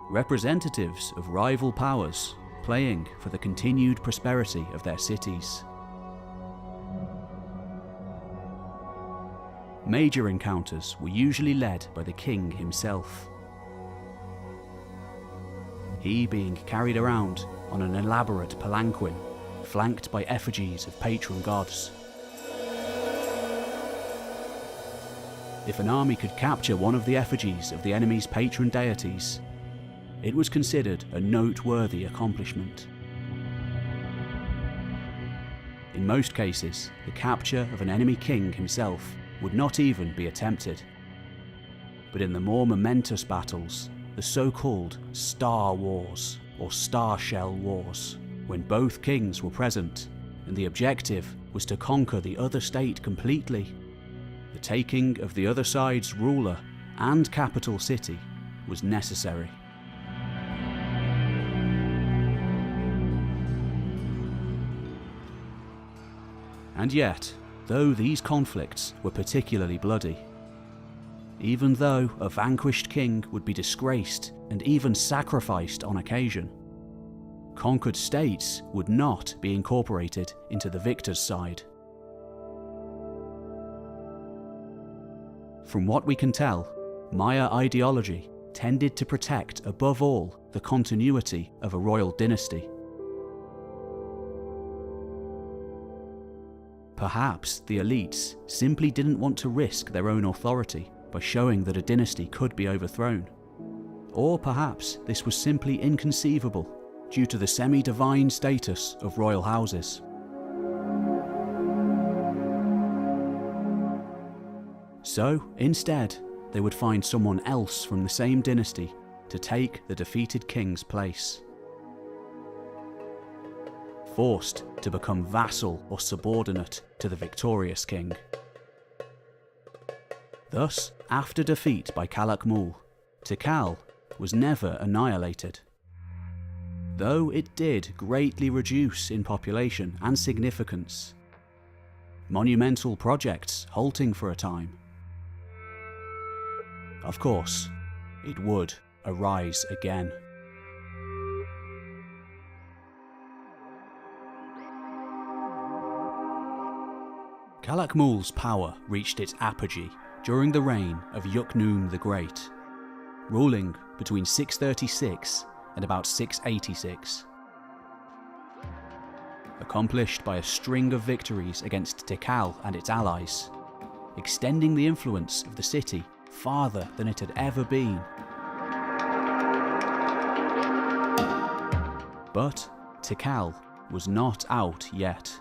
Representatives of rival powers playing for the continued prosperity of their cities. Major encounters were usually led by the king himself, he being carried around on an elaborate palanquin, flanked by effigies of patron gods. If an army could capture one of the effigies of the enemy's patron deities, it was considered a noteworthy accomplishment. In most cases, the capture of an enemy king himself would not even be attempted. But in the more momentous battles, the so-called Star Wars or Star Shell Wars, when both kings were present and the objective was to conquer the other state completely, the taking of the other side's ruler and capital city was necessary. And yet, though these conflicts were particularly bloody, even though a vanquished king would be disgraced and even sacrificed on occasion, conquered states would not be incorporated into the victor's side. From what we can tell, Maya ideology tended to protect above all the continuity of a royal dynasty. Perhaps the elites simply didn't want to risk their own authority by showing that a dynasty could be overthrown. Or perhaps this was simply inconceivable due to the semi-divine status of royal houses. So, instead, they would find someone else from the same dynasty to take the defeated king's place. Forced to become vassal or subordinate to the victorious king. Thus, after defeat by Calakmul, Tikal was never annihilated. Though it did greatly reduce in population and significance, monumental projects halting for a time. Of course, it would arise again. Calakmul's power reached its apogee during the reign of Yuknum the Great, ruling between 636 and about 686. Accomplished by a string of victories against Tikal and its allies, extending the influence of the city farther than it had ever been. But Tikal was not out yet.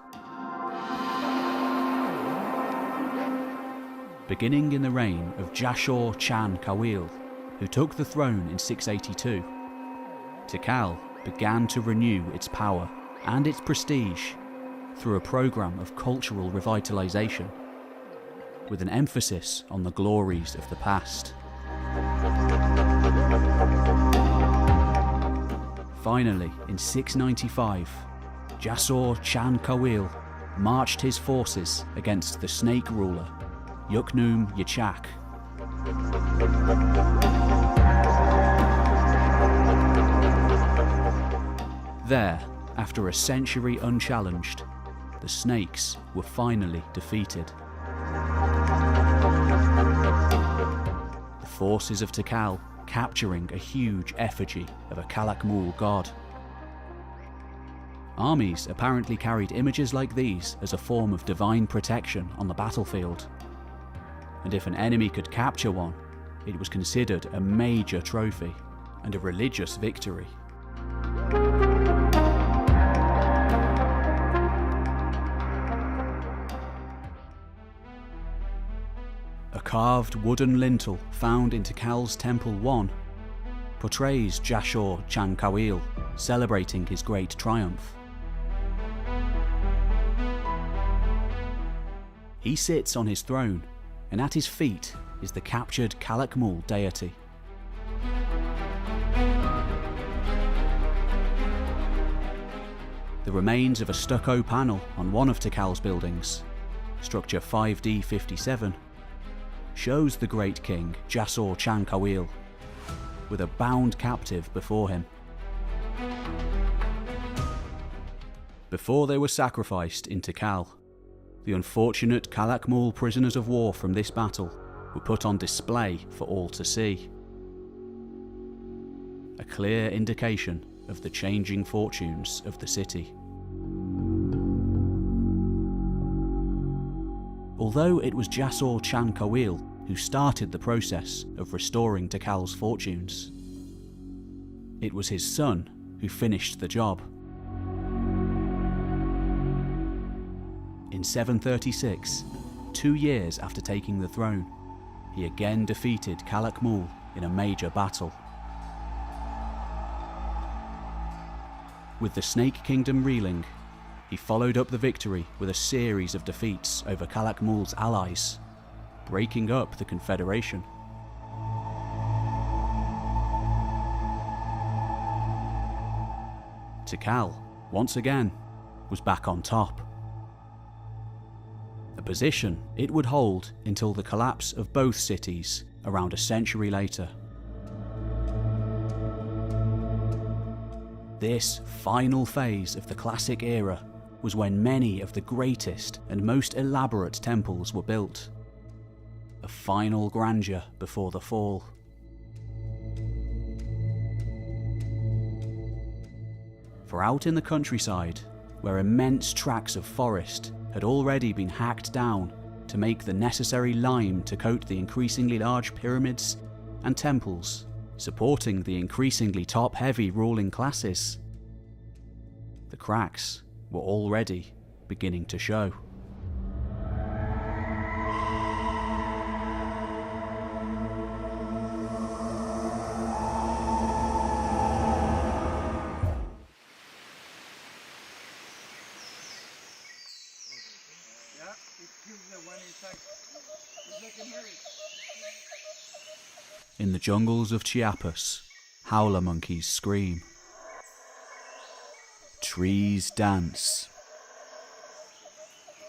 Beginning in the reign of Jashur Chan Kawil, who took the throne in 682, Tikal began to renew its power and its prestige through a program of cultural revitalization, with an emphasis on the glories of the past. Finally, in 695, Jashur Chan Kawil marched his forces against the snake ruler, Yuknum Yichak. There, after a century unchallenged, the snakes were finally defeated. The forces of Tikal capturing a huge effigy of a Calakmul god. Armies apparently carried images like these as a form of divine protection on the battlefield. And if an enemy could capture one, it was considered a major trophy and a religious victory. A carved wooden lintel found in Tikal's Temple 1 portrays Jashur Chankawil celebrating his great triumph. He sits on his throne, and at his feet is the captured Calakmul deity. The remains of a stucco panel on one of Tikal's buildings, structure 5D57, shows the great king Jashur Chankawil with a bound captive before him. Before they were sacrificed in Tikal, the unfortunate Calakmul prisoners of war from this battle were put on display for all to see. A clear indication of the changing fortunes of the city. Although it was Jashur Chankawil who started the process of restoring Tikal's fortunes, it was his son who finished the job. In 736, 2 years after taking the throne, he again defeated Calakmul in a major battle. With the Snake Kingdom reeling, he followed up the victory with a series of defeats over Calakmul's allies, breaking up the confederation. Tikal, once again, was back on top. A position it would hold until the collapse of both cities around a century later. This final phase of the classic era was when many of the greatest and most elaborate temples were built. A final grandeur before the fall. For out in the countryside, where immense tracts of forest had already been hacked down to make the necessary lime to coat the increasingly large pyramids and temples supporting the increasingly top-heavy ruling classes, the cracks were already beginning to show. In the jungles of Chiapas, howler monkeys scream. Trees dance.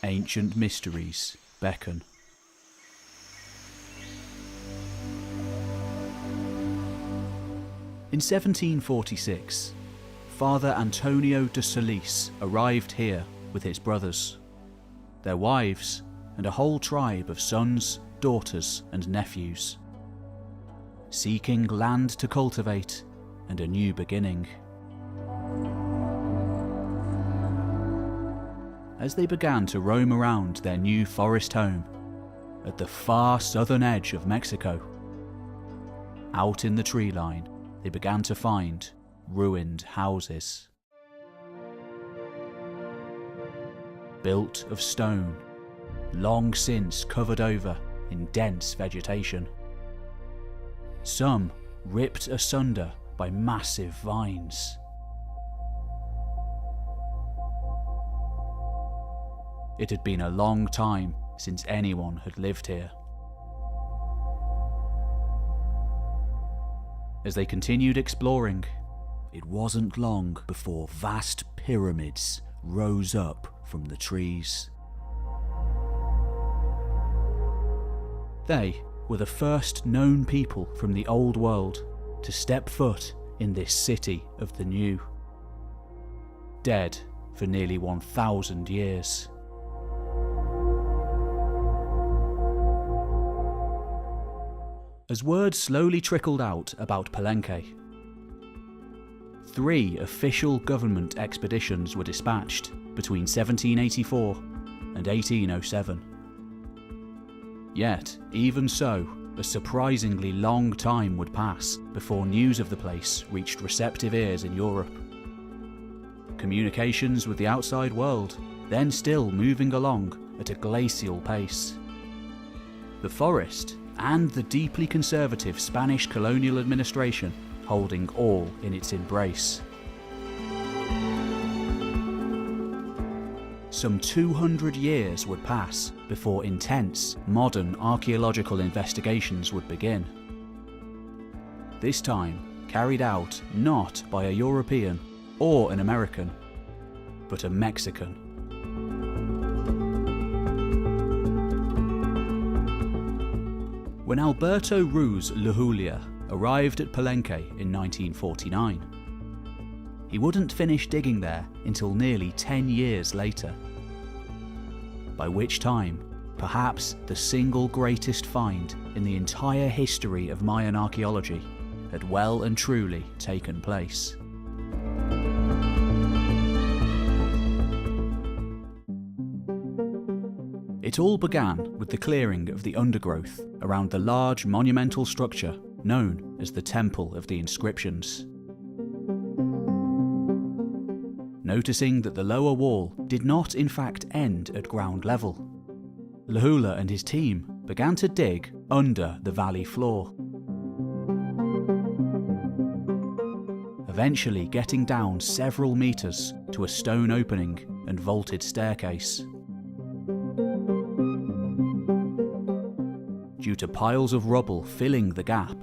Ancient mysteries beckon. In 1746, Father Antonio de Solis arrived here with his brothers, their wives, and a whole tribe of sons, daughters, and nephews, seeking land to cultivate and a new beginning. As they began to roam around their new forest home at the far southern edge of Mexico, out in the tree line, they began to find ruined houses. Built of stone, long since covered over in dense vegetation. Some ripped asunder by massive vines. It had been a long time since anyone had lived here. As they continued exploring, it wasn't long before vast pyramids rose up from the trees. They were the first known people from the old world to step foot in this city of the new. Dead for nearly 1,000 years. As word slowly trickled out about Palenque, 3 official government expeditions were dispatched between 1784 and 1807. Yet, even so, a surprisingly long time would pass before news of the place reached receptive ears in Europe. Communications with the outside world then still moving along at a glacial pace. The forest and the deeply conservative Spanish colonial administration holding all in its embrace. Some 200 years would pass before intense, modern archaeological investigations would begin. This time carried out not by a European or an American, but a Mexican. When Alberto Ruz Lujulia arrived at Palenque in 1949, he wouldn't finish digging there until nearly 10 years later. By which time, perhaps the single greatest find in the entire history of Mayan archaeology had well and truly taken place. It all began with the clearing of the undergrowth around the large monumental structure known as the Temple of the Inscriptions. Noticing that the lower wall did not in fact end at ground level, Lujulia and his team began to dig under the valley floor, eventually getting down several meters to a stone opening and vaulted staircase. Due to piles of rubble filling the gap,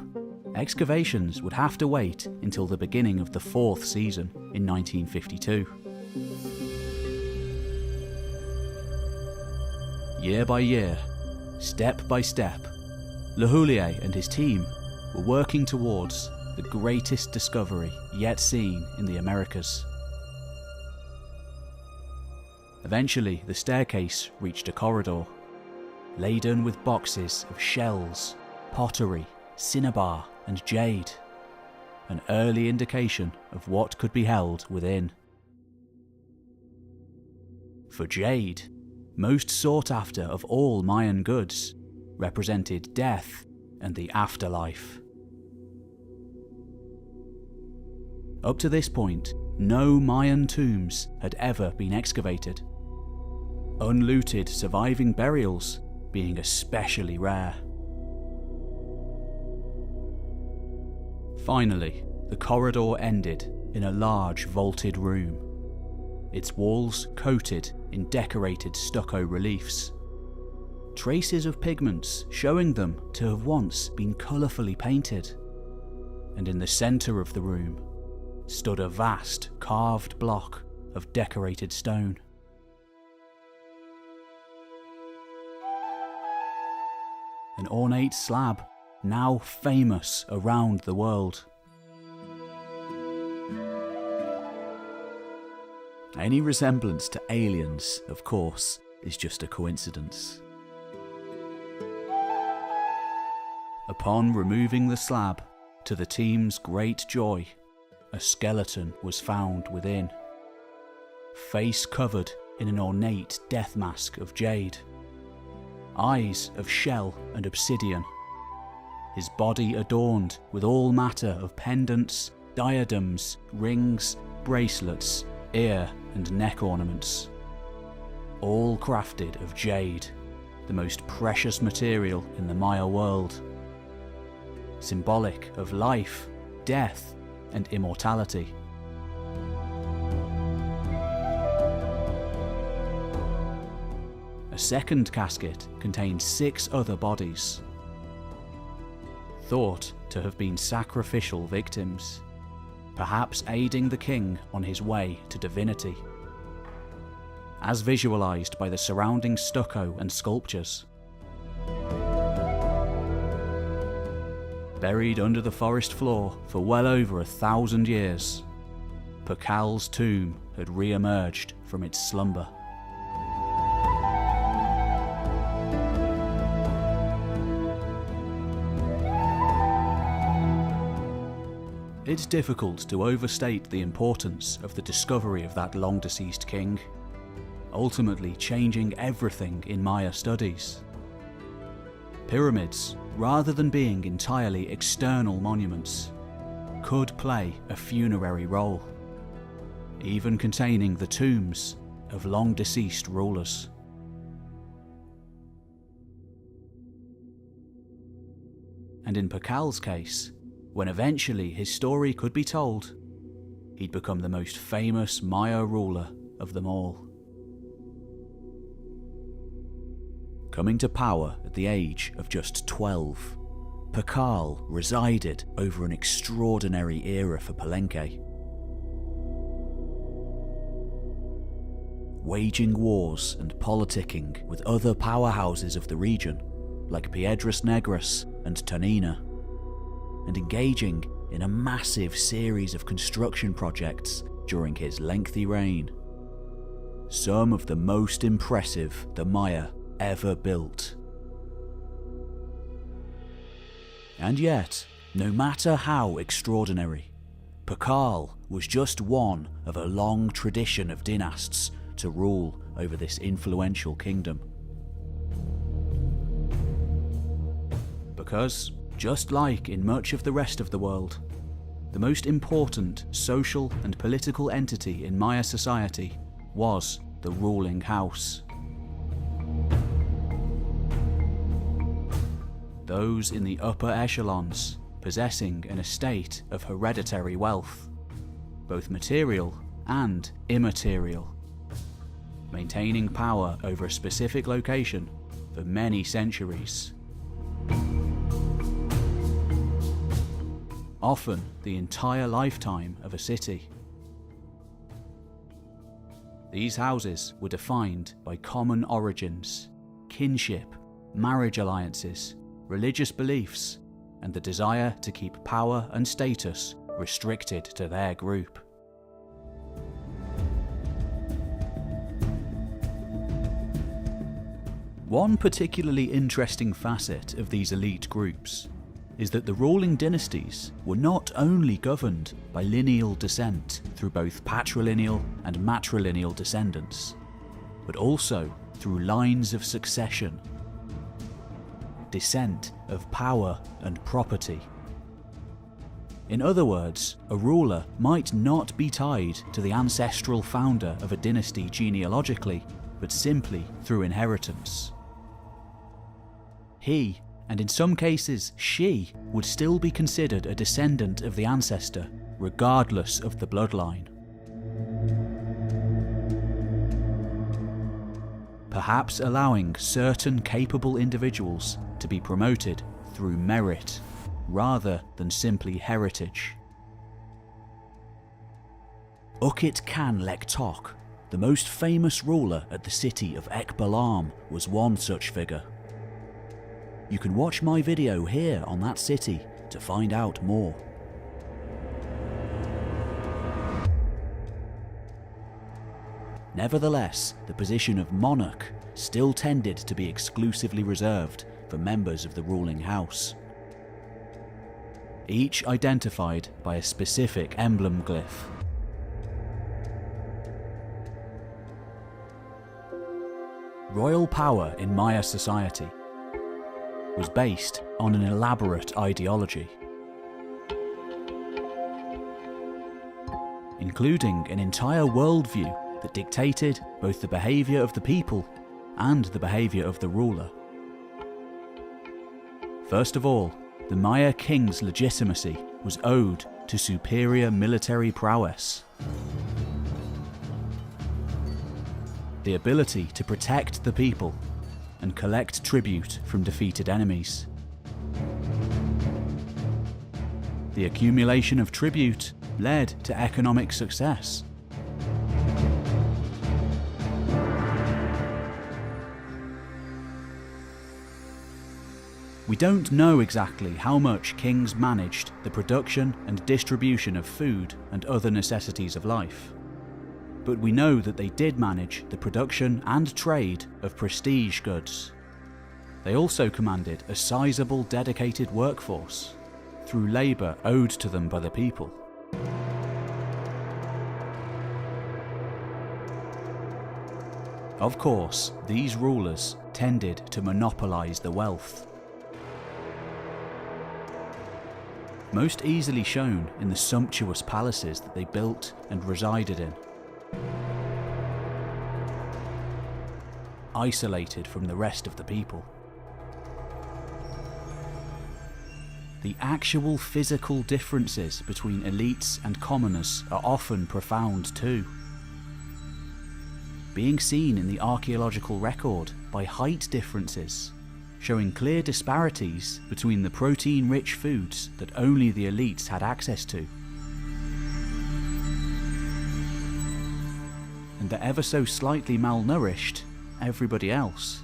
excavations would have to wait until the beginning of the 4th season in 1952. Year by year, step by step, Lujulia and his team were working towards the greatest discovery yet seen in the Americas. Eventually, the staircase reached a corridor, laden with boxes of shells, pottery, cinnabar and jade, an early indication of what could be held within. For jade, most sought after of all Mayan goods, represented death and the afterlife. Up to this point, no Mayan tombs had ever been excavated, unlooted surviving burials being especially rare. Finally, the corridor ended in a large vaulted room, its walls coated in decorated stucco reliefs, traces of pigments showing them to have once been colourfully painted, and in the centre of the room stood a vast carved block of decorated stone. An ornate slab now famous around the world. Any resemblance to aliens, of course, is just a coincidence. Upon removing the slab, to the team's great joy, a skeleton was found within, face covered in an ornate death mask of jade, eyes of shell and obsidian, his body adorned with all matter of pendants, diadems, rings, bracelets, ear and neck ornaments, all crafted of jade, the most precious material in the Maya world, symbolic of life, death and immortality. A second casket contained 6 other bodies, thought to have been sacrificial victims, perhaps aiding the king on his way to divinity. as visualized by the surrounding stucco and sculptures. Buried under the forest floor for well over 1,000 years, Pakal's tomb had re-emerged from its slumber. It's difficult to overstate the importance of the discovery of that long-deceased king, ultimately changing everything in Maya studies. Pyramids, rather than being entirely external monuments, could play a funerary role, even containing the tombs of long-deceased rulers. And in Pakal's case, when eventually his story could be told, he'd become the most famous Maya ruler of them all. Coming to power at the age of just 12, Pakal resided over an extraordinary era for Palenque. Waging wars and politicking with other powerhouses of the region, like Piedras Negras and Tonina, and engaging in a massive series of construction projects during his lengthy reign. Some of the most impressive the Maya ever built. And yet, no matter how extraordinary, Pakal was just one of a long tradition of dynasts to rule over this influential kingdom. Because, just like in much of the rest of the world, the most important social and political entity in Maya society was the ruling house. Those in the upper echelons possessing an estate of hereditary wealth, both material and immaterial, maintaining power over a specific location for many centuries. Often the entire lifetime of a city. These houses were defined by common origins, kinship, marriage alliances, religious beliefs, and the desire to keep power and status restricted to their group. One particularly interesting facet of these elite groups is that the ruling dynasties were not only governed by lineal descent through both patrilineal and matrilineal descendants, but also through lines of succession, descent of power and property. In other words, a ruler might not be tied to the ancestral founder of a dynasty genealogically, but simply through inheritance. He, and in some cases she, would still be considered a descendant of the ancestor, regardless of the bloodline. Perhaps allowing certain capable individuals to be promoted through merit, rather than simply heritage. Ukit Khan Lektok, the most famous ruler at the city of Ekbalam, was one such figure. You can watch my video here on that city to find out more. Nevertheless, the position of monarch still tended to be exclusively reserved for members of the ruling house, each identified by a specific emblem glyph. Royal power in Maya society was based on an elaborate ideology, including an entire worldview that dictated both the behaviour of the people and the behaviour of the ruler. First of all, the Maya king's legitimacy was owed to superior military prowess. The ability to protect the people and collect tribute from defeated enemies. The accumulation of tribute led to economic success. We don't know exactly how much kings managed the production and distribution of food and other necessities of life, but we know that they did manage the production and trade of prestige goods. They also commanded a sizable dedicated workforce through labour owed to them by the people. Of course, these rulers tended to monopolise the wealth. Most easily shown in the sumptuous palaces that they built and resided in. Isolated from the rest of the people. The actual physical differences between elites and commoners are often profound too, being seen in the archaeological record by height differences, showing clear disparities between the protein-rich foods that only the elites had access to, and the ever so slightly malnourished everybody else.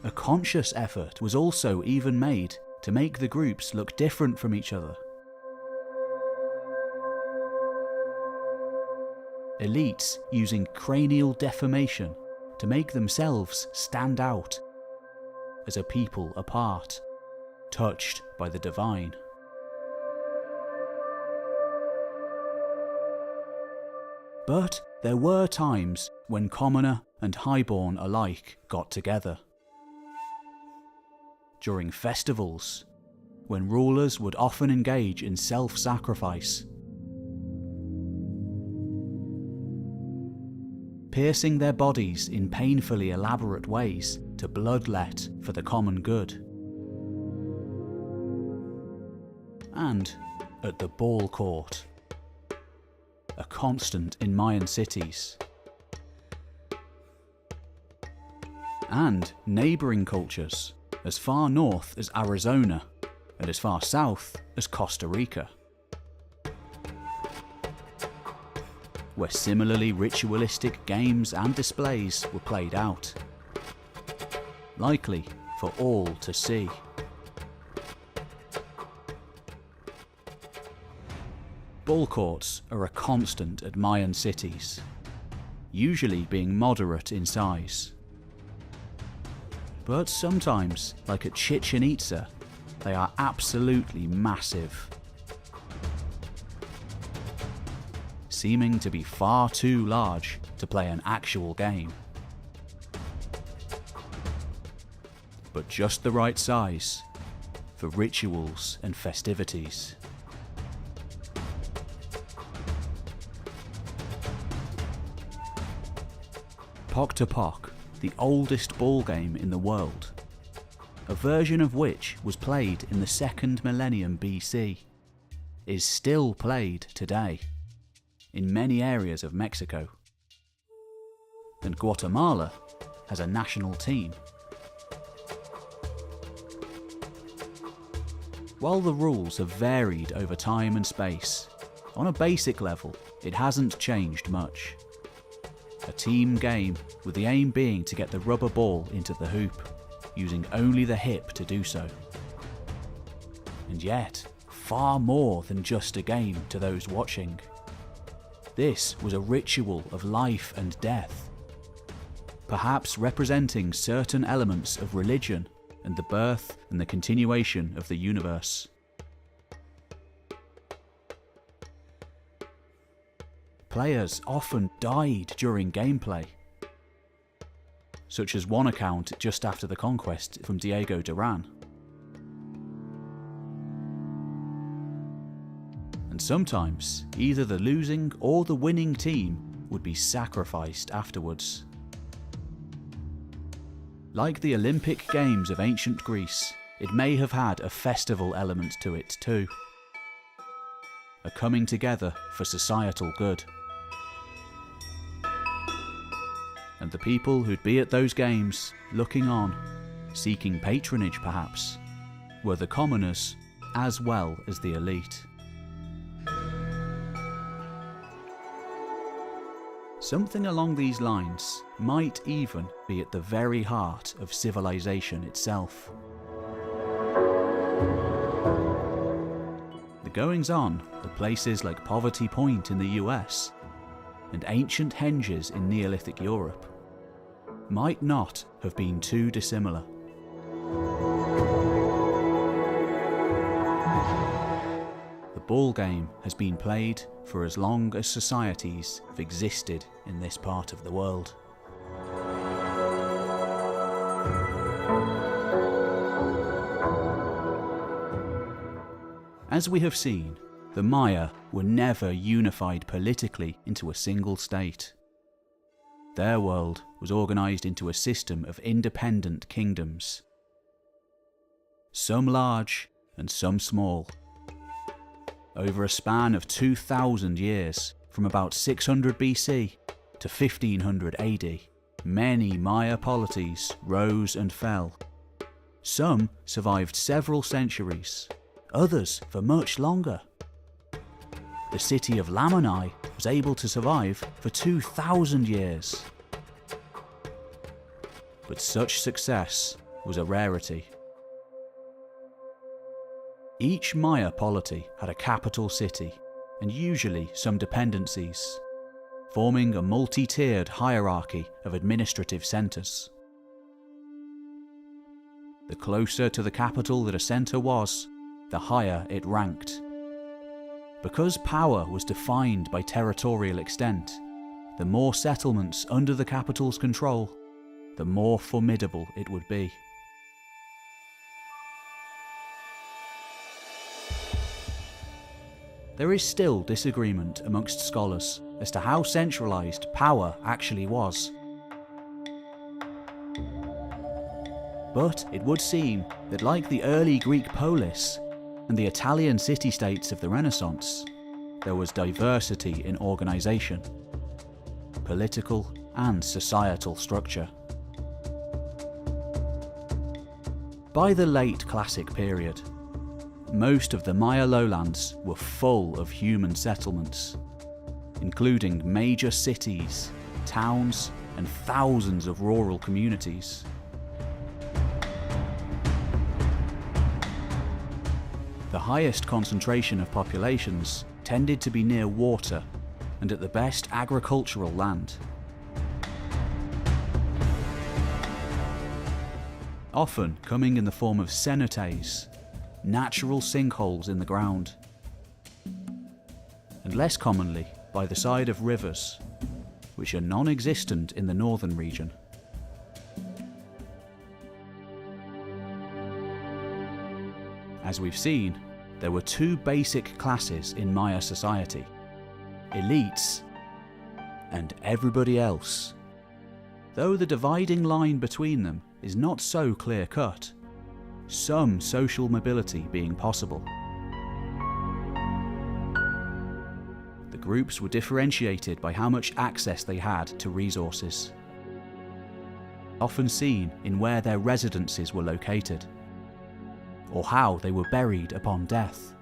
A conscious effort was also even made to make the groups look different from each other. Elites using cranial deformation to make themselves stand out as a people apart, touched by the divine. But there were times when commoner and highborn alike got together. During festivals, when rulers would often engage in self-sacrifice, piercing their bodies in painfully elaborate ways to bloodlet for the common good. And at the ball court, a constant in Mayan cities. And neighbouring cultures as far north as Arizona and as far south as Costa Rica, where similarly ritualistic games and displays were played out, likely for all to see. Ball courts are a constant at Mayan cities, usually being moderate in size. But sometimes, like at Chichen Itza, they are absolutely massive, seeming to be far too large to play an actual game, but just the right size for rituals and festivities. Pok to Pok, the oldest ball game in the world, a version of which was played in the 2nd millennium BC, is still played today in many areas of Mexico. And Guatemala has a national team. While the rules have varied over time and space, on a basic level, it hasn't changed much. A team game with the aim being to get the rubber ball into the hoop, using only the hip to do so. And yet, far more than just a game to those watching. This was a ritual of life and death, perhaps representing certain elements of religion and the birth and the continuation of the universe. Players often died during gameplay, such as one account just after the conquest from Diego Duran. And sometimes, either the losing or the winning team would be sacrificed afterwards. Like the Olympic Games of ancient Greece, it may have had a festival element to it too. A coming together for societal good. And the people who'd be at those games, looking on, seeking patronage perhaps, were the commoners as well as the elite. Something along these lines might even be at the very heart of civilization itself. The goings-on at places like Poverty Point in the US and ancient henges in Neolithic Europe might not have been too dissimilar. The ball game has been played for as long as societies have existed in this part of the world. As we have seen, the Maya were never unified politically into a single state. Their world was organised into a system of independent kingdoms, some large and some small. Over a span of 2,000 years, from about 600 BC to 1500 AD, many Maya polities rose and fell. Some survived several centuries, others for much longer. The city of Lamani was able to survive for 2,000 years. But such success was a rarity. Each Maya polity had a capital city, and usually some dependencies, forming a multi-tiered hierarchy of administrative centres. The closer to the capital that a centre was, the higher it ranked. Because power was defined by territorial extent, the more settlements under the capital's control, the more formidable it would be. There is still disagreement amongst scholars as to how centralised power actually was. But it would seem that, like the early Greek polis and the Italian city-states of the Renaissance, there was diversity in organisation, political and societal structure. By the late Classic period, most of the Maya lowlands were full of human settlements, including major cities, towns, and thousands of rural communities. The highest concentration of populations tended to be near water and at the best agricultural land. Often coming in the form of cenotes, natural sinkholes in the ground, and less commonly by the side of rivers, which are non-existent in the northern region. As we've seen, there were two basic classes in Maya society: elites and everybody else, though the dividing line between them is not so clear-cut, some social mobility being possible. The groups were differentiated by how much access they had to resources, often seen in where their residences were located, or how they were buried upon death.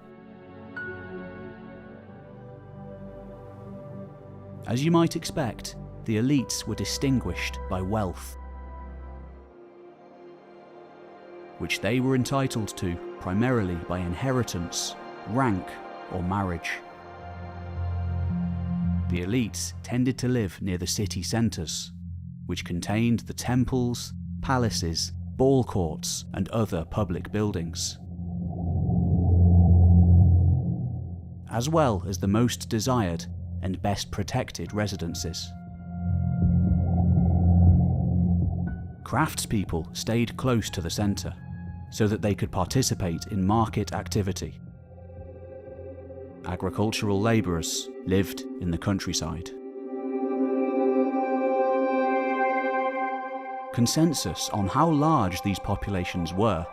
As you might expect, the elites were distinguished by wealth, which they were entitled to primarily by inheritance, rank, or marriage. The elites tended to live near the city centres, which contained the temples, palaces, ball courts, and other public buildings, as well as the most desired and best protected residences. Craftspeople stayed close to the centre, so that they could participate in market activity. Agricultural labourers lived in the countryside. Consensus on how large these populations were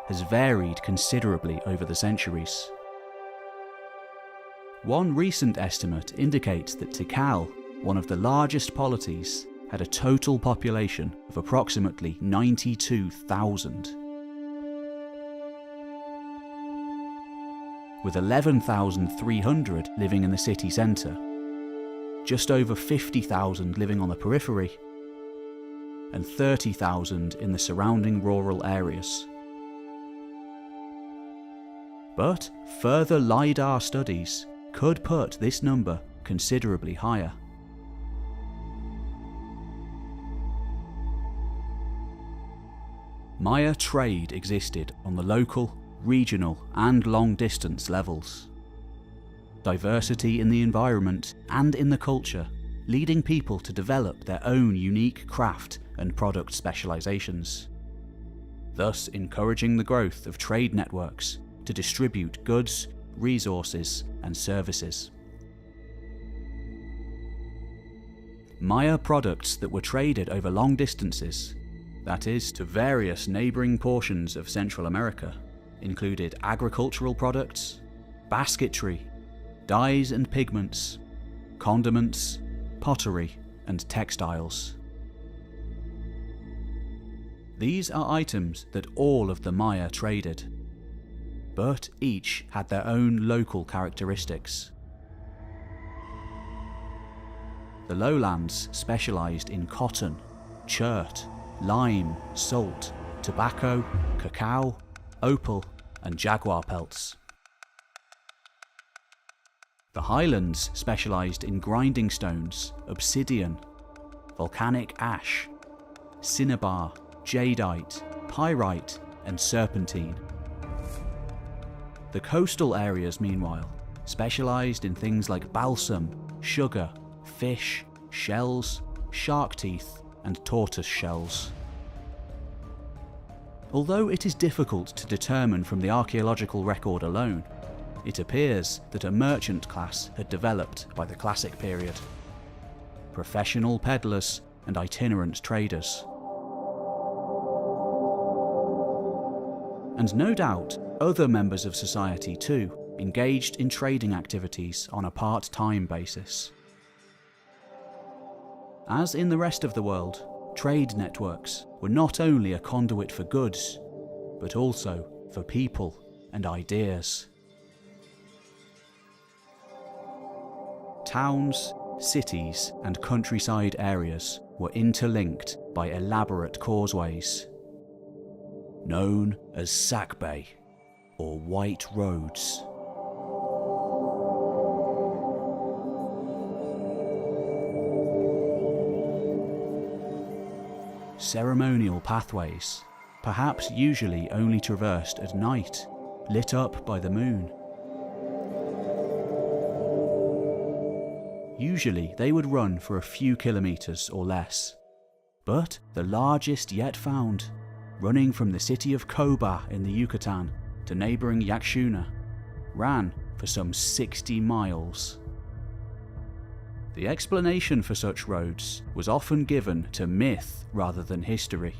has varied considerably over the centuries. One recent estimate indicates that Tikal, one of the largest polities, had a total population of approximately 92,000. With 11,300 living in the city centre, just over 50,000 living on the periphery, and 30,000 in the surrounding rural areas. But further LiDAR studies could put this number considerably higher. Maya trade existed on the local, regional and long-distance levels. Diversity in the environment and in the culture, leading people to develop their own unique craft and product specializations, thus encouraging the growth of trade networks to distribute goods, resources and services. Maya products that were traded over long distances, that is, to various neighbouring portions of Central America, included agricultural products, basketry, dyes and pigments, condiments, pottery and textiles. These are items that all of the Maya traded, but each had their own local characteristics. The lowlands specialised in cotton, chert, lime, salt, tobacco, cacao, opal and jaguar pelts. The highlands specialised in grinding stones, obsidian, volcanic ash, cinnabar, jadeite, pyrite and serpentine. The coastal areas, meanwhile, specialised in things like balsam, sugar, fish, shells, shark teeth and tortoise shells. Although it is difficult to determine from the archaeological record alone, it appears that a merchant class had developed by the Classic period. Professional peddlers and itinerant traders. And no doubt, other members of society too engaged in trading activities on a part-time basis. As in the rest of the world, trade networks were not only a conduit for goods, but also for people and ideas. Towns, cities and countryside areas were interlinked by elaborate causeways, known as Sakbe, or White Roads. Ceremonial pathways, perhaps usually only traversed at night, lit up by the moon. Usually they would run for a few kilometres or less, but the largest yet found, running from the city of Coba in the Yucatan to neighbouring Yaxuna, ran for some 60 miles. The explanation for such roads was often given to myth rather than history.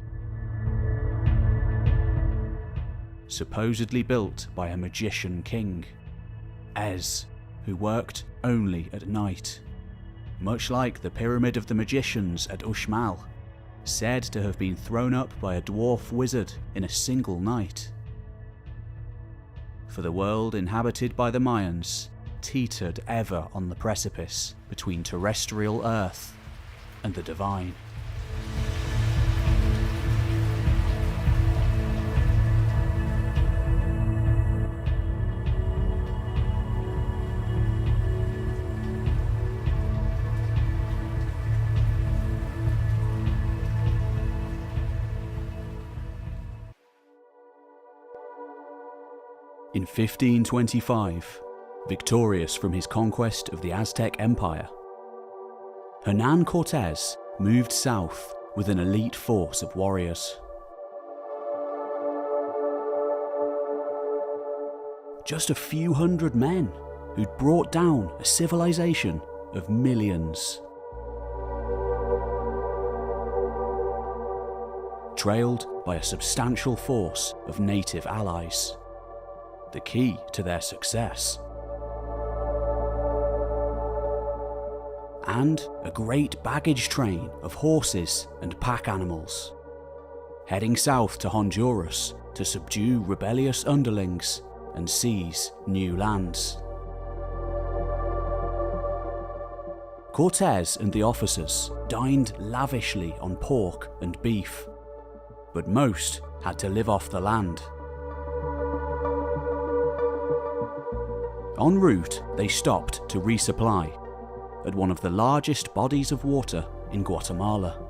Supposedly built by a magician king, Ez, who worked only at night, much like the Pyramid of the Magicians at Uxmal, said to have been thrown up by a dwarf wizard in a single night. For the world inhabited by the Mayans teetered ever on the precipice between terrestrial Earth and the divine. In 1525, victorious from his conquest of the Aztec Empire, Hernán Cortés moved south with an elite force of warriors. Just a few hundred men who'd brought down a civilization of millions. Trailed by a substantial force of native allies, the key to their success. And a great baggage train of horses and pack animals, heading south to Honduras to subdue rebellious underlings and seize new lands. Cortez and the officers dined lavishly on pork and beef, but most had to live off the land. En route, they stopped to resupply at one of the largest bodies of water in Guatemala,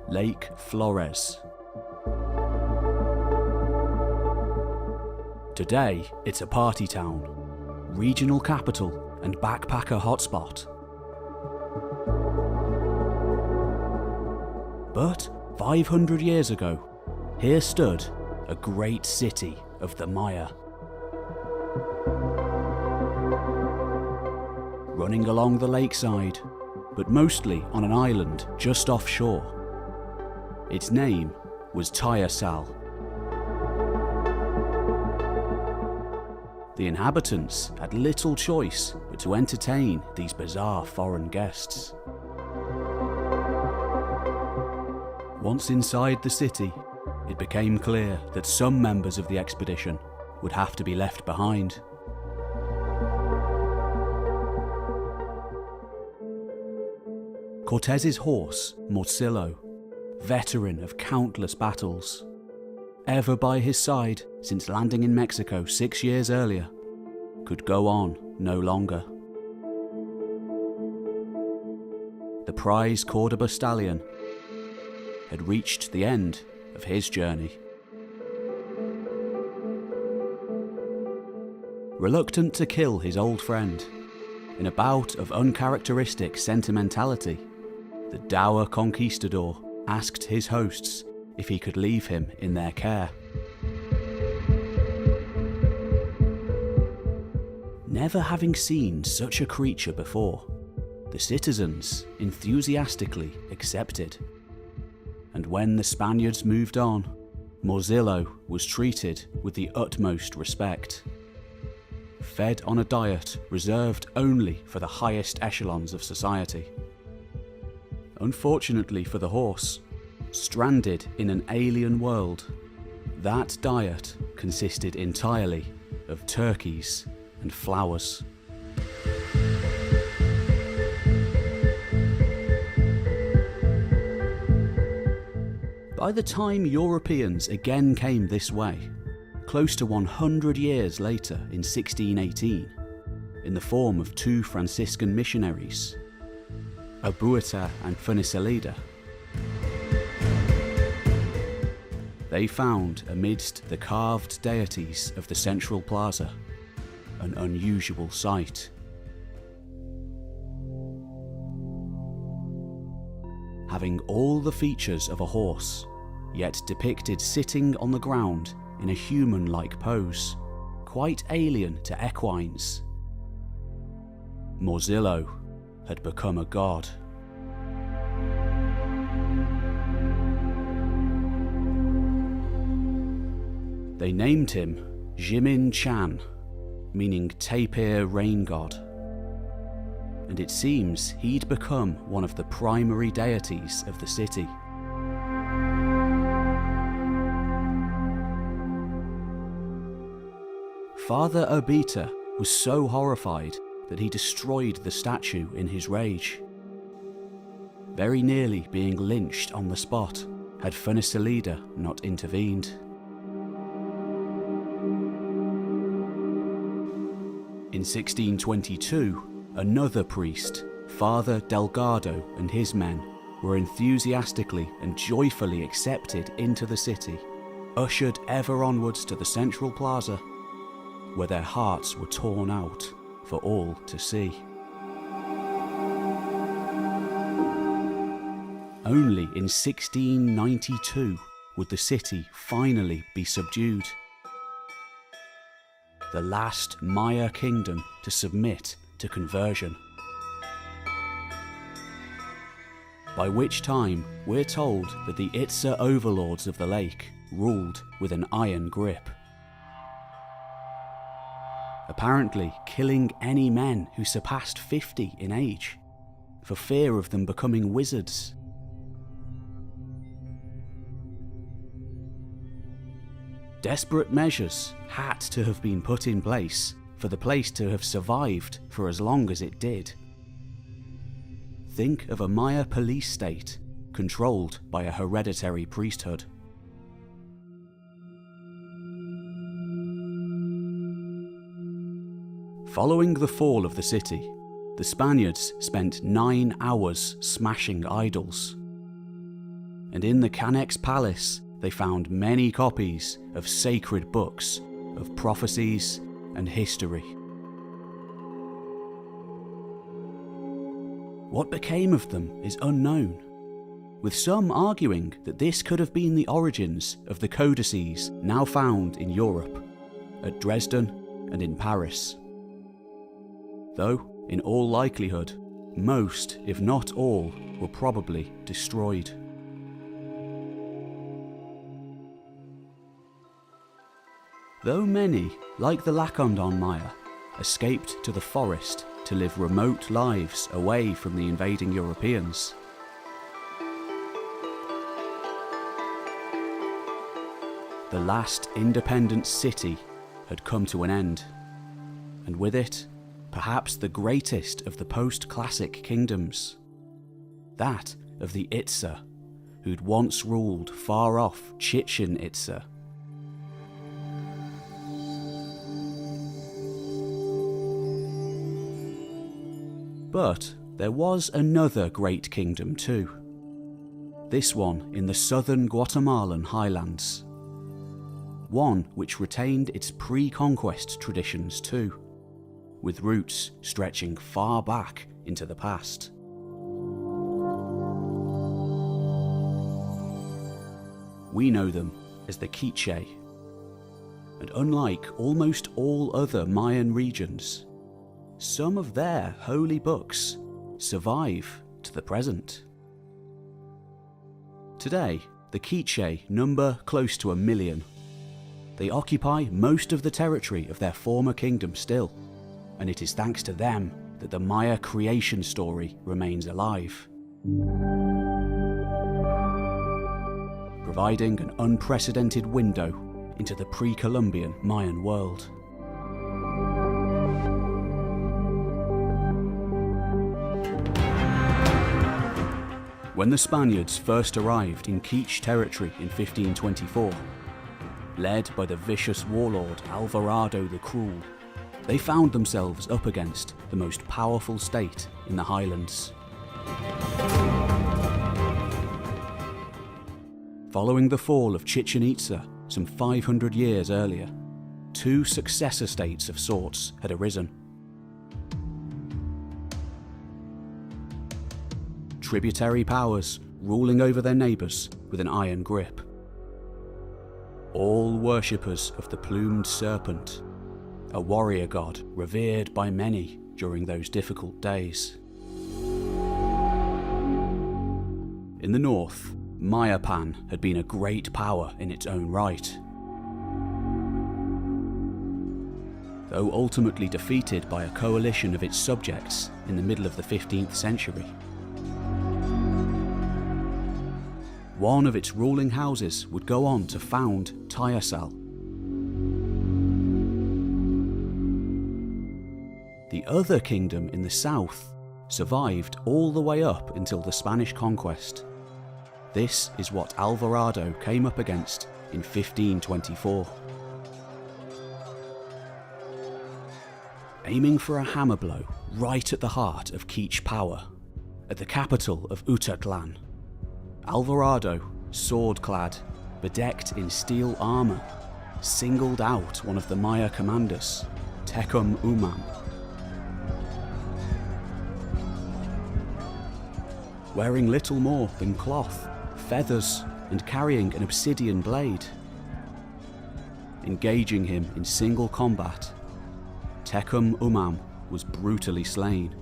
Lake Flores. Today, it's a party town, regional capital and backpacker hotspot. But 500 years ago, here stood a great city of the Maya. Running along the lakeside, but mostly on an island just offshore. Its name was Tayasal. The inhabitants had little choice but to entertain these bizarre foreign guests. Once inside the city, it became clear that some members of the expedition would have to be left behind. Cortez's horse, Morcillo, veteran of countless battles, ever by his side since landing in Mexico 6 years earlier, could go on no longer. The prize Cordoba stallion had reached the end of his journey. Reluctant to kill his old friend, in a bout of uncharacteristic sentimentality, the dour conquistador asked his hosts if he could leave him in their care. Never having seen such a creature before, the citizens enthusiastically accepted. And when the Spaniards moved on, Morcillo was treated with the utmost respect. Fed on a diet reserved only for the highest echelons of society. Unfortunately for the horse, stranded in an alien world, that diet consisted entirely of turkeys and flowers. By the time Europeans again came this way, close to 100 years later in 1618, in the form of 2 Franciscan missionaries, Abueta and Funicelida, they found amidst the carved deities of the central plaza an unusual sight. Having all the features of a horse, yet depicted sitting on the ground in a human-like pose, quite alien to equines. Morcillo had become a god. They named him Jimin Chan, meaning tapir rain god. And it seems he'd become one of the primary deities of the city. Father Obita was so horrified that he destroyed the statue in his rage, very nearly being lynched on the spot had Funicelida not intervened. In 1622, another priest, Father Delgado, and his men were enthusiastically and joyfully accepted into the city, ushered ever onwards to the central plaza, where their hearts were torn out for all to see. Only in 1692 would the city finally be subdued, the last Maya kingdom to submit to conversion. By which time we're told that the Itza overlords of the lake ruled with an iron grip, apparently killing any men who surpassed 50 in age, for fear of them becoming wizards. Desperate measures had to have been put in place for the place to have survived for as long as it did. think of a Maya police state controlled by a hereditary priesthood. Following the fall of the city, the Spaniards spent 9 hours smashing idols. And in the Canex Palace, they found many copies of sacred books, of prophecies and history. What became of them is unknown, with some arguing that this could have been the origins of the codices now found in Europe, at Dresden and in Paris. Though, in all likelihood, most, if not all, were probably destroyed. Though many, like the Lacandon Maya, escaped to the forest to live remote lives away from the invading Europeans, the last independent city had come to an end, and with it, perhaps the greatest of the post-classic kingdoms, that of the Itza, who'd once ruled far-off Chichen Itza. But there was another great kingdom too, this one in the southern Guatemalan highlands, one which retained its pre-conquest traditions too, with roots stretching far back into the past. We know them as the Quiche, and unlike almost all other Mayan regions, some of their holy books survive to the present. Today, the Quiche number close to 1 million. They occupy most of the territory of their former kingdom still, and it is thanks to them that the Maya creation story remains alive, providing an unprecedented window into the pre-Columbian Mayan world. When the Spaniards first arrived in Quiche territory in 1524, led by the vicious warlord Alvarado the Cruel, they found themselves up against the most powerful state in the highlands. Following the fall of Chichen Itza some 500 years earlier, 2 successor states of sorts had arisen. Tributary powers ruling over their neighbours with an iron grip. All worshippers of the plumed serpent, a warrior god revered by many during those difficult days. In the north, Mayapan had been a great power in its own right, though ultimately defeated by a coalition of its subjects in the middle of the 15th century. One of its ruling houses would go on to found Tayasal. The other kingdom in the south survived all the way up until the Spanish conquest. This is what Alvarado came up against in 1524. Aiming for a hammer blow right at the heart of Quiche power, at the capital of Utatlan, Alvarado, sword-clad, bedecked in steel armour, singled out one of the Maya commanders, Tecum Umam. Wearing little more than cloth, feathers, and carrying an obsidian blade. Engaging him in single combat, Tecum Umam was brutally slain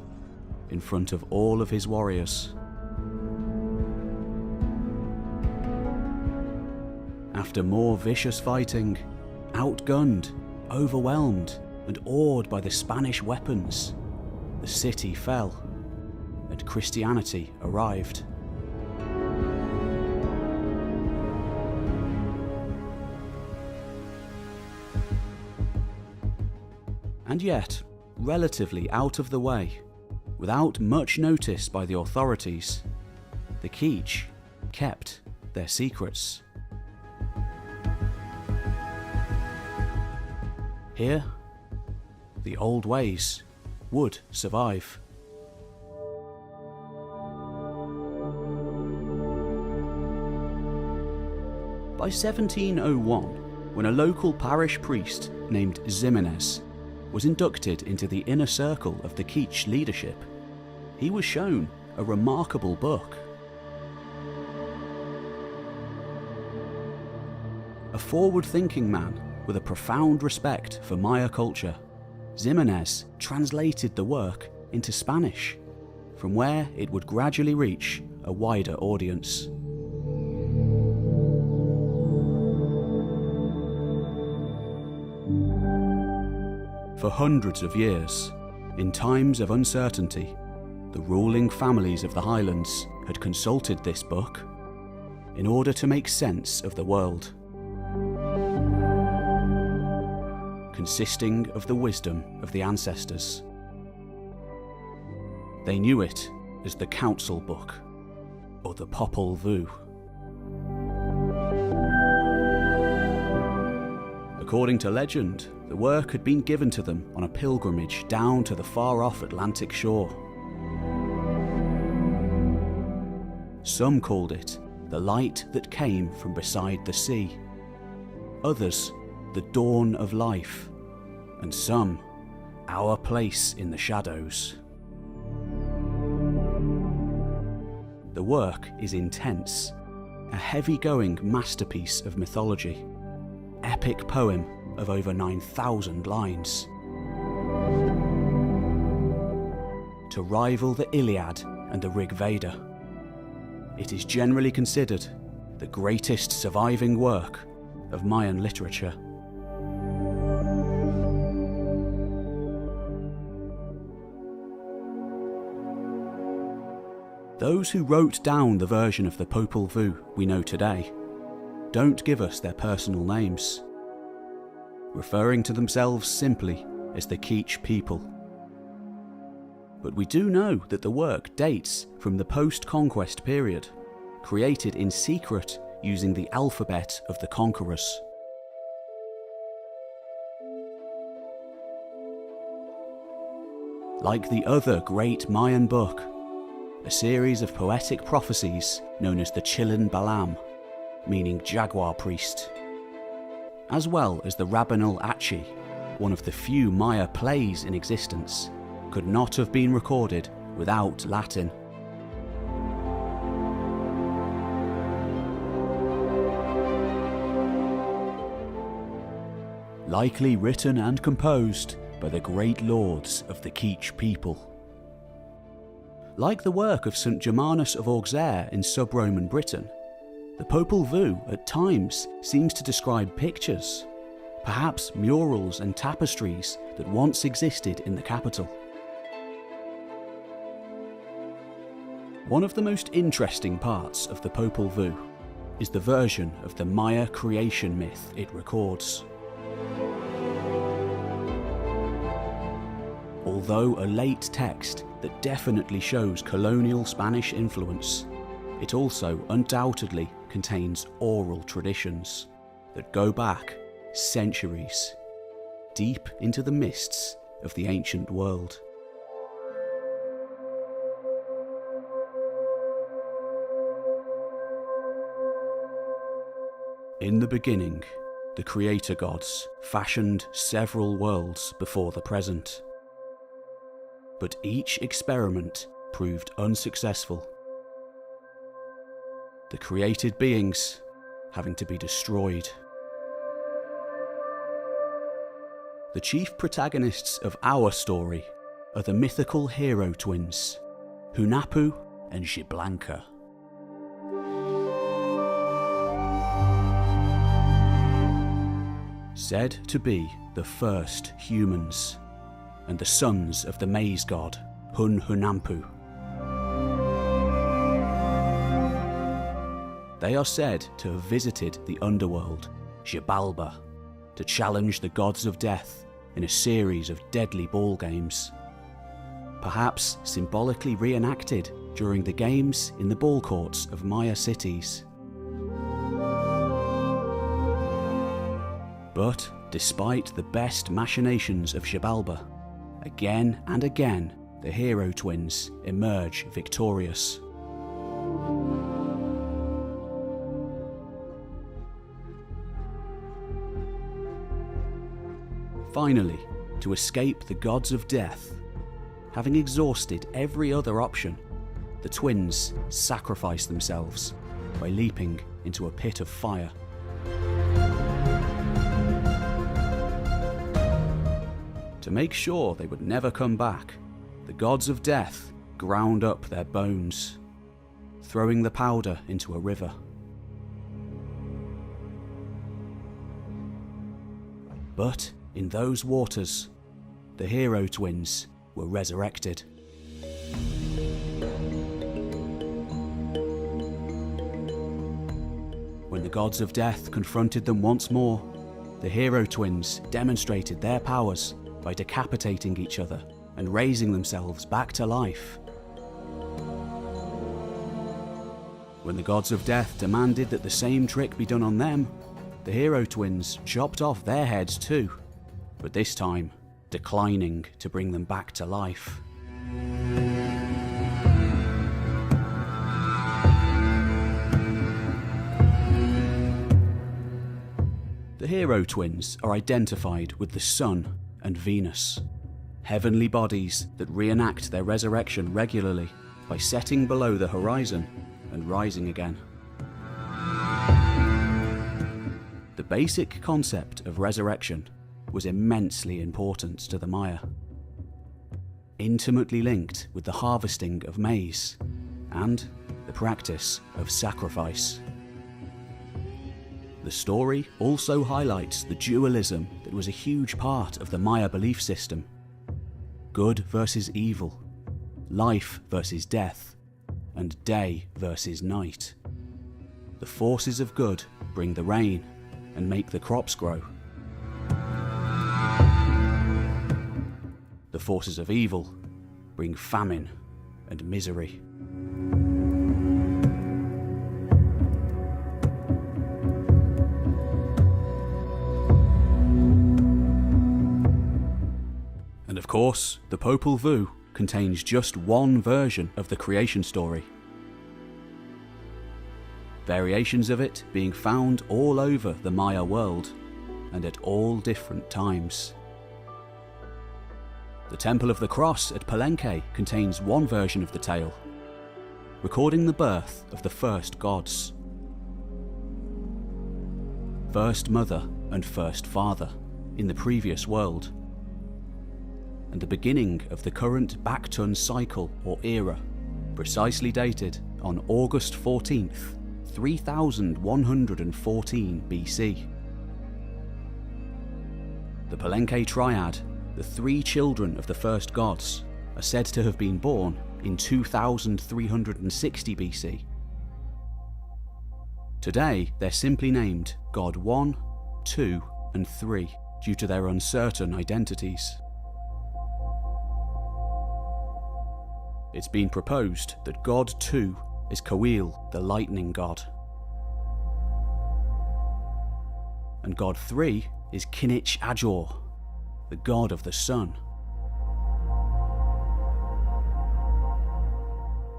in front of all of his warriors. After more vicious fighting, outgunned, overwhelmed, and awed by the Spanish weapons, the city fell, and Christianity arrived. And yet, relatively out of the way, Without much notice by the authorities, the Keech kept their secrets. Here, the old ways would survive. By 1701, when a local parish priest named Ximenes was inducted into the inner circle of the Keech leadership, he was shown a remarkable book. A forward-thinking man with a profound respect for Maya culture, Ximenes translated the work into Spanish, from where it would gradually reach a wider audience. For hundreds of years, in times of uncertainty, the ruling families of the Highlands had consulted this book in order to make sense of the world, consisting of the wisdom of the ancestors. They knew it as the Council Book, or the Popol Vuh. According to legend, the work had been given to them on a pilgrimage down to the far-off Atlantic shore. Some called it the light that came from beside the sea, others the dawn of life, and some our place in the shadows. The work is intense, a heavy-going masterpiece of mythology, epic poem of over 9,000 lines. To rival the Iliad and the Rig Veda, it is generally considered the greatest surviving work of Mayan literature. Those who wrote down the version of the Popol Vuh we know today don't give us their personal names, referring to themselves simply as the Keech people. But we do know that the work dates from the post-conquest period, created in secret using the alphabet of the conquerors. Like the other great Mayan book, a series of poetic prophecies known as the Chilin Balam, meaning jaguar priest, as well as the Rabanal Achi, one of the few Maya plays in existence, could not have been recorded without Latin. Likely written and composed by the great lords of the Keech people. Like the work of St. Germanus of Auxerre in sub-Roman Britain, the Popol Vuh at times seems to describe pictures, perhaps murals and tapestries that once existed in the capital. One of the most interesting parts of the Popol Vuh is the version of the Maya creation myth it records. Although a late text that definitely shows colonial Spanish influence, it also undoubtedly contains oral traditions that go back centuries, deep into the mists of the ancient world. In the beginning, the creator gods fashioned several worlds before the present. But each experiment proved unsuccessful, the created beings having to be destroyed. The chief protagonists of our story are the mythical hero twins, Hunahpu and Xiblanca. Said to be the first humans, and the sons of the maize god, Hunahpu. They are said to have visited the underworld, Xibalba, to challenge the gods of death in a series of deadly ball games. perhaps symbolically reenacted during the games in the ball courts of Maya cities. But despite the best machinations of Xibalba, again and again the hero twins emerge victorious. Finally, to escape the gods of death, having exhausted every other option, the twins sacrifice themselves by leaping into a pit of fire. To make sure they would never come back, the gods of death ground up their bones, throwing the powder into a river. But in those waters, the hero twins were resurrected. When the gods of death confronted them once more, the hero twins demonstrated their powers by decapitating each other and raising themselves back to life. When the gods of death demanded that the same trick be done on them, the hero twins chopped off their heads too, but this time declining to bring them back to life. The hero twins are identified with the Sun and Venus, heavenly bodies that reenact their resurrection regularly by setting below the horizon and rising again. The basic concept of resurrection was immensely important to the Maya, intimately linked with the harvesting of maize and the practice of sacrifice. The story also highlights the dualism that was a huge part of the Maya belief system: good versus evil, life versus death, and day versus night. The forces of good bring the rain and make the crops grow. The forces of evil bring famine and misery. And of course, the Popol Vuh contains just one version of the creation story. Variations of it being found all over the Maya world and at all different times. The Temple of the Cross at Palenque contains one version of the tale, recording the birth of the first gods. First mother and first father in the previous world, and the beginning of the current Baktun cycle or era, precisely dated on August 14th, 3114 BC. The Palenque triad, the three children of the first gods, are said to have been born in 2360 BC. Today, they're simply named God 1, 2, and 3 due to their uncertain identities. It's been proposed that God 2 is Kawil, the lightning god, and God 3 is Kinich Ajor, the god of the sun.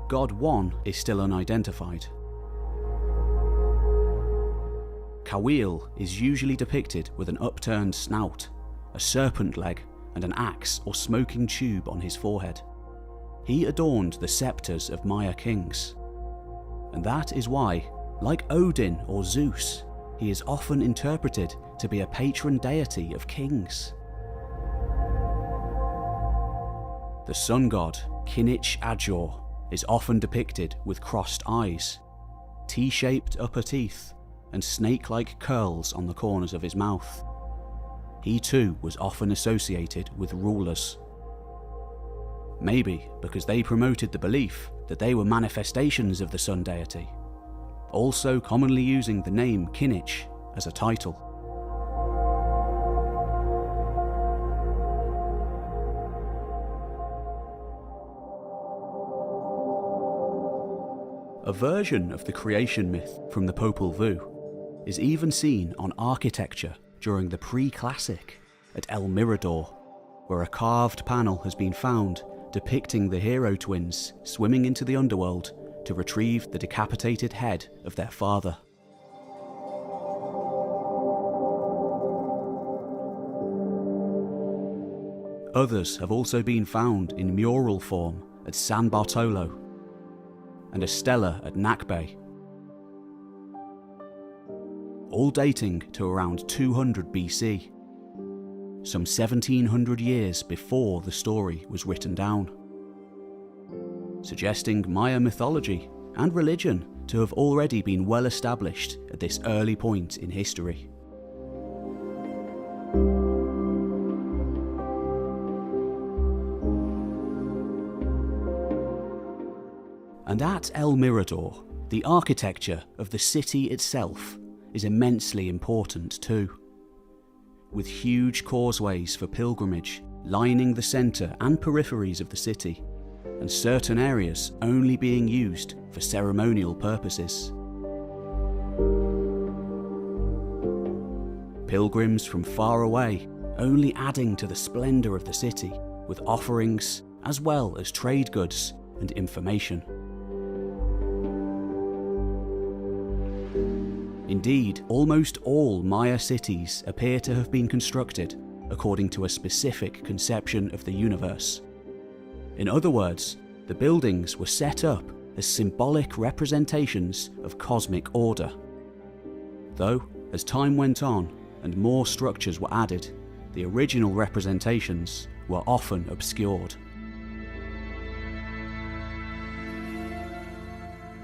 God 1 is still unidentified. Kawil is usually depicted with an upturned snout, a serpent leg, and an axe or smoking tube on his forehead. He adorned the scepters of Maya kings, and that is why, like Odin or Zeus, he is often interpreted to be a patron deity of kings. The sun god, Kinich Ajor, is often depicted with crossed eyes, T-shaped upper teeth, and snake-like curls on the corners of his mouth. He too was often associated with rulers. Maybe because they promoted the belief that they were manifestations of the sun deity, also commonly using the name Kinich as a title. A version of the creation myth from the Popol Vuh is even seen on architecture during the pre-classic at El Mirador, where a carved panel has been found depicting the hero twins swimming into the underworld to retrieve the decapitated head of their father. Others have also been found in mural form at San Bartolo and a stela at Nakbe, all dating to around 200 BC, some 1700 years before the story was written down, suggesting Maya mythology and religion to have already been well established at this early point in history. And at El Mirador, the architecture of the city itself is immensely important too. With huge causeways for pilgrimage lining the centre and peripheries of the city, and certain areas only being used for ceremonial purposes. Pilgrims from far away only adding to the splendour of the city with offerings as well as trade goods and information. Indeed, almost all Maya cities appear to have been constructed according to a specific conception of the universe. In other words, the buildings were set up as symbolic representations of cosmic order. Though, as time went on and more structures were added, the original representations were often obscured.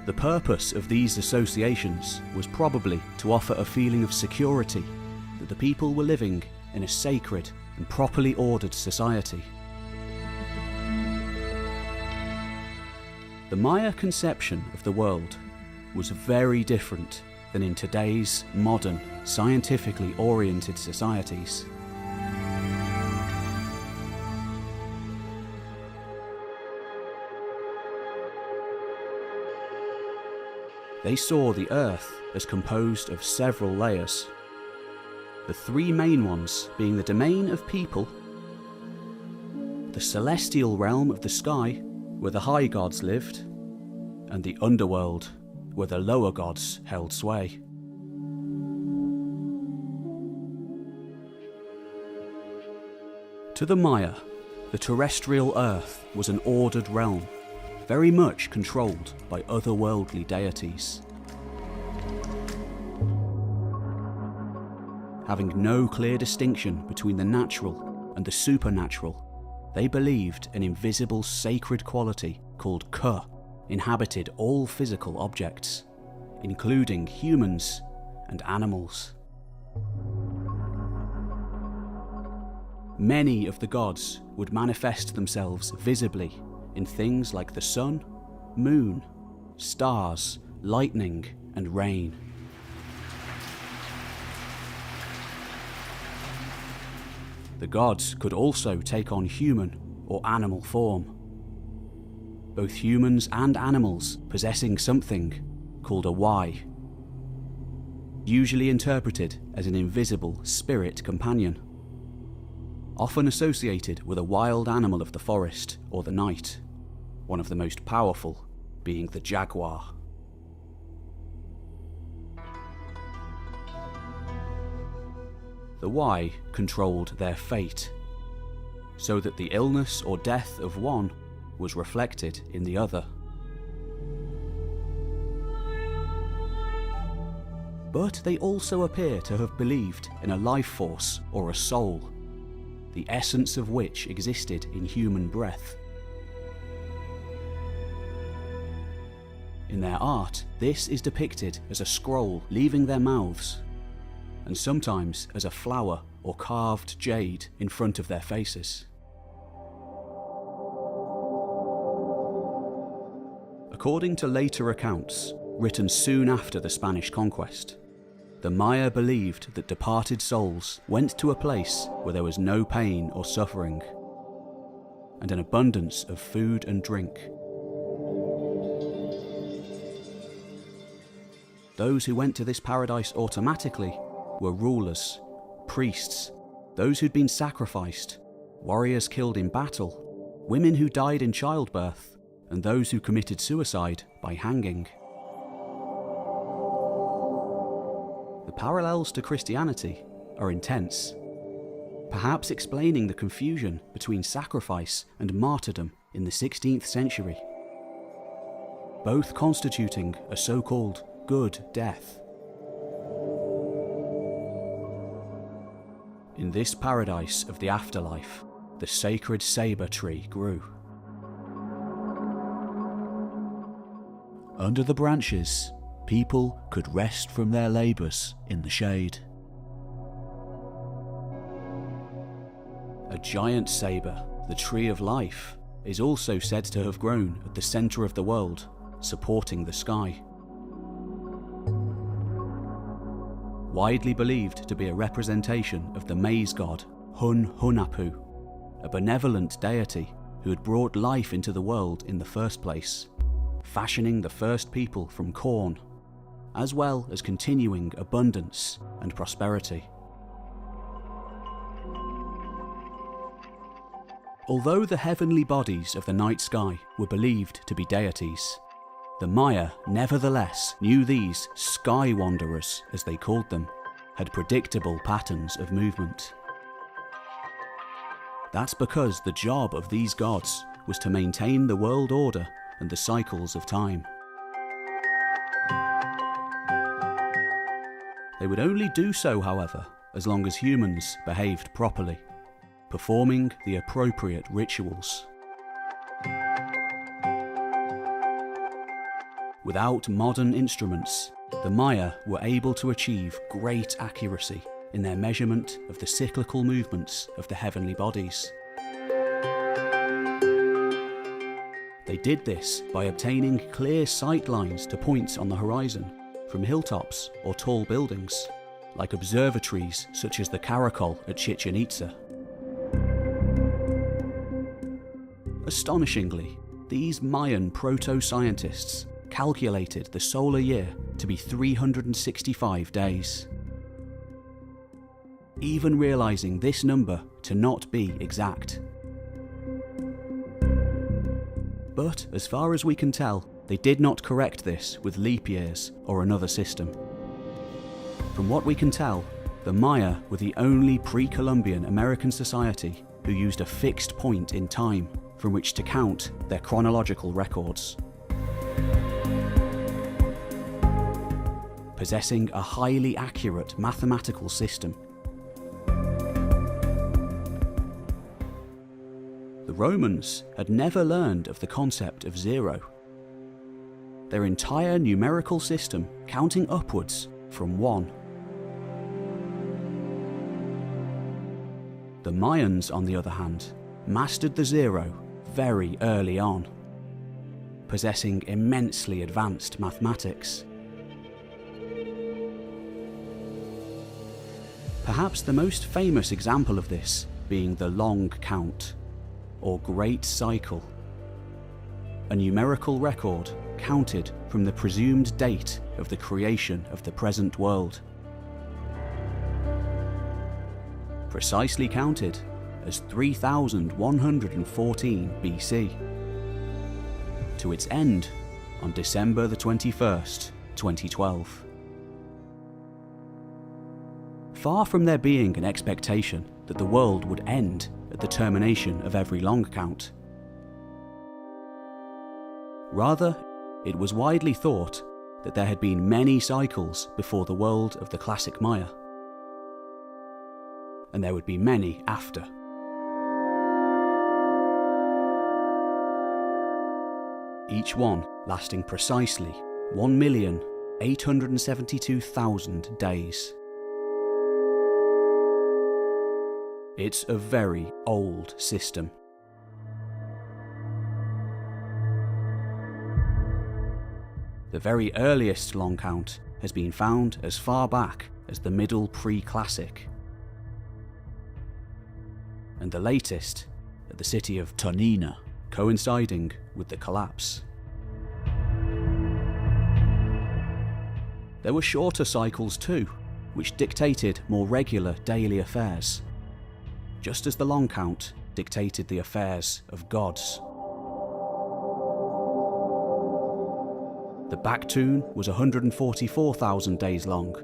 The purpose of these associations was probably to offer a feeling of security that the people were living in a sacred and properly ordered society. The Maya conception of the world was very different than in today's modern, scientifically oriented societies. They saw the Earth as composed of several layers, the three main ones being the domain of people, the celestial realm of the sky, where the high gods lived, and the underworld, where the lower gods held sway. To the Maya, the terrestrial Earth was an ordered realm, very much controlled by otherworldly deities. Having no clear distinction between the natural and the supernatural, they believed an invisible sacred quality called Ka inhabited all physical objects, including humans and animals. Many of the gods would manifest themselves visibly in things like the sun, moon, stars, lightning, and rain. The gods could also take on human or animal form. Both humans and animals possessing something called a Y, usually interpreted as an invisible spirit companion, often associated with a wild animal of the forest or the night, one of the most powerful being the jaguar. The Y controlled their fate, so that the illness or death of one was reflected in the other. But they also appear to have believed in a life force or a soul, the essence of which existed in human breath. In their art, this is depicted as a scroll leaving their mouths, and sometimes as a flower or carved jade in front of their faces. According to later accounts, written soon after the Spanish conquest, the Maya believed that departed souls went to a place where there was no pain or suffering, and an abundance of food and drink. those who went to this paradise automatically were rulers, priests, those who'd been sacrificed, warriors killed in battle, women who died in childbirth, and those who committed suicide by hanging. The parallels to Christianity are intense, perhaps explaining the confusion between sacrifice and martyrdom in the 16th century, both constituting a so-called good death. In this paradise of the afterlife, the sacred sabre tree grew. Under the branches, people could rest from their labours in the shade. A giant sabre, the Tree of Life, is also said to have grown at the centre of the world, supporting the sky. Widely believed to be a representation of the maize god Hun-Hunappu, a benevolent deity who had brought life into the world in the first place, fashioning the first people from corn, as well as continuing abundance and prosperity. Although the heavenly bodies of the night sky were believed to be deities, the Maya nevertheless knew these sky wanderers, as they called them, had predictable patterns of movement. That's because the job of these gods was to maintain the world order and the cycles of time. They would only do so, however, as long as humans behaved properly, performing the appropriate rituals. Without modern instruments, the Maya were able to achieve great accuracy in their measurement of the cyclical movements of the heavenly bodies. They did this by obtaining clear sight lines to points on the horizon from hilltops or tall buildings, like observatories such as the Caracol at Chichen Itza. Astonishingly, these Mayan proto-scientists calculated the solar year to be 365 days, even realizing this number to not be exact. But as far as we can tell, they did not correct this with leap years or another system. From what we can tell, the Maya were the only pre-Columbian American society who used a fixed point in time from which to count their chronological records, possessing a highly accurate mathematical system. The Romans had never learned of the concept of zero. Their entire numerical system counting upwards from 1. The Mayans, on the other hand, mastered the zero very early on, possessing immensely advanced mathematics. Perhaps the most famous example of this being the long count, or Great Cycle, a numerical record counted from the presumed date of the creation of the present world, precisely counted as 3114 BC, to its end on December the 21st, 2012. Far from there being an expectation that the world would end at the termination of every long count. Rather, it was widely thought that there had been many cycles before the world of the classic Maya, and there would be many after. Each one lasting precisely 1,872,000 days. It's a very old system. The very earliest long count has been found as far back as the Middle Pre-Classic, and the latest at the city of Tonina, coinciding with the collapse. There were shorter cycles too, which dictated more regular daily affairs, just as the long count dictated the affairs of gods. The Baktoon was 144,000 days long,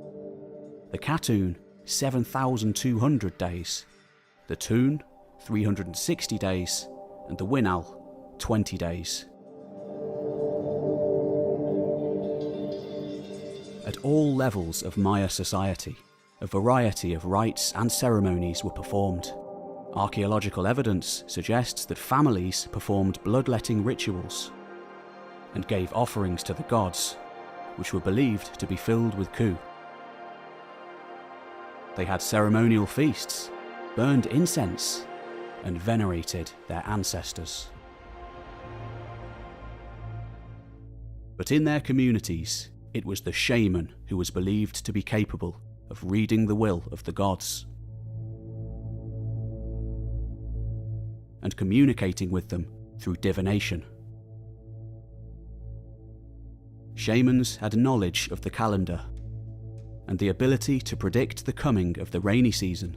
the Katoon 7,200 days, the Toon 360 days, and the Winal 20 days. At all levels of Maya society, a variety of rites and ceremonies were performed. Archaeological evidence suggests that families performed bloodletting rituals and gave offerings to the gods, which were believed to be filled with ku. They had ceremonial feasts, burned incense, and venerated their ancestors. But in their communities, it was the shaman who was believed to be capable of reading the will of the gods and communicating with them through divination. Shamans had knowledge of the calendar and the ability to predict the coming of the rainy season,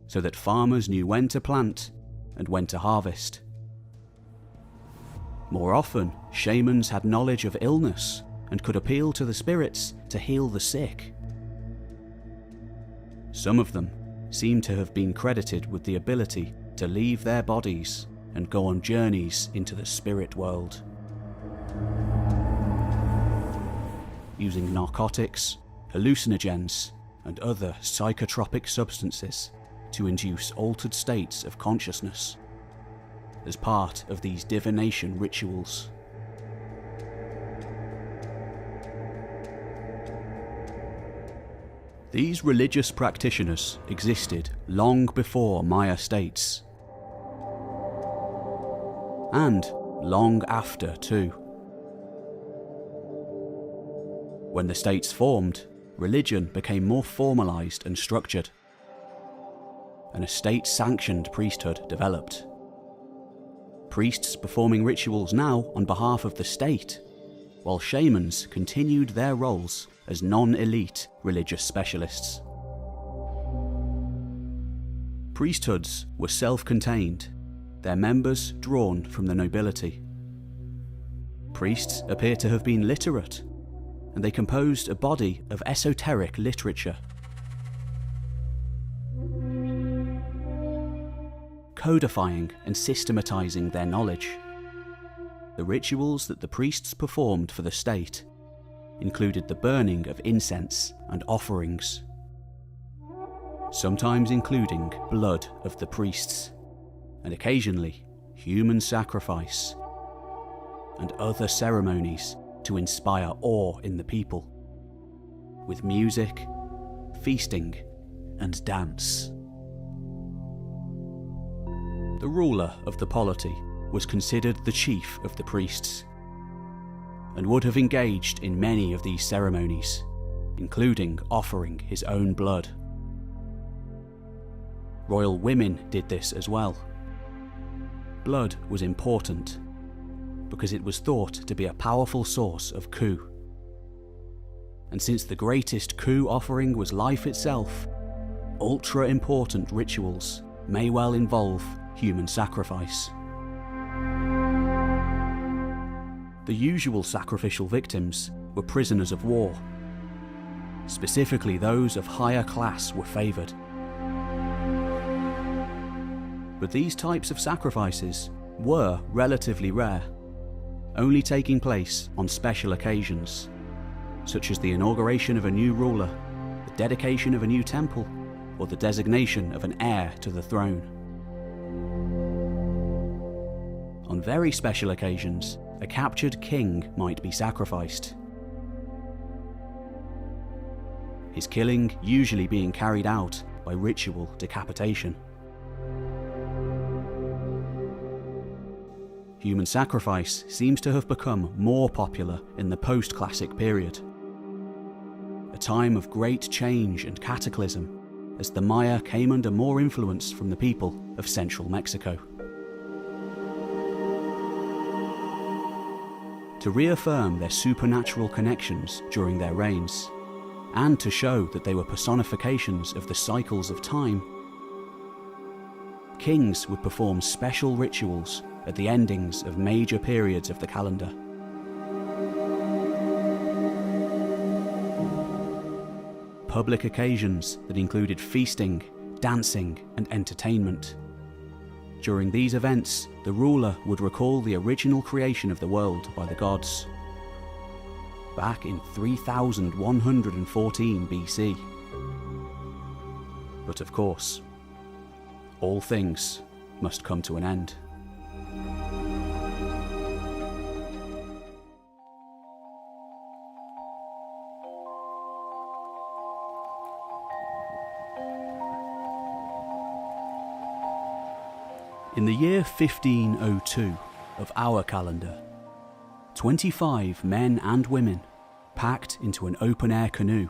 so that farmers knew when to plant and when to harvest. More often, shamans had knowledge of illness and could appeal to the spirits to heal the sick. Some of them seem to have been credited with the ability to leave their bodies and go on journeys into the spirit world. Using narcotics, hallucinogens, and other psychotropic substances to induce altered states of consciousness as part of these divination rituals. These religious practitioners existed long before Maya states, and long after too. When the states formed, religion became more formalized and structured, and a state-sanctioned priesthood developed. Priests performing rituals now on behalf of the state, while shamans continued their roles as non-elite religious specialists. Priesthoods were self-contained, their members drawn from the nobility. Priests appear to have been literate, and they composed a body of esoteric literature. Codifying and systematizing their knowledge. The rituals that the priests performed for the state included the burning of incense and offerings, sometimes including blood of the priests, and occasionally human sacrifice, and other ceremonies to inspire awe in the people, with music, feasting, and dance. The ruler of the polity was considered the chief of the priests, and would have engaged in many of these ceremonies, including offering his own blood. Royal women did this as well. Blood was important, because it was thought to be a powerful source of ku. And since the greatest ku offering was life itself, ultra-important rituals may well involve human sacrifice. The usual sacrificial victims were prisoners of war. Specifically, those of higher class were favoured. But these types of sacrifices were relatively rare, only taking place on special occasions, such as the inauguration of a new ruler, the dedication of a new temple, or the designation of an heir to the throne. On very special occasions, a captured king might be sacrificed, his killing usually being carried out by ritual decapitation. Human sacrifice seems to have become more popular in the post-classic period, a time of great change and cataclysm as the Maya came under more influence from the people of central Mexico. to reaffirm their supernatural connections during their reigns, and to show that they were personifications of the cycles of time. Kings would perform special rituals at the endings of major periods of the calendar. Public occasions that included feasting, dancing, and entertainment. During these events, the ruler would recall the original creation of the world by the gods, back in 3114 BC. But of course, all things must come to an end. In the year 1502 of our calendar, 25 men and women, packed into an open-air canoe,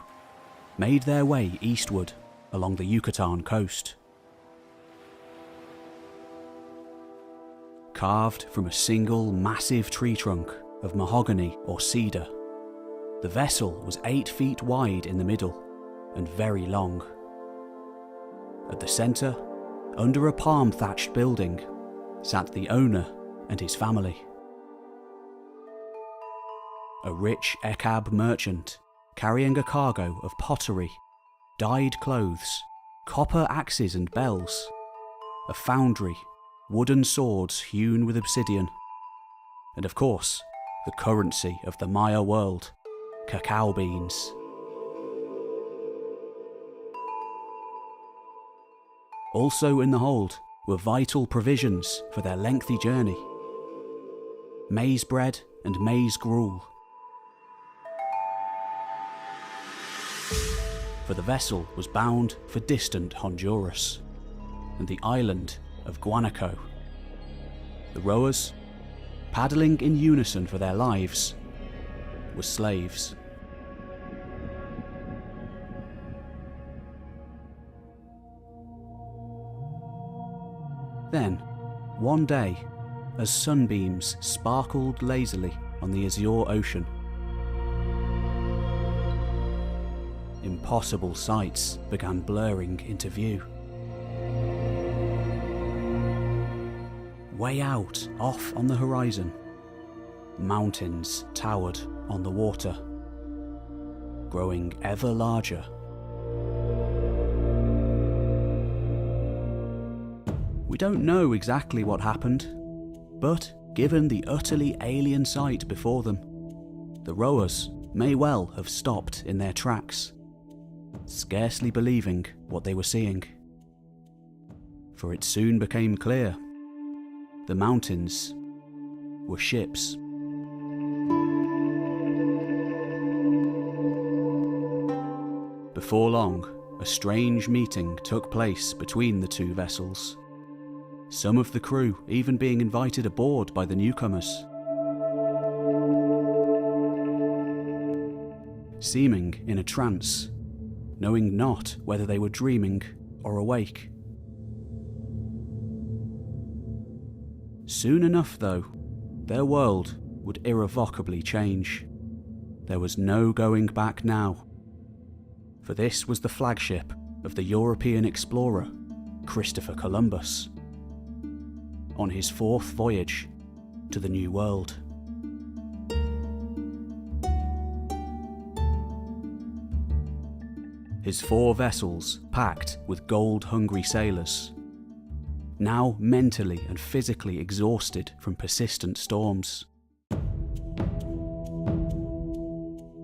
made their way eastward along the Yucatan coast. Carved from a single massive tree trunk of mahogany or cedar, the vessel was 8 feet wide in the middle and very long. At the centre, under a palm-thatched building, sat the owner and his family. A rich Ekab merchant carrying a cargo of pottery, dyed clothes, copper axes and bells, a foundry, wooden swords hewn with obsidian, and of course, the currency of the Maya world, cacao beans. Also in the hold were vital provisions for their lengthy journey: maize bread and maize gruel. For the vessel was bound for distant Honduras and the island of Guanaco. The rowers, paddling in unison for their lives, were slaves. Then, one day, as sunbeams sparkled lazily on the azure ocean, impossible sights began blurring into view. Way out, off on the horizon, mountains towered on the water, growing ever larger. We don't know exactly what happened, but given the utterly alien sight before them, the rowers may well have stopped in their tracks, scarcely believing what they were seeing. For it soon became clear the mountains were ships. Before long, a strange meeting took place between the two vessels, some of the crew even being invited aboard by the newcomers. Seeming in a trance, knowing not whether they were dreaming or awake. Soon enough, though, their world would irrevocably change. There was no going back now, for this was the flagship of the European explorer, Christopher Columbus, on his 4th voyage to the New World. His 4 vessels packed with gold-hungry sailors, now mentally and physically exhausted from persistent storms.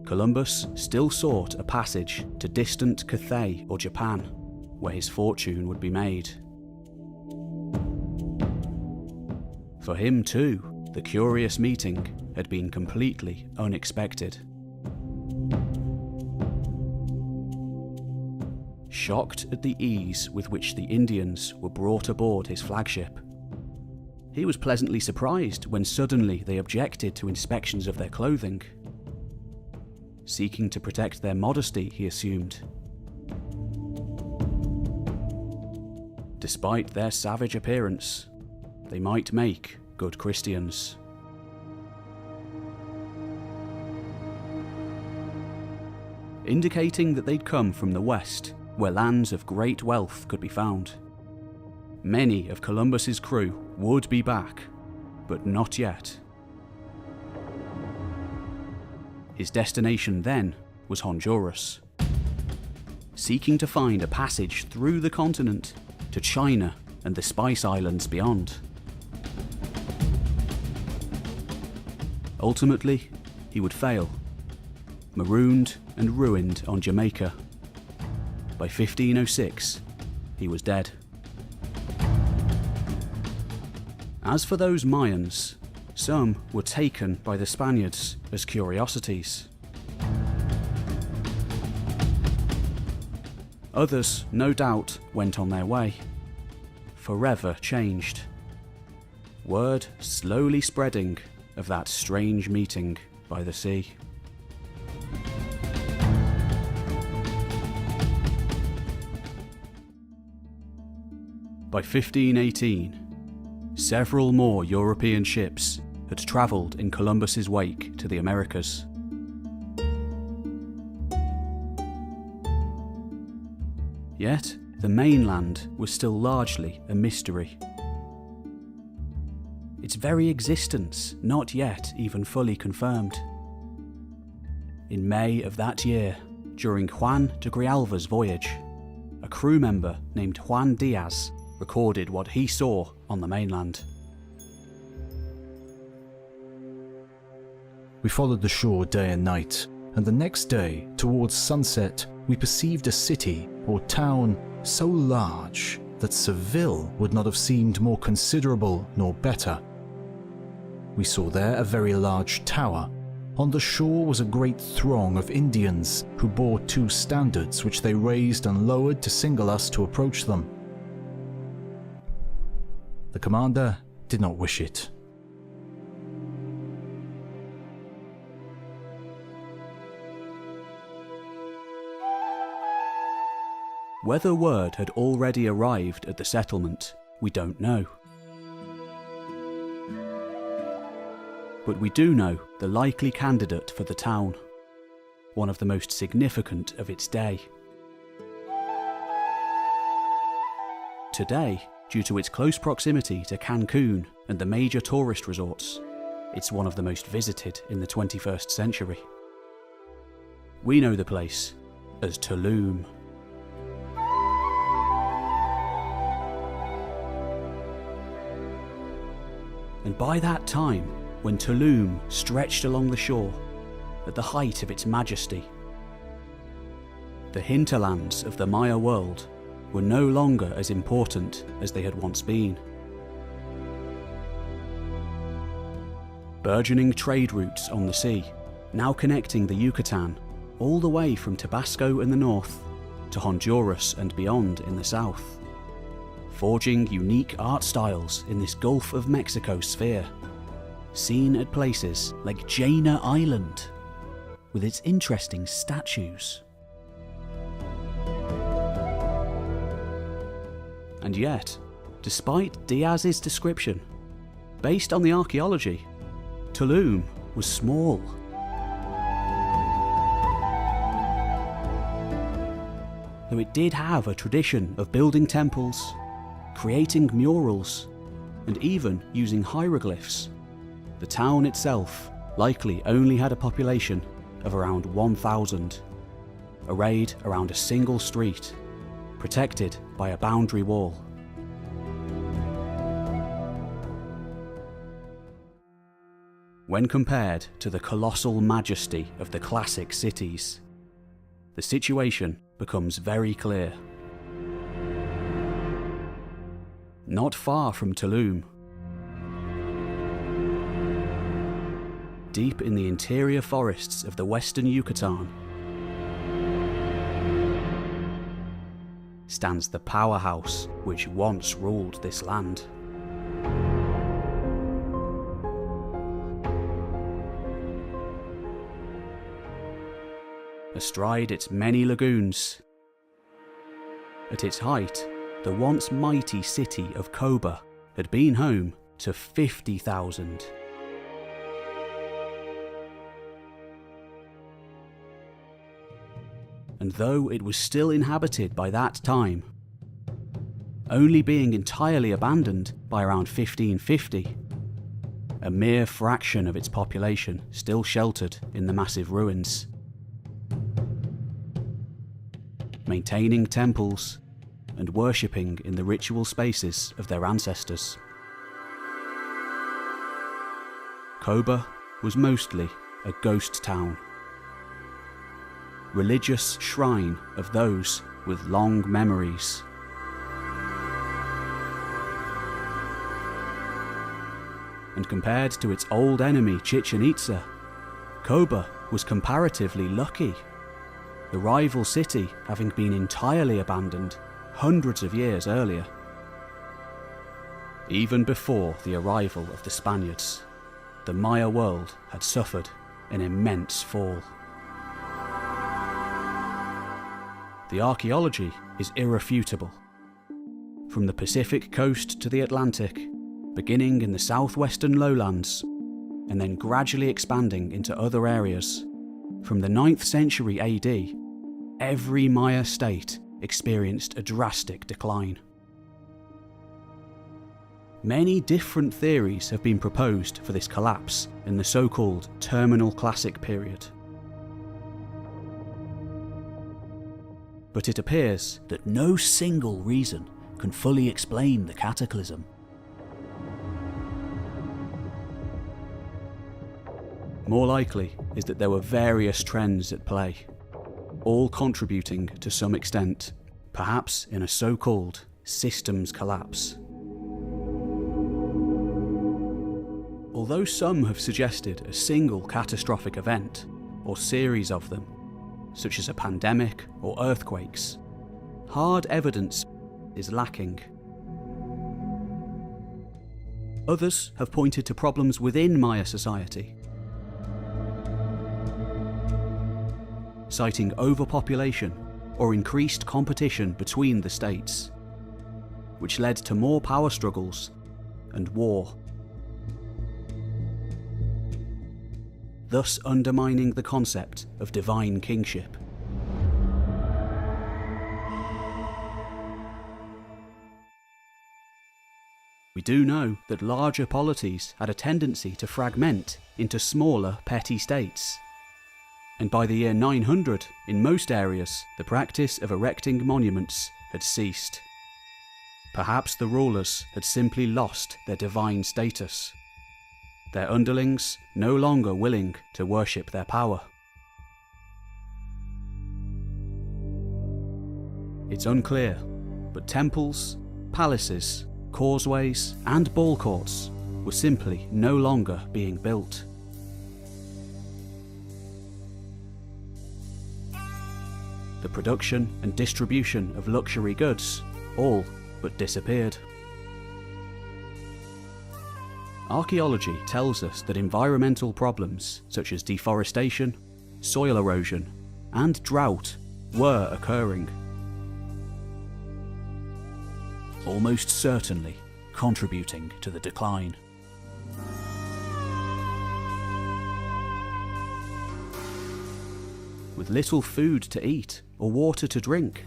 Columbus still sought a passage to distant Cathay or Japan, where his fortune would be made. For him too, the curious meeting had been completely unexpected. Shocked at the ease with which the Indians were brought aboard his flagship, he was pleasantly surprised when suddenly they objected to inspections of their clothing. Seeking to protect their modesty, he assumed. Despite their savage appearance, they might make good Christians. indicating that they'd come from the west, where lands of great wealth could be found. Many of Columbus's crew would be back, but not yet. His destination then was Honduras, seeking to find a passage through the continent to China and the Spice Islands beyond. Ultimately, he would fail, marooned and ruined on Jamaica. By 1506, he was dead. As for those Mayans, some were taken by the Spaniards as curiosities. Others, no doubt, went on their way, forever changed. Word slowly spreading of that strange meeting by the sea. By 1518, several more European ships had travelled in Columbus's wake to the Americas. Yet, the mainland was still largely a mystery. Its very existence not yet even fully confirmed. In May of that year, during Juan de Grijalva's voyage, a crew member named Juan Diaz recorded what he saw on the mainland. We followed the shore day and night, and the next day, towards sunset, we perceived a city or town so large that Seville would not have seemed more considerable nor better. We saw there a very large tower. On the shore was a great throng of Indians who bore two standards which they raised and lowered to signal us to approach them. The commander did not wish it. Whether word had already arrived at the settlement, we don't know. But we do know the likely candidate for the town, one of the most significant of its day. Today, due to its close proximity to Cancun and the major tourist resorts, it's one of the most visited in the 21st century. We know the place as Tulum. And by that time, when Tulum stretched along the shore, at the height of its majesty, the hinterlands of the Maya world were no longer as important as they had once been. Burgeoning trade routes on the sea, now connecting the Yucatan all the way from Tabasco in the north to Honduras and beyond in the south, forging unique art styles in this Gulf of Mexico sphere, seen at places like Jaina Island, with its interesting statues. And yet, despite Diaz's description, based on the archaeology, Tulum was small. Though it did have a tradition of building temples, creating murals, and even using hieroglyphs, the town itself likely only had a population of around 1,000, arrayed around a single street, protected by a boundary wall. When compared to the colossal majesty of the classic cities, the situation becomes very clear. Not far from Tulum, deep in the interior forests of the western Yucatan, stands the powerhouse which once ruled this land. Astride its many lagoons, at its height, the once mighty city of Coba had been home to 50,000. and though it was still inhabited by that time, only being entirely abandoned by around 1550, a mere fraction of its population still sheltered in the massive ruins. Maintaining temples and worshipping in the ritual spaces of their ancestors. Koba was mostly a ghost town, religious shrine of those with long memories. And compared to its old enemy Chichen Itza, Koba was comparatively lucky, the rival city having been entirely abandoned hundreds of years earlier. Even before the arrival of the Spaniards, the Maya world had suffered an immense fall. The archaeology is irrefutable. From the Pacific coast to the Atlantic, beginning in the southwestern lowlands, and then gradually expanding into other areas, from the 9th century AD, every Maya state experienced a drastic decline. Many different theories have been proposed for this collapse in the so-called Terminal Classic period. But it appears that no single reason can fully explain the cataclysm. More likely is that there were various trends at play, all contributing to some extent, perhaps in a so-called systems collapse. Although some have suggested a single catastrophic event, or series of them, such as a pandemic or earthquakes, hard evidence is lacking. Others have pointed to problems within Maya society, citing overpopulation or increased competition between the states, which led to more power struggles and war, thus undermining the concept of divine kingship. We do know that larger polities had a tendency to fragment into smaller petty states, and by the year 900, in most areas, the practice of erecting monuments had ceased. Perhaps the rulers had simply lost their divine status, their underlings no longer willing to worship their power. It's unclear, but temples, palaces, causeways, and ball courts were simply no longer being built. The production and distribution of luxury goods all but disappeared. Archaeology tells us that environmental problems such as deforestation, soil erosion, and drought were occurring, almost certainly contributing to the decline. With little food to eat or water to drink,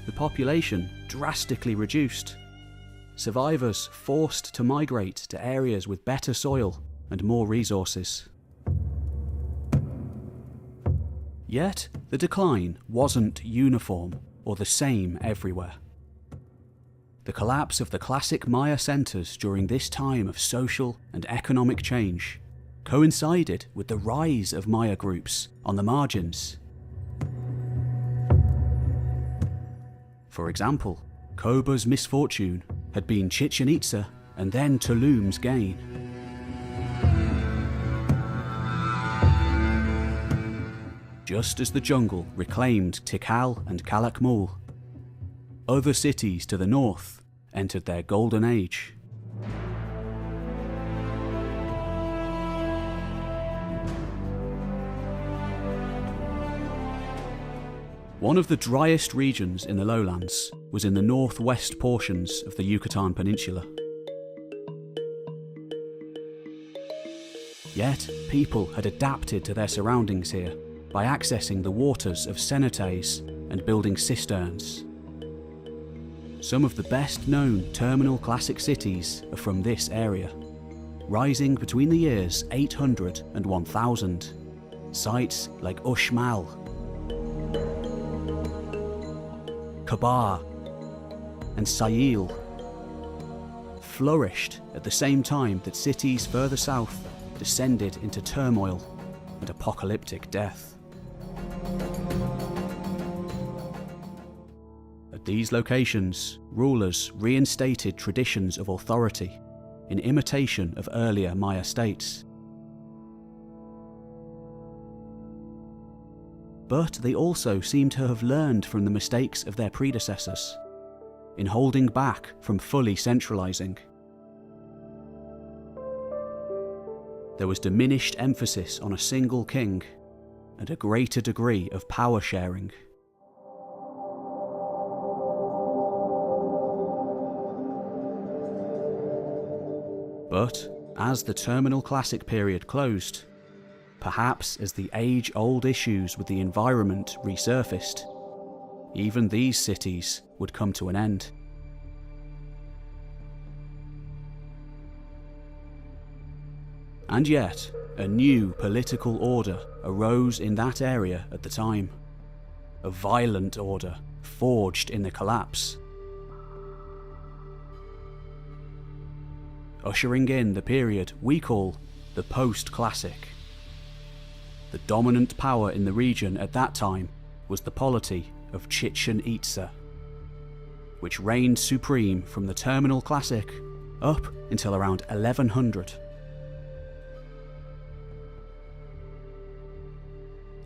the population drastically reduced. Survivors forced to migrate to areas with better soil and more resources. Yet, the decline wasn't uniform or the same everywhere. The collapse of the classic Maya centers during this time of social and economic change coincided with the rise of Maya groups on the margins. For example, Koba's misfortune had been Chichen Itza and then Tulum's gain. Just as the jungle reclaimed Tikal and Calakmul, other cities to the north entered their golden age. One of the driest regions in the lowlands was in the northwest portions of the Yucatan Peninsula. Yet, people had adapted to their surroundings here by accessing the waters of cenotes and building cisterns. Some of the best known terminal classic cities are from this area, rising between the years 800 and 1000. Sites like Uxmal, Kabar, and Sayil flourished at the same time that cities further south descended into turmoil and apocalyptic death. At these locations, rulers reinstated traditions of authority in imitation of earlier Maya states. But they also seem to have learned from the mistakes of their predecessors in holding back from fully centralizing. There was diminished emphasis on a single king and a greater degree of power sharing. But as the terminal classic period closed, perhaps as the age-old issues with the environment resurfaced, even these cities would come to an end. And yet, a new political order arose in that area at the time. A violent order forged in the collapse, ushering in the period we call the post-classic. The dominant power in the region at that time was the polity of Chichen Itza, which reigned supreme from the terminal classic up until around 1100.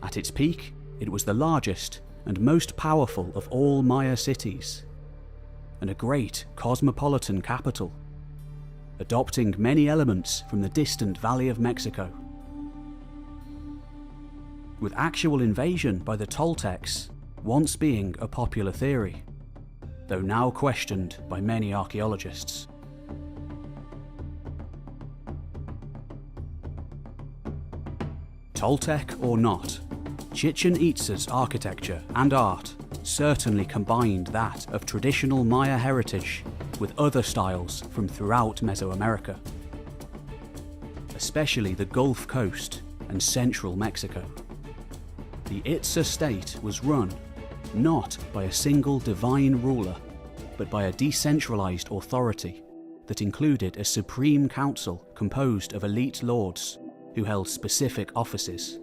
At its peak, it was the largest and most powerful of all Maya cities, and a great cosmopolitan capital, adopting many elements from the distant Valley of Mexico. With actual invasion by the Toltecs once being a popular theory, though now questioned by many archaeologists. Toltec or not, Chichen Itza's architecture and art certainly combined that of traditional Maya heritage with other styles from throughout Mesoamerica, especially the Gulf Coast and central Mexico. The Itza state was run not by a single divine ruler, but by a decentralized authority that included a supreme council composed of elite lords who held specific offices.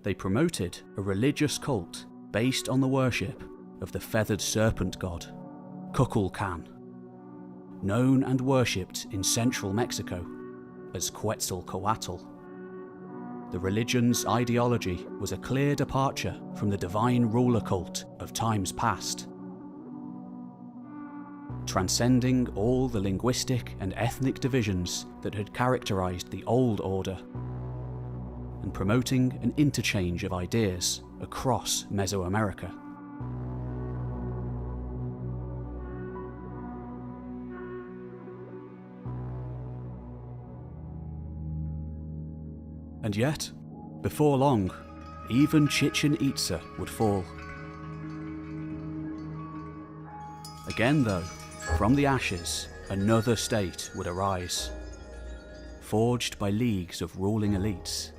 They promoted a religious cult based on the worship of the feathered serpent god, Kukulkan, known and worshipped in central Mexico as Quetzalcoatl. The religion's ideology was a clear departure from the divine ruler cult of times past, transcending all the linguistic and ethnic divisions that had characterized the old order, and promoting an interchange of ideas across Mesoamerica. And yet, before long, even Chichen Itza would fall. Again though, from the ashes, another state would arise, forged by leagues of ruling elites.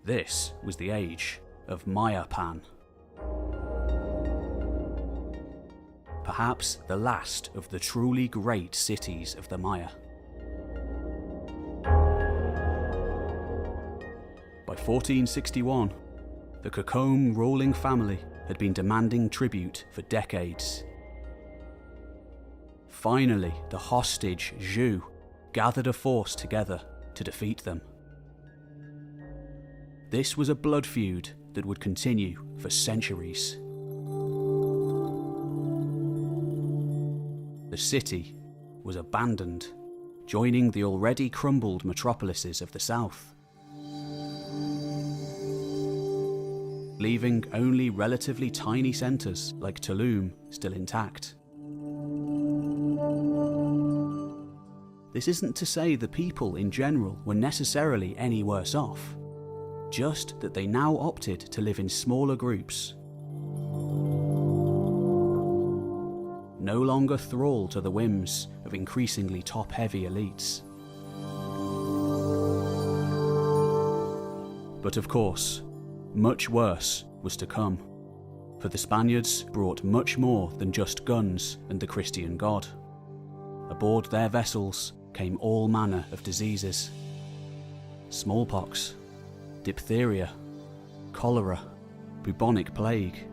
This was the age of Mayapan. Perhaps the last of the truly great cities of the Maya. By 1461, the Cocom ruling family had been demanding tribute for decades. Finally, the hostage Zhu gathered a force together to defeat them. This was a blood feud that would continue for centuries. The city was abandoned, joining the already crumbled metropolises of the south, leaving only relatively tiny centres like Tulum still intact. This This isn't to say the people in general were necessarily any worse off, just that they now opted to live in smaller groups, no longer thrall to the whims of increasingly top-heavy elites. But of course, much worse was to come, for the Spaniards brought much more than just guns and the Christian God. Aboard their vessels came all manner of diseases: smallpox, diphtheria, cholera, bubonic plague,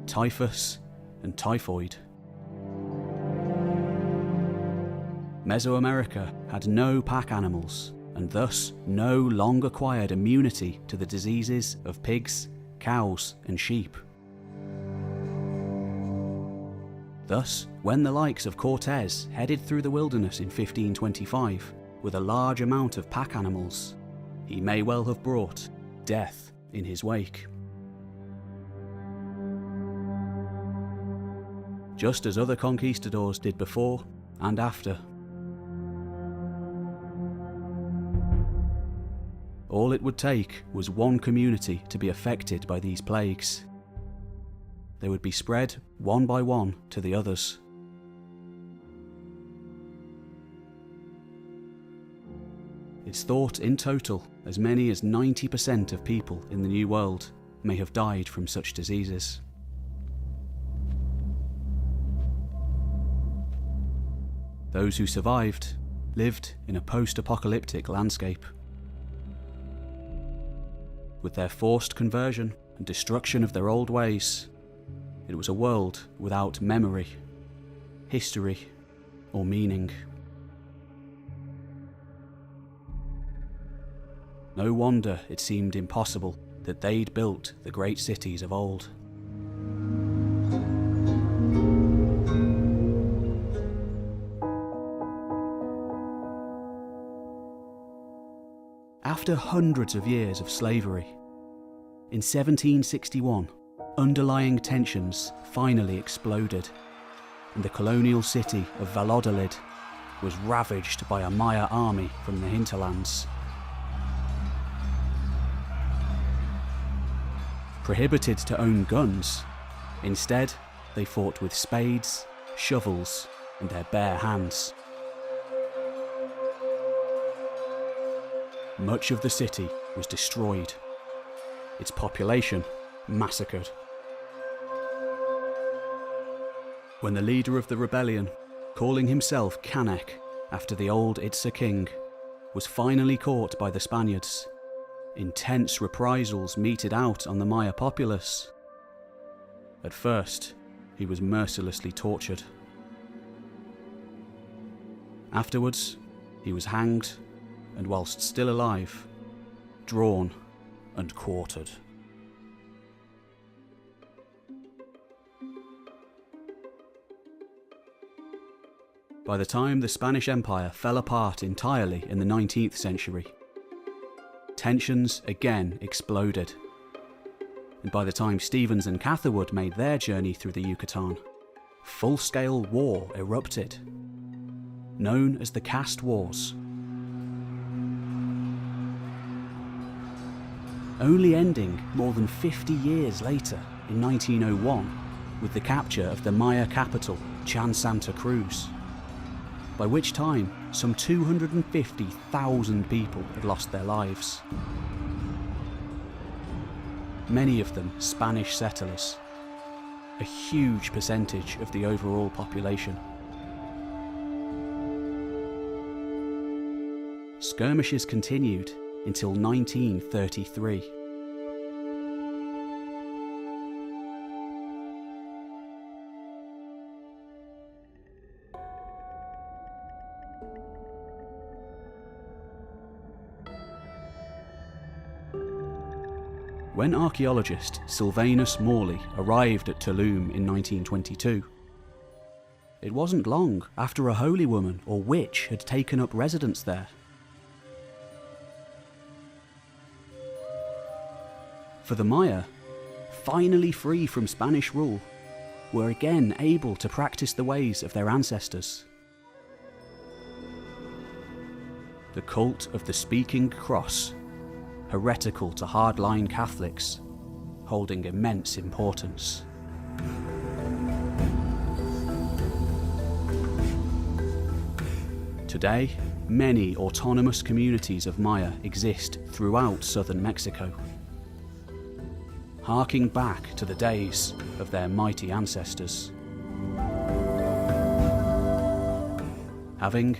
typhus, and typhoid. Mesoamerica had no pack animals, and thus no long acquired immunity to the diseases of pigs, cows, and sheep. Thus, when the likes of Cortés headed through the wilderness in 1525 with a large amount of pack animals, he may well have brought death in his wake. Just as other conquistadors did before and after. All it would take was one community to be affected by these plagues. They would be spread one by one to the others. It's thought in total as many as 90% of people in the New World may have died from such diseases. Those who survived lived in a post-apocalyptic landscape. With their forced conversion and destruction of their old ways, it was a world without memory, history, or meaning. No wonder it seemed impossible that they'd built the great cities of old. After hundreds of years of slavery, in 1761, underlying tensions finally exploded, and the colonial city of Valladolid was ravaged by a Maya army from the hinterlands. Prohibited to own guns, instead they fought with spades, shovels, and their bare hands. Much of the city was destroyed, its population massacred. When the leader of the rebellion, calling himself Canek after the old Itza king, was finally caught by the Spaniards, intense reprisals meted out on the Maya populace. At first, he was mercilessly tortured. Afterwards, he was hanged, and whilst still alive, drawn and quartered. By the time the Spanish Empire fell apart entirely in the 19th century, tensions again exploded. And by the time Stevens and Catherwood made their journey through the Yucatan, full-scale war erupted, known as the Caste Wars. Only ending more than 50 years later, in 1901, with the capture of the Maya capital, Chan Santa Cruz, by which time some 250,000 people had lost their lives. Many of them Spanish settlers, a huge percentage of the overall population. Skirmishes continued until 1933. When archaeologist Sylvanus Morley arrived at Tulum in 1922, it wasn't long after a holy woman or witch had taken up residence there. For the Maya, finally free from Spanish rule, were again able to practice the ways of their ancestors. the cult of the speaking cross, heretical to hardline Catholics, holding immense importance. Today, many autonomous communities of Maya exist throughout southern Mexico, harking back to the days of their mighty ancestors. Having,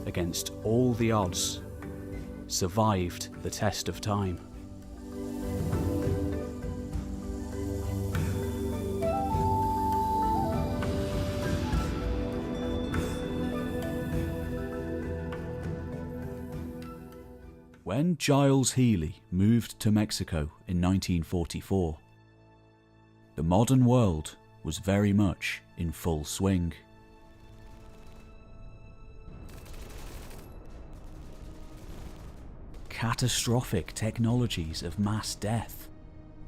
against all the odds, survived the test of time. When Giles Healy moved to Mexico in 1944, the modern world was very much in full swing. Catastrophic technologies of mass death,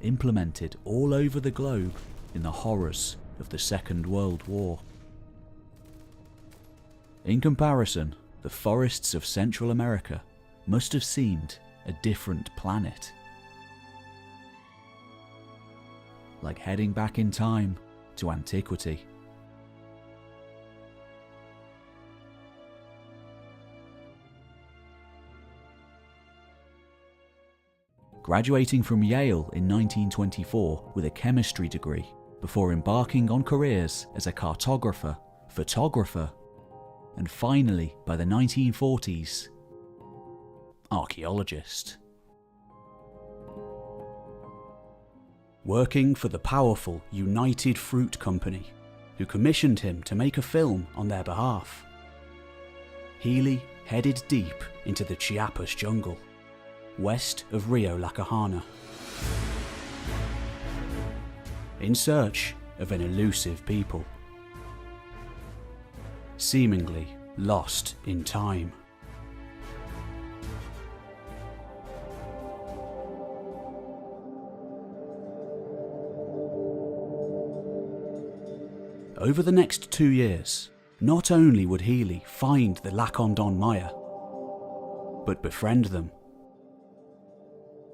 implemented all over the globe in the horrors of the Second World War. In comparison, the forests of Central America must have seemed a different planet. Like heading back in time to antiquity. Graduating from Yale in 1924 with a chemistry degree, before embarking on careers as a cartographer, photographer, and finally, by the 1940s, archaeologist. Working for the powerful United Fruit Company, who commissioned him to make a film on their behalf, Healy headed deep into the Chiapas jungle, west of Rio La Cajana, in search of an elusive people, seemingly lost in time. Over the next 2 years, not only would Healy find the Lacandon Maya, but befriend them,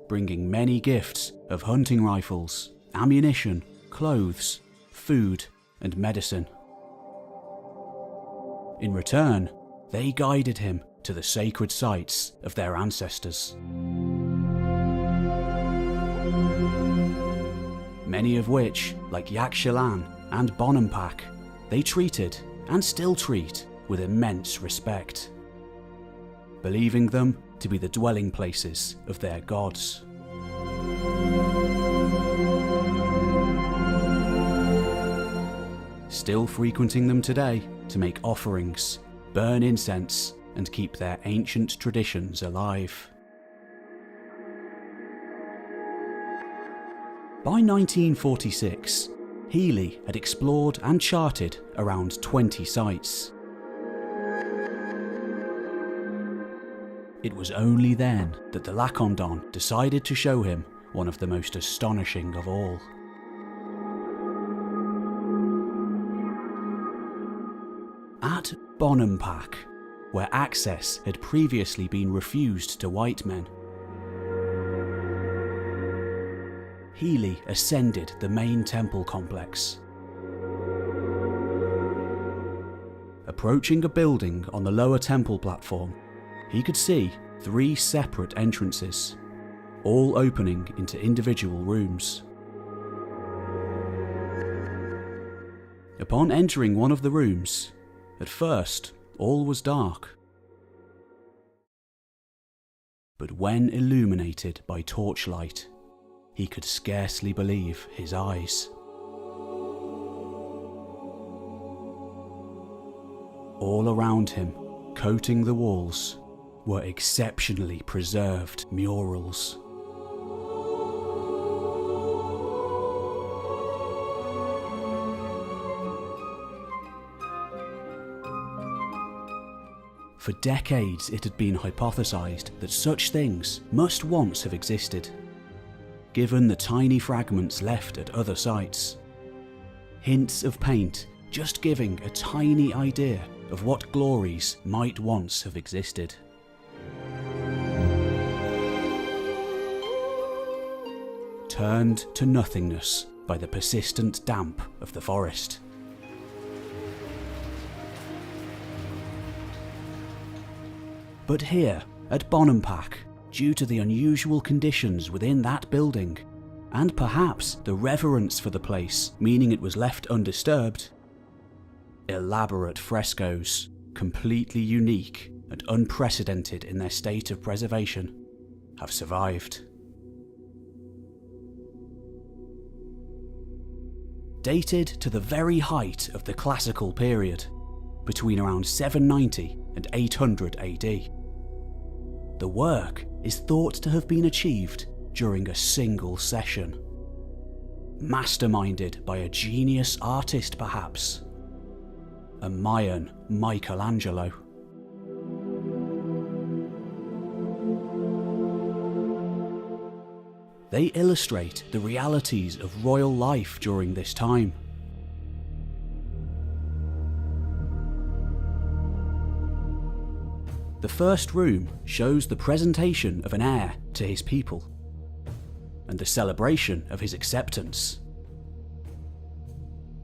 bringing many gifts of hunting rifles, ammunition, clothes, food, and medicine. In return, they guided him to the sacred sites of their ancestors, many of which, like Yaxchilan and Bonampak, they treated and still treat with immense respect, believing them to be the dwelling places of their gods. Still frequenting them today to make offerings, burn incense, and keep their ancient traditions alive. By 1946, Healy had explored and charted around 20 sites. It was only then that the Lacandon decided to show him one of the most astonishing of all. At Bonampak, where access had previously been refused to white men, Healy ascended the main temple complex. Approaching a building on the lower temple platform, he could see 3 separate entrances, all opening into individual rooms. Upon entering one of the rooms, at first all was dark. But when illuminated by torchlight, he could scarcely believe his eyes. All around him, coating the walls, were exceptionally preserved murals. For decades it had been hypothesized that such things must once have existed, given the tiny fragments left at other sites. Hints of paint just giving a tiny idea of what glories might once have existed. turned to nothingness by the persistent damp of the forest. But here, at Bonampak, due to the unusual conditions within that building, and perhaps the reverence for the place meaning it was left undisturbed, elaborate frescoes, completely unique and unprecedented in their state of preservation, have survived. Dated to the very height of the classical period, between around 790 and 800 AD. The work is thought to have been achieved during a single session. Masterminded by a genius artist perhaps, a Mayan Michelangelo. They illustrate the realities of royal life during this time. The first room shows the presentation of an heir to his people, and the celebration of his acceptance,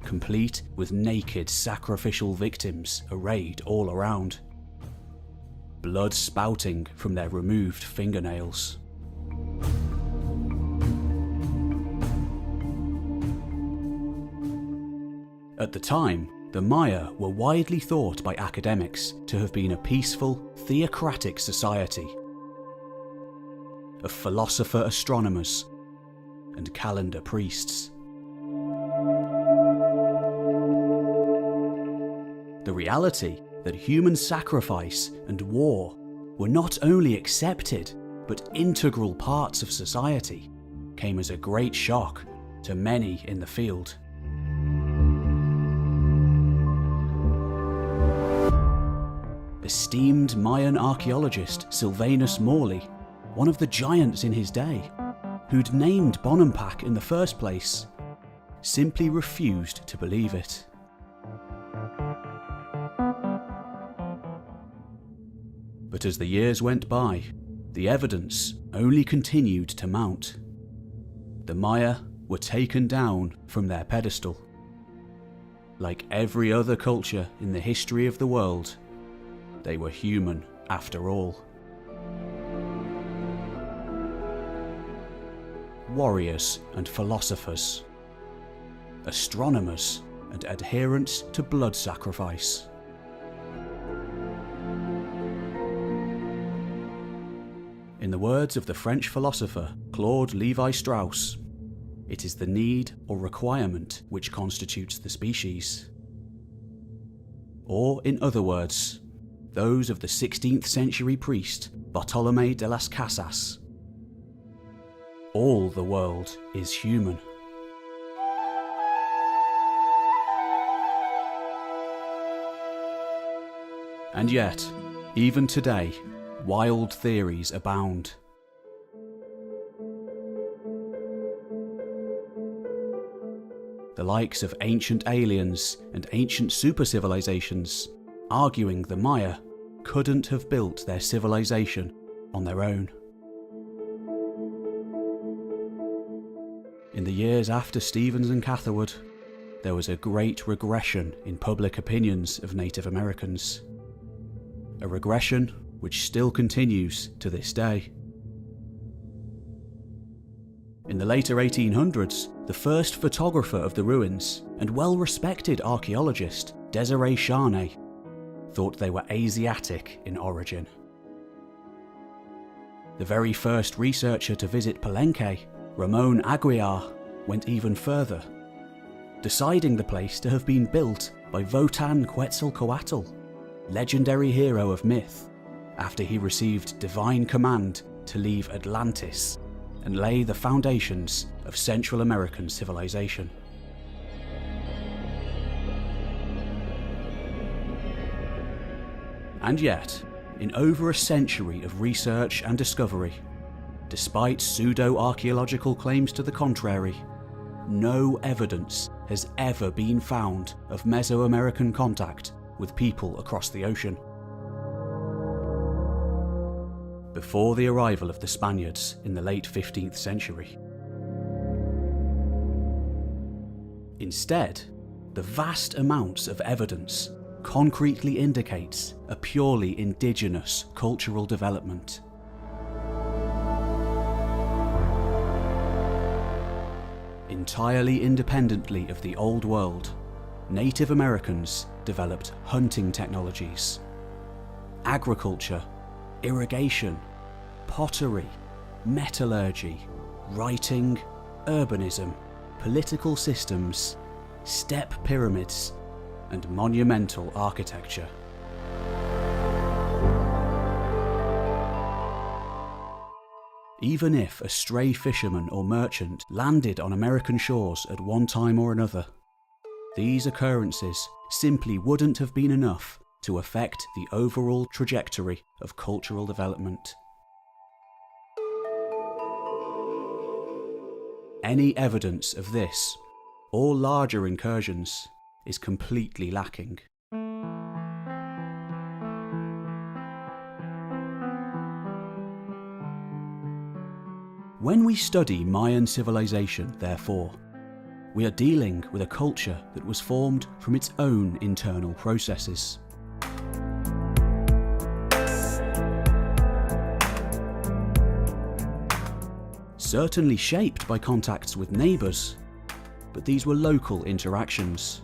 complete with naked sacrificial victims arrayed all around, blood spouting from their removed fingernails. At the time, the Maya were widely thought by academics to have been a peaceful, theocratic society of philosopher astronomers and calendar priests. The reality that human sacrifice and war were not only accepted but integral parts of society came as a great shock to many in the field. Esteemed Mayan archaeologist Sylvanus Morley, one of the giants in his day, who'd named Bonampak in the first place, simply refused to believe it. But as the years went by, the evidence only continued to mount. The Maya were taken down from their pedestal. Like every other culture in the history of the world, they were human after all. Warriors and philosophers, astronomers and adherents to blood sacrifice. In the words of the French philosopher Claude Lévi-Strauss, it is the need or requirement which constitutes the species. Or, in other words, those of the 16th century priest Bartolomé de las Casas. All the world is human. And yet, even today, wild theories abound. The likes of ancient aliens and ancient super-civilizations arguing the Maya couldn't have built their civilization on their own. In the years after Stevens and Catherwood, there was a great regression in public opinions of Native Americans. A regression which still continues to this day. In the later 1800s, the first photographer of the ruins and well-respected archaeologist Desiree Charnay thought they were Asiatic in origin. The very first researcher to visit Palenque, Ramon Aguiar, went even further, deciding the place to have been built by Votan Quetzalcoatl, legendary hero of myth, after he received divine command to leave Atlantis and lay the foundations of Central American civilization. And yet, in over a century of research and discovery, despite pseudo-archaeological claims to the contrary, no evidence has ever been found of Mesoamerican contact with people across the ocean. Before the arrival of the Spaniards in the late 15th century. Instead, the vast amounts of evidence concretely indicates a purely indigenous cultural development. Entirely independently of the Old World, Native Americans developed hunting technologies, agriculture, irrigation, pottery, metallurgy, writing, urbanism, political systems, step pyramids, and monumental architecture. Even if a stray fisherman or merchant landed on American shores at one time or another, these occurrences simply wouldn't have been enough to affect the overall trajectory of cultural development. Any evidence of this, or larger incursions, is completely lacking. When we study Mayan civilization, therefore, we are dealing with a culture that was formed from its own internal processes. Certainly shaped by contacts with neighbours, but these were local interactions,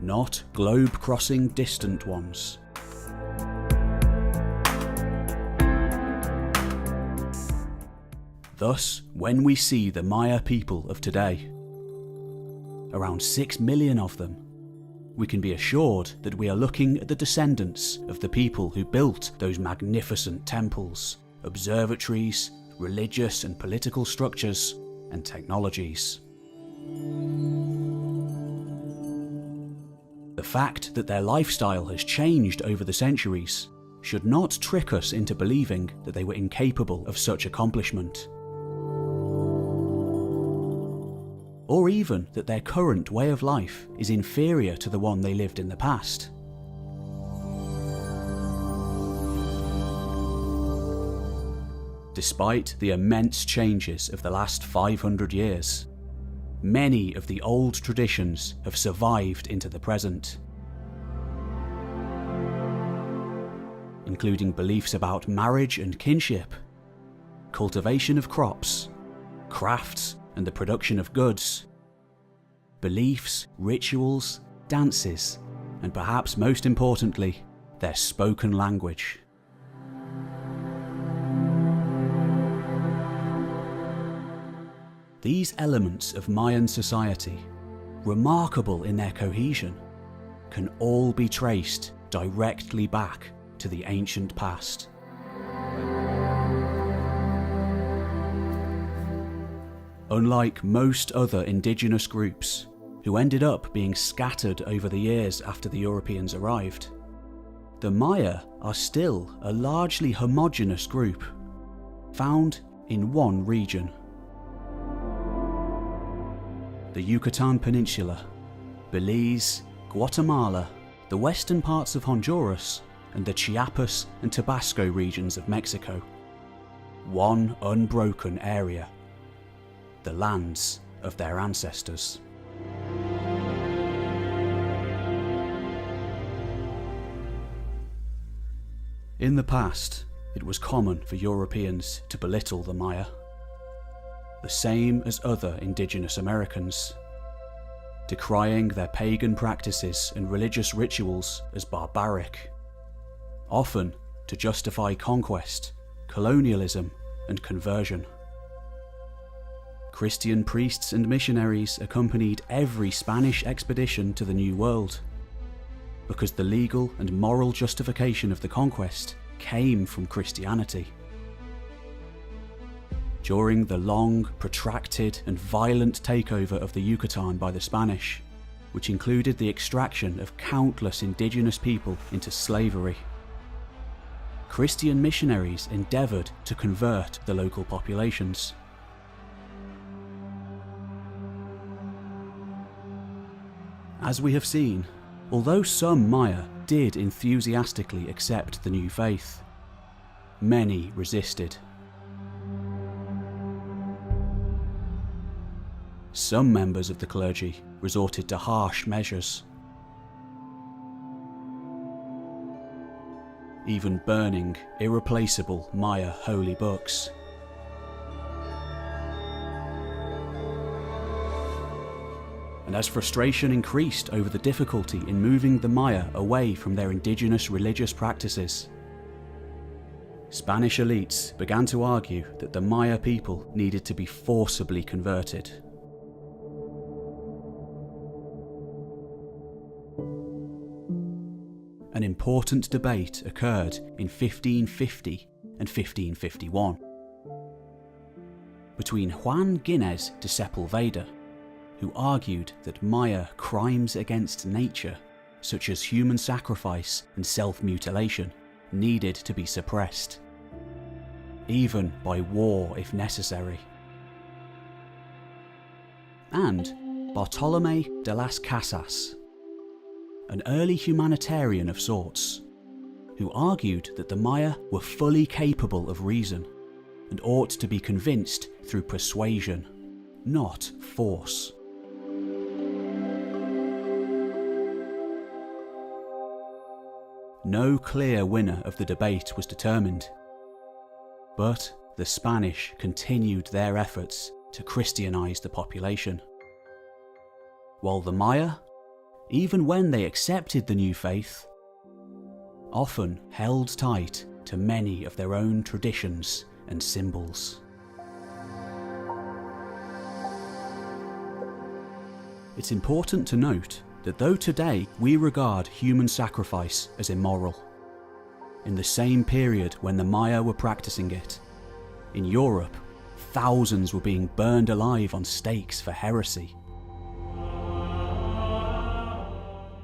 not globe-crossing distant ones. Thus, when we see the Maya people of today, around 6 million of them, we can be assured that we are looking at the descendants of the people who built those magnificent temples, observatories, religious and political structures, and technologies. The fact that their lifestyle has changed over the centuries should not trick us into believing that they were incapable of such accomplishment, or even that their current way of life is inferior to the one they lived in the past. Despite the immense changes of the last 500 years, many of the old traditions have survived into the present, including beliefs about marriage and kinship, cultivation of crops, crafts and the production of goods, beliefs, rituals, dances, and perhaps most importantly, their spoken language. These elements of Mayan society, remarkable in their cohesion, can all be traced directly back to the ancient past. Unlike most other indigenous groups, who ended up being scattered over the years after the Europeans arrived, the Maya are still a largely homogeneous group, found in one region. The Yucatan Peninsula, Belize, Guatemala, the western parts of Honduras, and the Chiapas and Tabasco regions of Mexico. One unbroken area. The lands of their ancestors. In the past, it was common for Europeans to belittle the Maya, the same as other indigenous Americans, decrying their pagan practices and religious rituals as barbaric, often to justify conquest, colonialism, and conversion. Christian priests and missionaries accompanied every Spanish expedition to the New World, because the legal and moral justification of the conquest came from Christianity. During the long, protracted, and violent takeover of the Yucatan by the Spanish, which included the extraction of countless indigenous people into slavery, Christian missionaries endeavoured to convert the local populations. As we have seen, although some Maya did enthusiastically accept the new faith, many resisted. some members of the clergy resorted to harsh measures, even burning irreplaceable Maya holy books. And as frustration increased over the difficulty in moving the Maya away from their indigenous religious practices, Spanish elites began to argue that the Maya people needed to be forcibly converted. An important debate occurred in 1550 and 1551 between Juan Gínez de Sepulveda, who argued that Maya crimes against nature, such as human sacrifice and self-mutilation, needed to be suppressed, even by war if necessary, and Bartolomé de las Casas, an early humanitarian of sorts, who argued that the Maya were fully capable of reason and ought to be convinced through persuasion, not force. No clear winner of the debate was determined, but the Spanish continued their efforts to Christianize the population, while the Maya, even when they accepted the new faith, often held tight to many of their own traditions and symbols. It's important to note that though today we regard human sacrifice as immoral, in the same period when the Maya were practicing it, in Europe, thousands were being burned alive on stakes for heresy,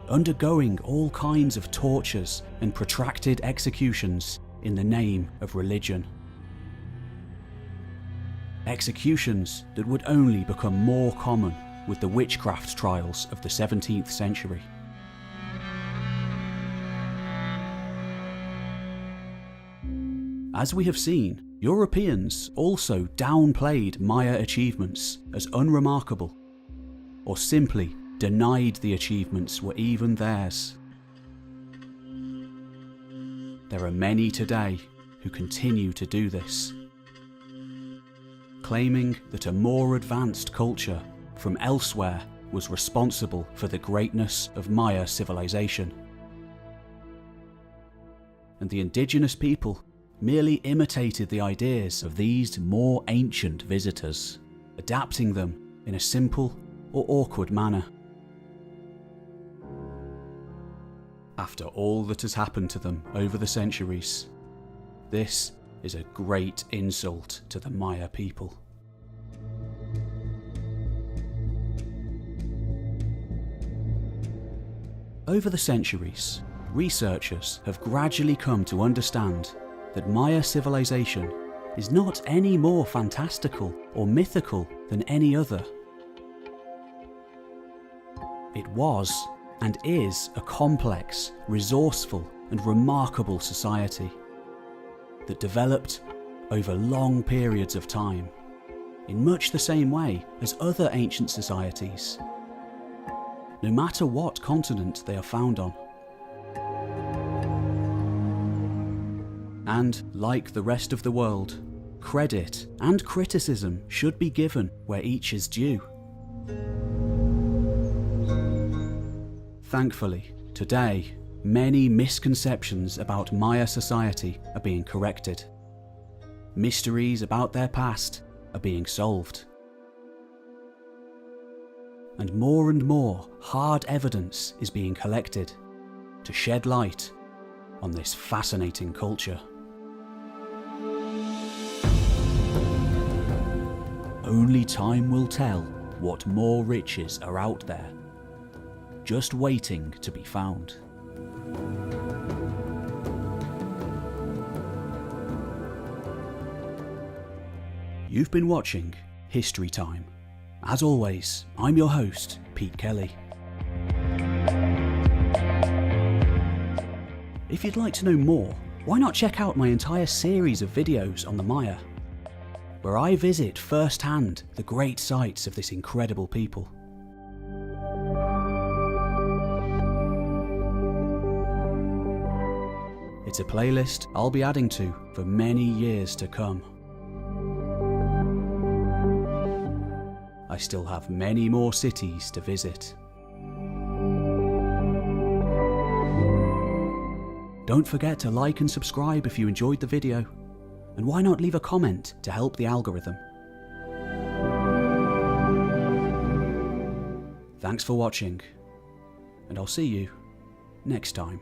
undergoing all kinds of tortures and protracted executions in the name of religion. Executions that would only become more common with the witchcraft trials of the 17th century. As we have seen, Europeans also downplayed Maya achievements as unremarkable, or simply denied the achievements were even theirs. There are many today who continue to do this, claiming that a more advanced culture from elsewhere was responsible for the greatness of Maya civilization, and the indigenous people merely imitated the ideas of these more ancient visitors, adapting them in a simple or awkward manner. After all that has happened to them over the centuries, this is a great insult to the Maya people. Over the centuries, researchers have gradually come to understand that Maya civilization is not any more fantastical or mythical than any other. It was and is a complex, resourceful and remarkable society that developed over long periods of time, in much the same way as other ancient societies, no matter what continent they are found on. And, like the rest of the world, credit and criticism should be given where each is due. Thankfully, today, many misconceptions about Maya society are being corrected. Mysteries about their past are being solved. And more hard evidence is being collected to shed light on this fascinating culture. Only time will tell what more riches are out there, just waiting to be found. You've been watching History Time. As always, I'm your host, Pete Kelly. If you'd like to know more, why not check out my entire series of videos on the Maya? where I visit firsthand the great sights of this incredible people. It's a playlist I'll be adding to for many years to come. I still have many more cities to visit. Don't forget to like and subscribe if you enjoyed the video, and why not leave a comment to help the algorithm. Thanks for watching, and I'll see you next time.